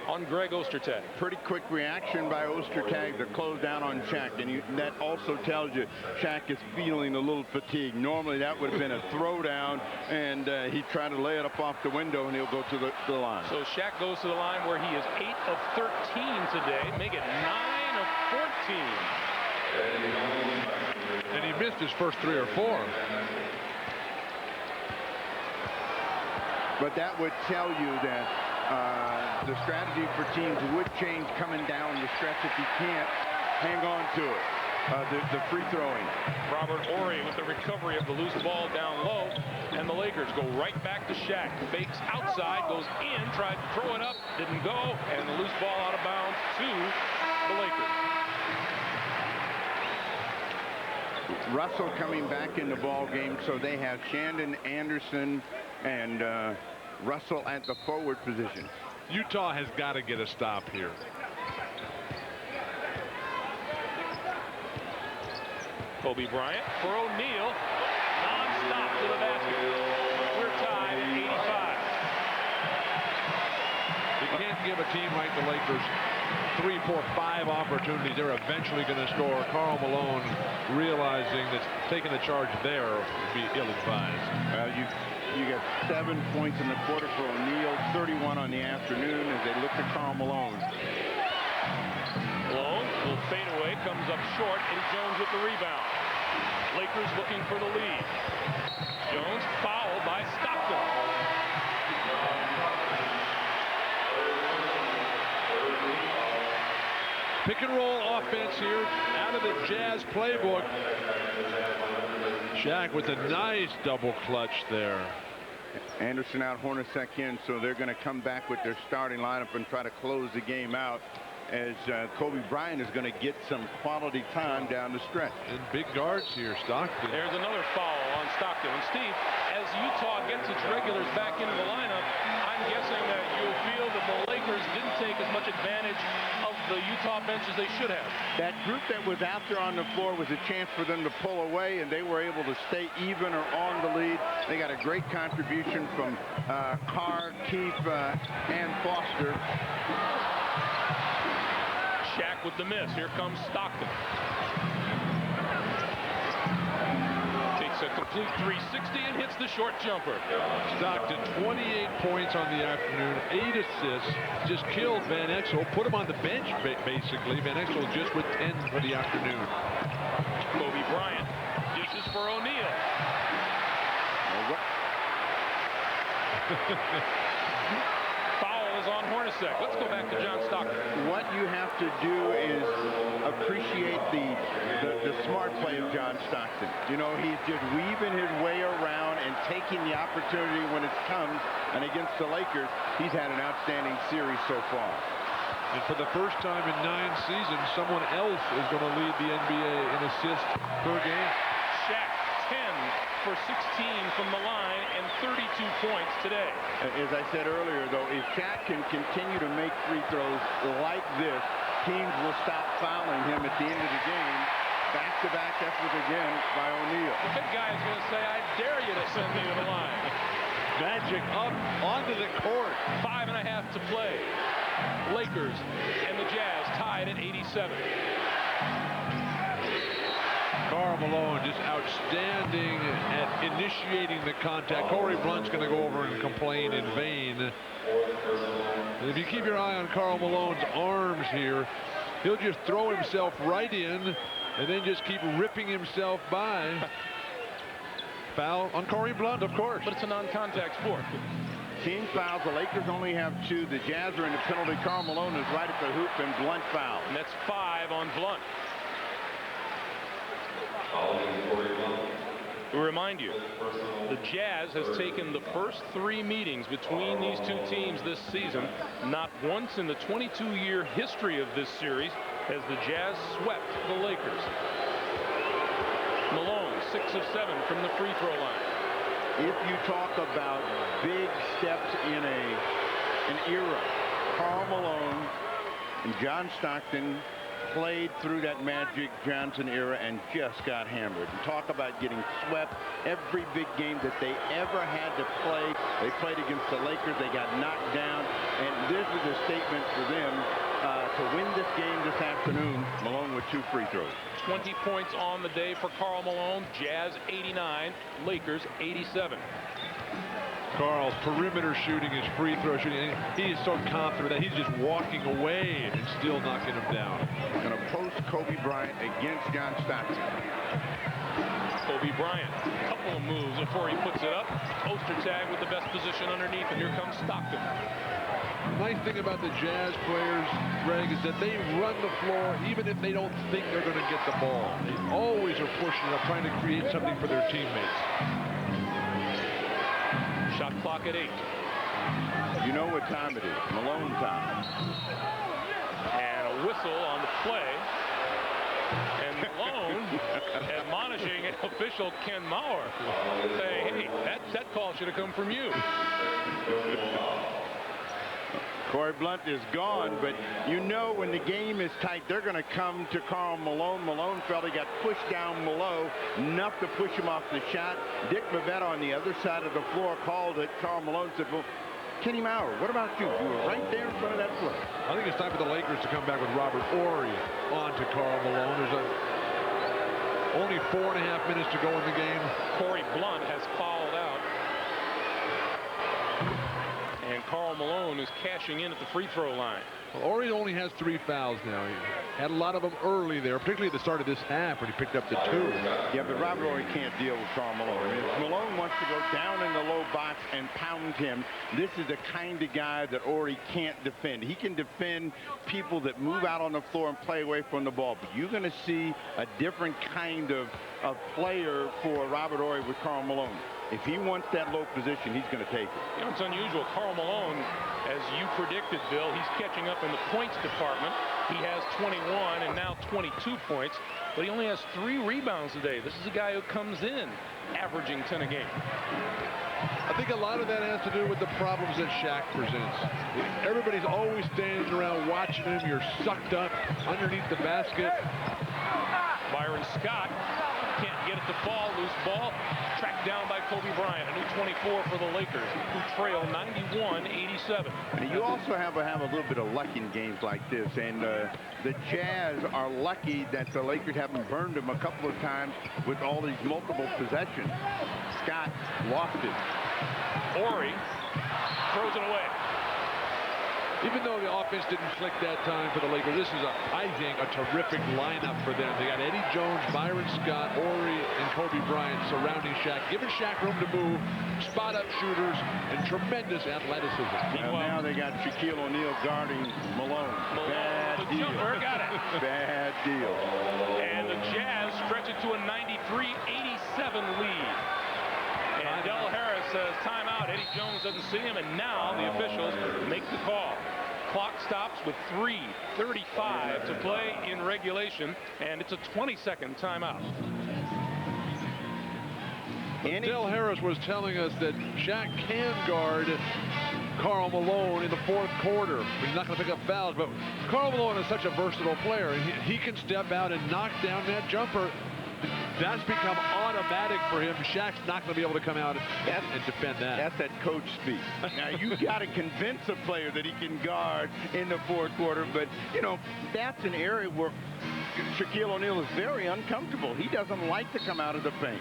on Greg Ostertag. Pretty quick reaction by Ostertag to close down on Shaq, and that also tells you Shaq is feeling a little fatigue. Normally that would have been a throwdown, and he tried to lay it up off the window, and he'll go to the line. So Shaq goes to the line where he is 8 of 13 today, make it 9 of 14. And he missed his first 3 or 4. But that would tell you that the strategy for teams would change coming down the stretch if he can't hang on to it. The free throwing. Robert Horry with the recovery of the loose ball down low, and the Lakers go right back to Shaq. Fakes outside, goes in, tried to throw it up, didn't go, and the loose ball out of bounds to the Lakers. Russell coming back in the ball game, so they have Shandon, Anderson, and Russell at the forward position. Utah has got to get a stop here. Kobe Bryant for O'Neal, non-stop to the basket. We're tied at 85. You can't give a team like the Lakers 3, 4, 5 opportunities. They're eventually going to score. Karl Malone realizing that taking the charge there would be ill-advised. You got 7 points in the quarter for O'Neal, 31 on the afternoon as they look to Karl Malone. Malone will fade away, comes up short. Eddie Jones with the rebound. Lakers looking for the lead. Jones fouled by Stockton. Pick and roll offense here out of the Jazz playbook. Shaq with a nice double clutch there. Anderson out, Hornacek in, so they're going to come back with their starting lineup and try to close the game out as Kobe Bryant is going to get some quality time down the stretch. And big guards here, Stockton. There's another foul on Stockton. And Steve, as Utah gets its regulars back into the lineup, I'm guessing that you'll feel that the Lakers didn't take as much advantage of the Utah bench as they should have. That group that was out there on the floor was a chance for them to pull away, and they were able to stay even or on the lead. They got a great contribution from Carr, Keefe, and Foster. Shaq with the miss. Here comes Stockton. Takes a complete 360 and hits the short jumper. Stockton, 28 points on the afternoon, 8 assists. Just killed Van Exel. Put him on the bench, basically. Van Exel just with 10 for the afternoon. Kobe Bryant dishes for O'Neal. Foul is on Hornacek. Let's go back to John Stockton. What you have to do is appreciate the smart play of John Stockton. You know, he's just weaving his way around and taking the opportunity when it comes. And against the Lakers, he's had an outstanding series so far. And for the first time in 9 seasons, someone else is going to lead the NBA in assists per game. Shaq, 10 for 16 from the line and 32 points today. As I said earlier, though, if Shaq can continue to make free throws like this, teams will stop fouling him at the end of the game. Back to back-to-back effort again by O'Neal. The big guy is going to say, I dare you to send me to the line. Magic up onto the court. 5.5 to play. Lakers and the Jazz tied at 87. Karl Malone just outstanding at initiating the contact. Corey Blunt's going to go over and complain in vain. And if you keep your eye on Karl Malone's arms here, he'll just throw himself right in and then just keep ripping himself by. Foul on Corey Blunt, of course. But it's a non-contact sport. Team fouls. The Lakers only have 2. The Jazz are in the penalty. Karl Malone is right at the hoop, and Blunt foul. And that's 5 on Blunt. To remind you, the Jazz has taken the first 3 meetings between these 2 teams this season. Not once in the 22-year history of this series has the Jazz swept the Lakers. Malone, 6 of 7 from the free throw line. If you talk about big steps in an era, Karl Malone and John Stockton played through that Magic Johnson era and just got hammered. And talk about getting swept. Every big game that they ever had to play, they played against the Lakers. They got knocked down. And this is a statement for them to win this game this afternoon. Malone with 2 free throws. 20 points on the day for Karl Malone. Jazz 89, Lakers 87. Karl's perimeter shooting, his free throw shooting, he is so confident that he's just walking away and still knocking him down. Going to post Kobe Bryant against John Stockton. Kobe Bryant, a couple of moves before he puts it up. Poster tag with the best position underneath, and here comes Stockton. The nice thing about the Jazz players, Greg, is that they run the floor even if they don't think they're going to get the ball. They always are pushing it up, trying to create something for their teammates. Shot clock at 8. You know what time it is. Malone time. And a whistle on the play. And Malone admonishing official Ken Mauer, saying, hey, that call should have come from you. Corey Blunt is gone, but you know when the game is tight, they're going to come to Karl Malone. Malone felt he got pushed down below, enough to push him off the shot. Dick Bavetta on the other side of the floor called it. Karl Malone said, well, Kenny Mauer, what about you? You were right there in front of that play. I think it's time for the Lakers to come back with Robert Horry on to Karl Malone. There's only 4.5 minutes to go in the game. Corey Blunt has fouled out. And Karl Malone is cashing in at the free throw line. Well, Horry only has 3 fouls now. He had a lot of them early there, particularly at the start of this half when he picked up the 2. Yeah, but Robert Horry can't deal with Karl Malone. I mean, if Malone wants to go down in the low box and pound him, this is the kind of guy that Horry can't defend. He can defend people that move out on the floor and play away from the ball, but you're going to see a different kind of player for Robert Horry with Karl Malone. If he wants that low position, he's going to take it. You know, it's unusual. Karl Malone, as you predicted, Bill, he's catching up in the points department. He has 21 and now 22 points, but he only has 3 rebounds today. This is a guy who comes in averaging 10 a game. I think a lot of that has to do with the problems that Shaq presents. Everybody's always standing around watching him. You're sucked up underneath the basket. Byron Scott can't get it to fall. Loose ball. Tracked down by Kobe Bryant. A new 24 for the Lakers, who trail 91-87. And you also have a little bit of luck in games like this. And the Jazz are lucky that the Lakers haven't burned them a couple of times with all these multiple possessions. Scott lost it. Horry throws it away. Even though the offense didn't click that time for the Lakers, this is, I think, a terrific lineup for them. They got Eddie Jones, Byron Scott, Horry, and Kobe Bryant surrounding Shaq, giving Shaq room to move, spot-up shooters, and tremendous athleticism. And now they got Shaquille O'Neal guarding Malone. Bad the deal. Jumper got it. Bad deal. And the Jazz stretch it to a 93-87 lead. And Del Harris says timeout. Eddie Jones doesn't see him, and now the officials make the call. Clock stops with 3:35 to play in regulation, and it's a 20-second timeout. Del Harris was telling us that Shaq can guard Karl Malone in the 4th quarter. He's not going to pick up fouls, but Karl Malone is such a versatile player, and he can step out and knock down that jumper. That's become automatic for him. Shaq's not going to be able to come out and defend that. That's that coach speak. Now, you've got to convince a player that he can guard in the fourth quarter, but, you know, that's an area where Shaquille O'Neal is very uncomfortable. He doesn't like to come out of the paint.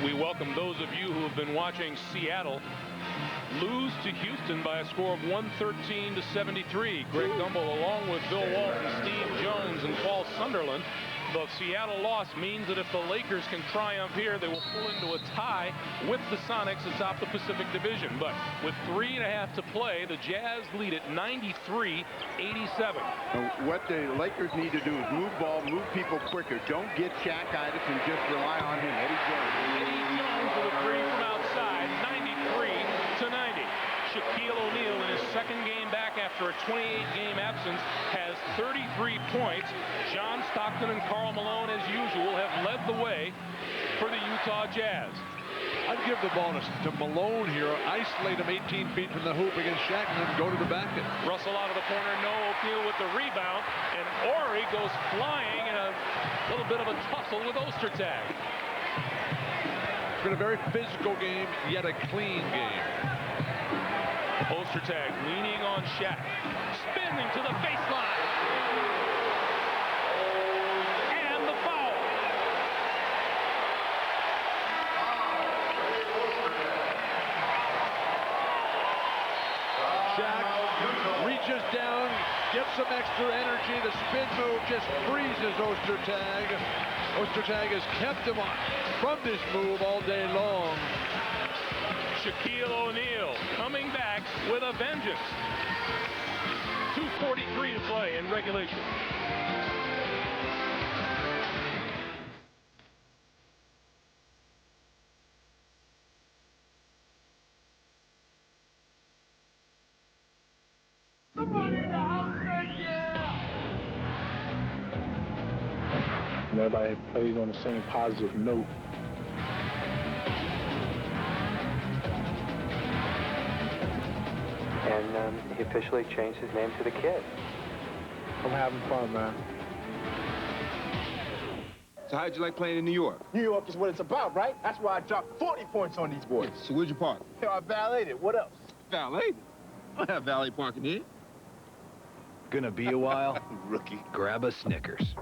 We welcome those of you who have been watching Seattle lose to Houston by a score of 113-73. Greg Gumbel, along with Bill Walton, Steve Jones, and Paul Sunderland. The Seattle loss means that if the Lakers can triumph here, they will pull into a tie with the Sonics atop the Pacific Division. But with 3.5 to play, the Jazz lead at 93-87. What the Lakers need to do is move ball, move people quicker. Don't get Shaq-itis and just rely on him. Eddie Jones with a three from outside, 93-90. Shaquille O'Neal, in his second game back after a 28-game absence, has 33 points. John Stockton and Karl Malone, as usual, have led the way for the Utah Jazz. I'd give the ball to Malone here. Isolate him 18 feet from the hoop against Shaq and then go to the basket. Russell out of the corner. No, O'Neal with the rebound. And Ori goes flying in a little bit of a tussle with Ostertag. It's been a very physical game, yet a clean game. Ostertag leaning on Shaq, spinning to the baseline, and the foul. Shaq reaches down, gets some extra energy. The spin move just freezes Ostertag. Ostertag has kept him from this move all day long. Shaquille O'Neal coming back with a vengeance. 2:43 to play in regulation. And everybody plays on the same positive note. And he officially changed his name to the Kid. I'm having fun, man. So how'd you like playing in New York? New York is what it's about, right? That's why I dropped 40 points on these boys. So where'd you park? Yo, I valeted. What else? Valet? I have valet parking here. Gonna be a while? Rookie. Grab a Snickers.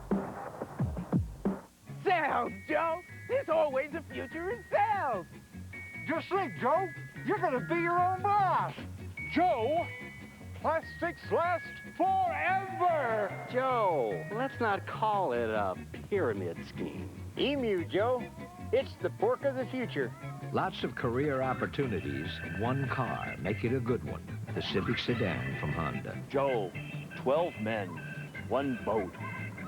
Sales, Joe. There's always a future in sales. Just think, Joe. You're gonna be your own boss. Joe, plastics last forever. Joe, let's not call it a pyramid scheme. Emu, Joe. It's the pork of the future. Lots of career opportunities, one car. Make it a good one. The Civic Sedan from Honda. Joe, 12 men, one boat.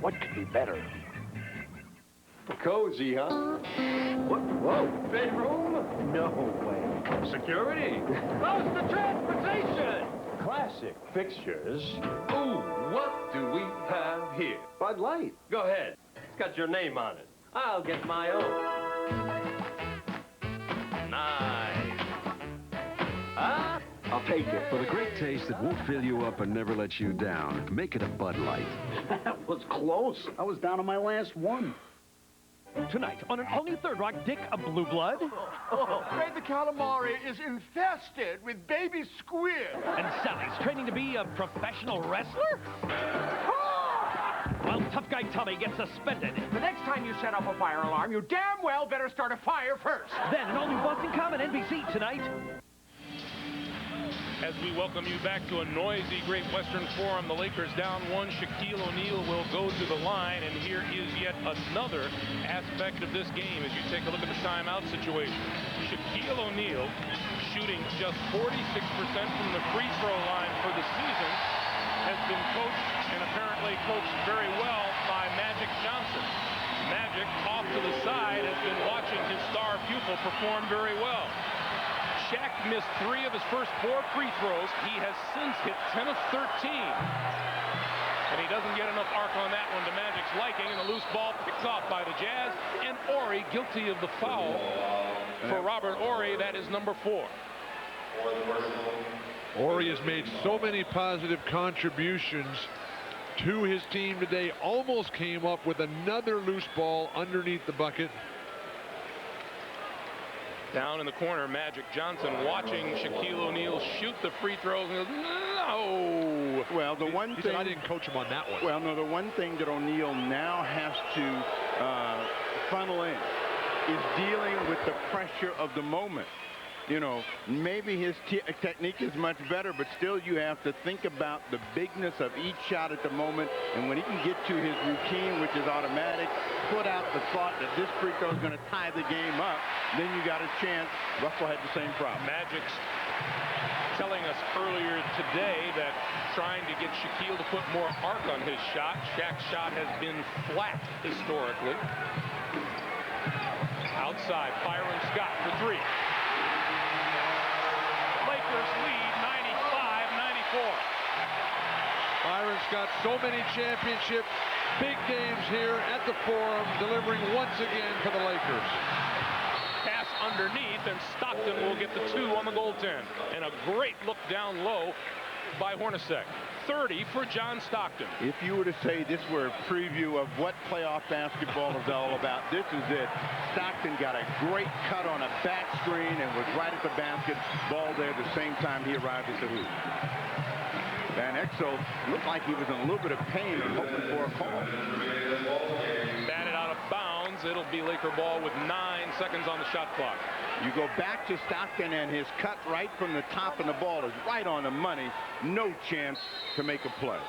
What could be better? Cozy, huh? What? Whoa. Bedroom? No way. Security? Close to transportation! Classic fixtures. Ooh, what do we have here? Bud Light. Go ahead. It's got your name on it. I'll get my own. Nice. Huh? I'll take it. For the great taste that won't fill you up and never let you down, make it a Bud Light. That was close. I was down on my last one. Tonight, on an all-new Third Rock, Dick, a Blue Blood. Fred the Calamari is infested with baby squid. And Sally's training to be a professional wrestler? While Tough Guy Tommy gets suspended. The next time you set off a fire alarm, you damn well better start a fire first. Then an all-new Boston Common NBC tonight. As we welcome you back to a noisy Great Western Forum, the Lakers down one. Shaquille O'Neal will go to the line, and here is yet another aspect of this game as you take a look at the timeout situation. Shaquille O'Neal shooting just 46% from the free throw line for the season has been coached, and apparently coached very well, by Magic Johnson. Magic, off to the side, has been watching his star pupil perform very well. Shaq missed 3 of his first 4 free throws. He has since hit 10 of 13. And he doesn't get enough arc on that one to Magic's liking, and the loose ball picked off by the Jazz. And Ori guilty of the foul for Robert Ori. That is number 4. Ori has made so many positive contributions to his team today. Almost came up with another loose ball underneath the bucket. Down in the corner, Magic Johnson watching Shaquille O'Neal shoot the free throws. And goes, no. Well, the one He thing said, I didn't coach him on that one. Well, no, the one thing that O'Neal now has to funnel in is dealing with the pressure of the moment. You know, maybe his technique is much better, but still you have to think about the bigness of each shot at the moment. And when he can get to his routine, which is automatic, put out the thought that this free throw is going to tie the game up, then you got a chance. Russell had the same problem. Magic's telling us earlier today that trying to get Shaquille to put more arc on his shot. Shaq's shot has been flat historically. Outside, Byron Scott for three. Lakers lead 95-94. Byron's got so many championship big games here at the Forum, delivering once again for the Lakers. Pass underneath, and Stockton will get the two on the goaltend. And a great look down low by Hornacek. 30 for John Stockton. If you were to say this were a preview of what playoff basketball is all about, this is it. Stockton got a great cut on a back screen and was right at the basket. Ball there the same time he arrived at the hoop. Van Exel looked like he was in a little bit of pain and hoping for a call. Batted out of bounds. It'll be Laker ball with 9 seconds on the shot clock. You go back to Stockton, and his cut right from the top, and the ball is right on the money. No chance to make a play.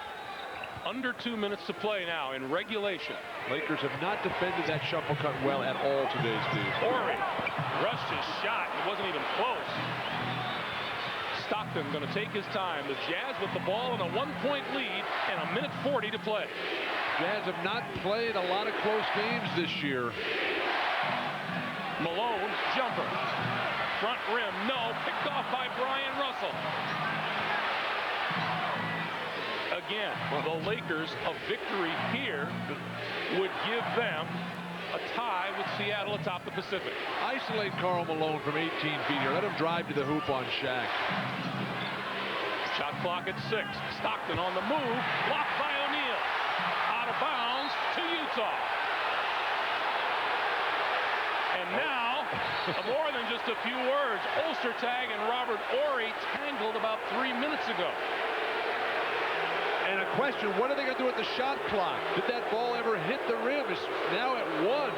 Under 2 minutes to play now in regulation. Lakers have not defended that shuffle cut well at all today, Steve. Horry rushed his shot. It wasn't even close. Stockton going to take his time. The Jazz with the ball in a 1-point lead and a minute 40 to play. Jazz have not played a lot of close games this year. Malone, jumper. Front rim, no. Picked off by Bryant Russell. Again, the Lakers, a victory here would give them a tie with Seattle atop the Pacific. Isolate Karl Malone from 18 feet here. Let him drive to the hoop on Shaq. Shot clock at 6. Stockton on the move. Blocked by O'Neal. Out of bounds to Utah. And now, more than just a few words, Ostertag and Robert Horry tangled about 3 minutes ago. And a question, what are they going to do with the shot clock? Did that ball ever hit the rim? It's now at 1.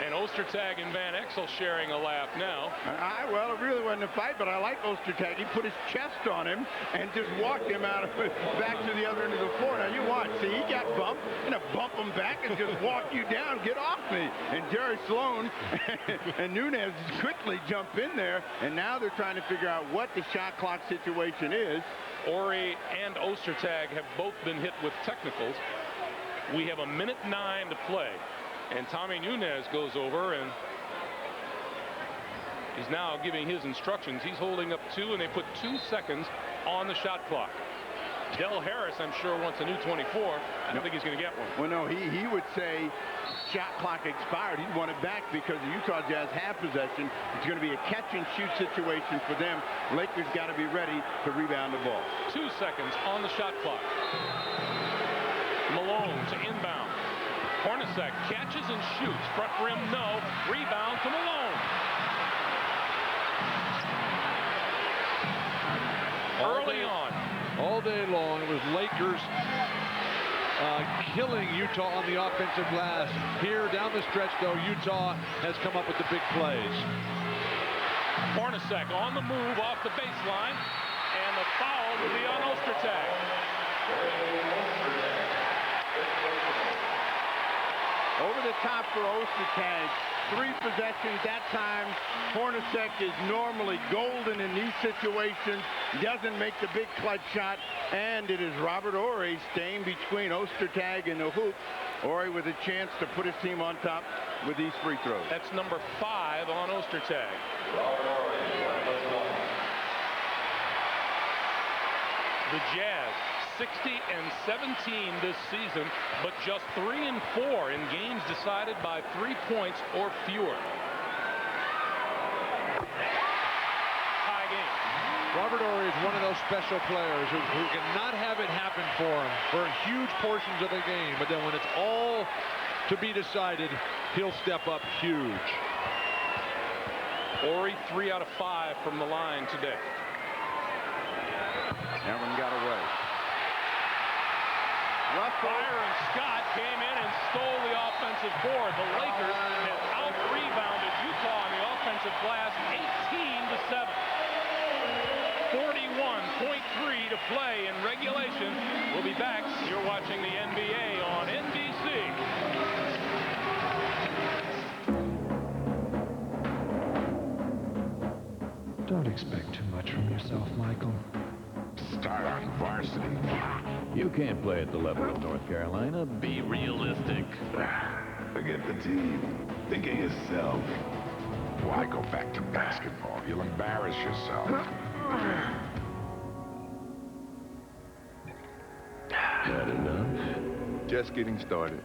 And Ostertag and Van Exel sharing a laugh now. Well, it really wasn't a fight, but I like Ostertag. He put his chest on him and just walked him out of it back to the other end of the floor. Now, you watch. See, he got bumped. Going to bump him back and just walk you down. Get off me. And Jerry Sloan and Nunez quickly jump in there. And now they're trying to figure out what the shot clock situation is. Horry and Ostertag have both been hit with technicals. We have a minute 9 to play. And Tommy Nunez goes over, and he's now giving his instructions. He's holding up 2, and they put 2 seconds on the shot clock. Del Harris, I'm sure, wants a new 24. I don't think he's going to get one. Well, no, he would say shot clock expired. He'd want it back because the Utah Jazz have possession. It's going to be a catch-and-shoot situation for them. Lakers got to be ready to rebound the ball. 2 seconds on the shot clock. Malone to inbound. Hornacek catches and shoots. Front rim, no. Rebound to Malone. Early on. All day long, it was Lakers killing Utah on the offensive glass. Here down the stretch, though, Utah has come up with the big plays. Hornacek on the move off the baseline, and the foul will be on Ostertag. Over the top for Ostertag. 3 possessions that time. Hornacek is normally golden in these situations. Doesn't make the big clutch shot. And it is Robert Horry staying between Ostertag and the hoop. Horry with a chance to put his team on top with these free throws. That's number 5 on Ostertag. The Jazz 60-17 this season, but just 3 and 4 in games decided by 3 points or fewer. Tie game. Robert Horry is one of those special players who cannot have it happen for him for huge portions of the game, but then when it's all to be decided, he'll step up huge. Horry 3 out of 5 from the line today. That one got away. Byron Scott came in and stole the offensive board. The Lakers have out-rebounded Utah on the offensive glass 18-7. 41.3 to play in regulation. We'll be back. You're watching the NBA on NBC. Don't expect too much from yourself, Michael. Start on varsity. You can't play at the level of North Carolina. Be realistic. Forget the team. Think of yourself. Why go back to basketball? You'll embarrass yourself. Had enough? Just getting started.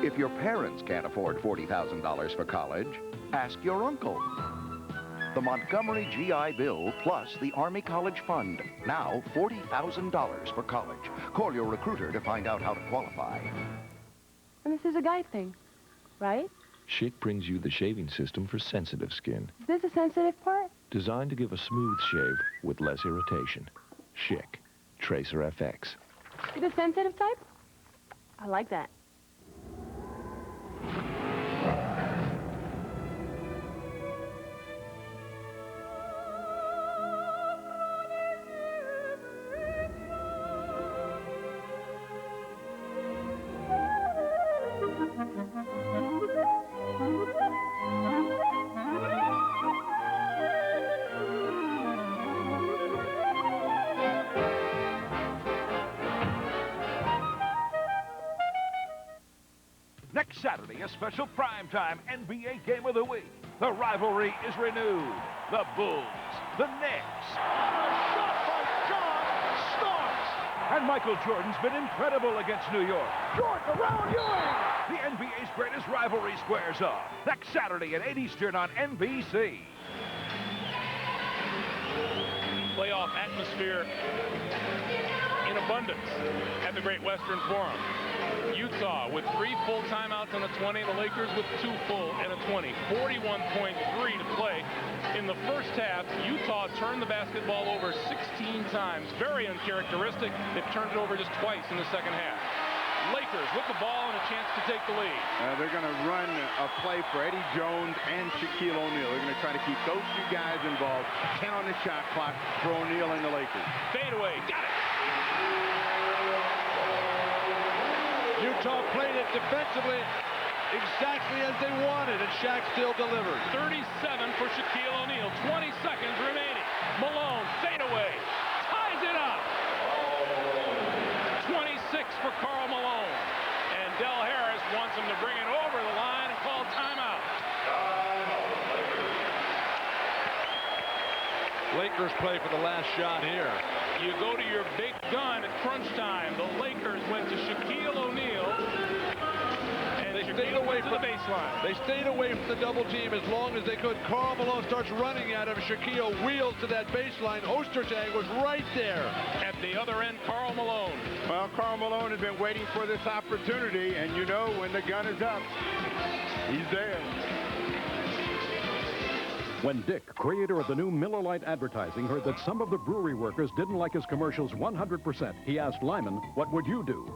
If your parents can't afford $40,000 for college, ask your uncle. The Montgomery GI Bill plus the Army College Fund. Now $40,000 for college. Call your recruiter to find out how to qualify. And this is a guy thing, right? Schick brings you the shaving system for sensitive skin. Is this a sensitive part? Designed to give a smooth shave with less irritation. Schick. Tracer FX. The sensitive type? I like that. Next Saturday, a special primetime NBA Game of the Week. The rivalry is renewed. The Bulls, the Knicks. A shot by John Starks. And Michael Jordan's been incredible against New York. Jordan around Ewing. The NBA's greatest rivalry squares off. Next Saturday at 8 Eastern on NBC. Playoff atmosphere in abundance at the Great Western Forum. Utah with 3 full timeouts and a 20. The Lakers with 2 full and a 20. 41.3 to play in the first half. Utah turned the basketball over 16 times. Very uncharacteristic. They've turned it over just twice in the second half. Lakers with the ball and a chance to take the lead. They're going to run a play for Eddie Jones and Shaquille O'Neal. They're going to try to keep those 2 guys involved. 10 on the shot clock for O'Neal and the Lakers. Fade away. Got it. Utah played it defensively exactly as they wanted, and Shaq still delivered. 37 for Shaquille O'Neal. 20 seconds remaining. Malone, fade away. Ties it up. 26 for Karl Malone. And Del Harris wants him to bring it over the line and call timeout. Lakers play for the last shot here. You go to your big gun at crunch time. The Lakers went to Shaquille O'Neal. And they stayed away from the baseline. They stayed away from the double team as long as they could. Karl Malone starts running at him. Shaquille wheels to that baseline. Ostertag was right there. At the other end, Karl Malone. Well, Karl Malone has been waiting for this opportunity, and you know when the gun is up, he's there. When Dick, creator of the new Miller Lite advertising, heard that some of the brewery workers didn't like his commercials 100%, he asked Lyman, what would you do?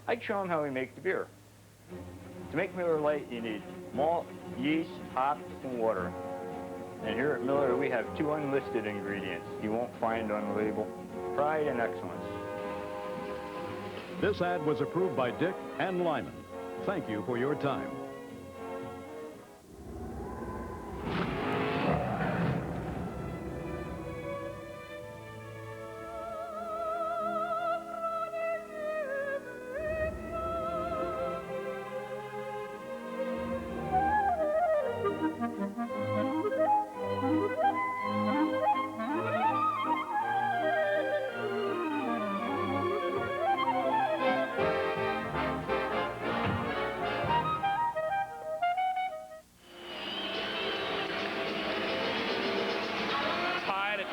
I'd show him how we make the beer. To make Miller Lite, you need malt, yeast, hops, and water. And here at Miller, we have 2 unlisted ingredients you won't find on the label. Pride and excellence. This ad was approved by Dick and Lyman. Thank you for your time.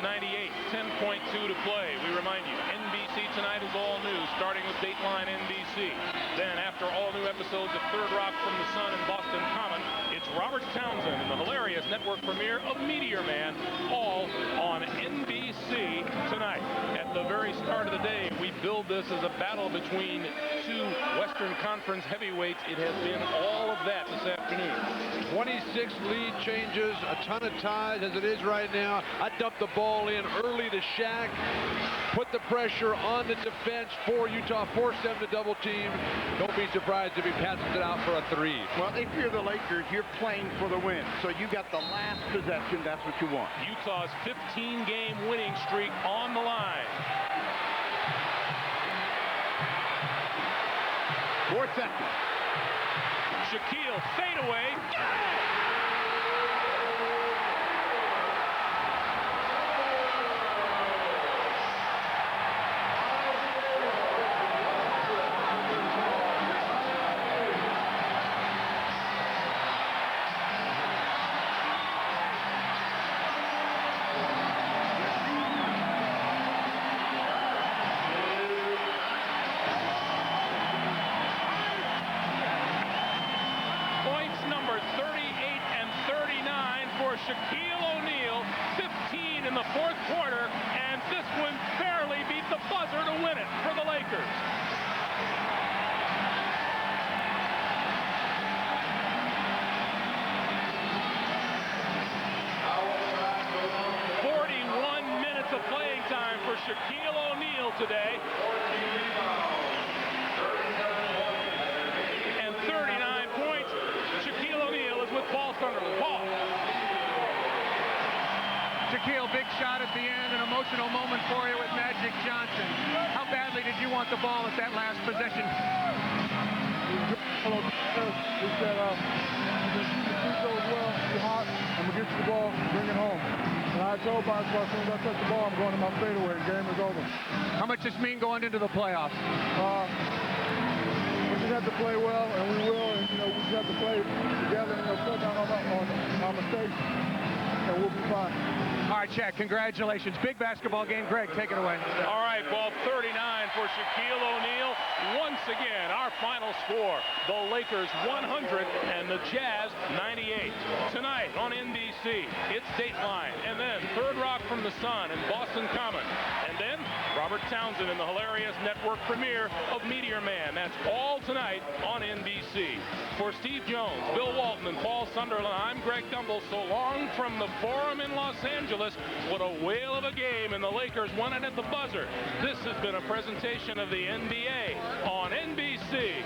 98, 10.2 to play. We remind you, NBC Tonight is all new, starting with Dateline NBC. Then, after all new episodes of Third Rock from the Sun and Boston Common, it's Robert Townsend and the hilarious network premiere of Meteor Man, all on NBC Tonight. At the very start of the day, we build this as a battle between two Western Conference heavyweights. It has been all of that this afternoon. 26 lead changes, a ton of ties as it is right now. I dumped the ball in early to Shaq, put the pressure on the defense for Utah, forced them to double team. Don't be surprised if he passes it out for a 3. Well, if you're the Lakers, you're playing for the win. So you got the last possession. That's what you want. Utah's 15-game winning streak on the line. 4 seconds. Shaquille fadeaway. Got it! Shaquille O'Neal, 15 in the fourth quarter, and this one barely beat the buzzer to win it for the Lakers. Minutes of playing time for Shaquille O'Neal today. And 39 points. Shaquille O'Neal is with Paul Sunderland. Paul. Shaquille, big shot at the end, an emotional moment for you with Magic Johnson. How badly did you want the ball at that last possession? He said, you goes well, you're hot, I'm going to get you the ball, bring it home. And I told myself, as soon as I touch the ball, I'm going to my fadeaway. The game is over. How much does this mean going into the playoffs? We just have to play well, and we will. And, we just have to play together and cut down on our mistakes, and we'll be fine. All right, Shaq, congratulations. Big basketball game. Greg, take it away. All right, ball 39 for Shaquille O'Neal. Once again, our final score, the Lakers 100 and the Jazz 98. Tonight on NBC, it's Dateline, and then Third Rock from the Sun and Boston Common. And then Robert Townsend in the hilarious network premiere of Meteor Man. That's all tonight on NBC. For Steve Jones, Bill Walton, and Paul Sunderland, I'm Greg Gumbel. So long from the Forum in Los Angeles. What a whale of a game, and the Lakers won it at the buzzer. This has been a presentation of the NBA on NBC.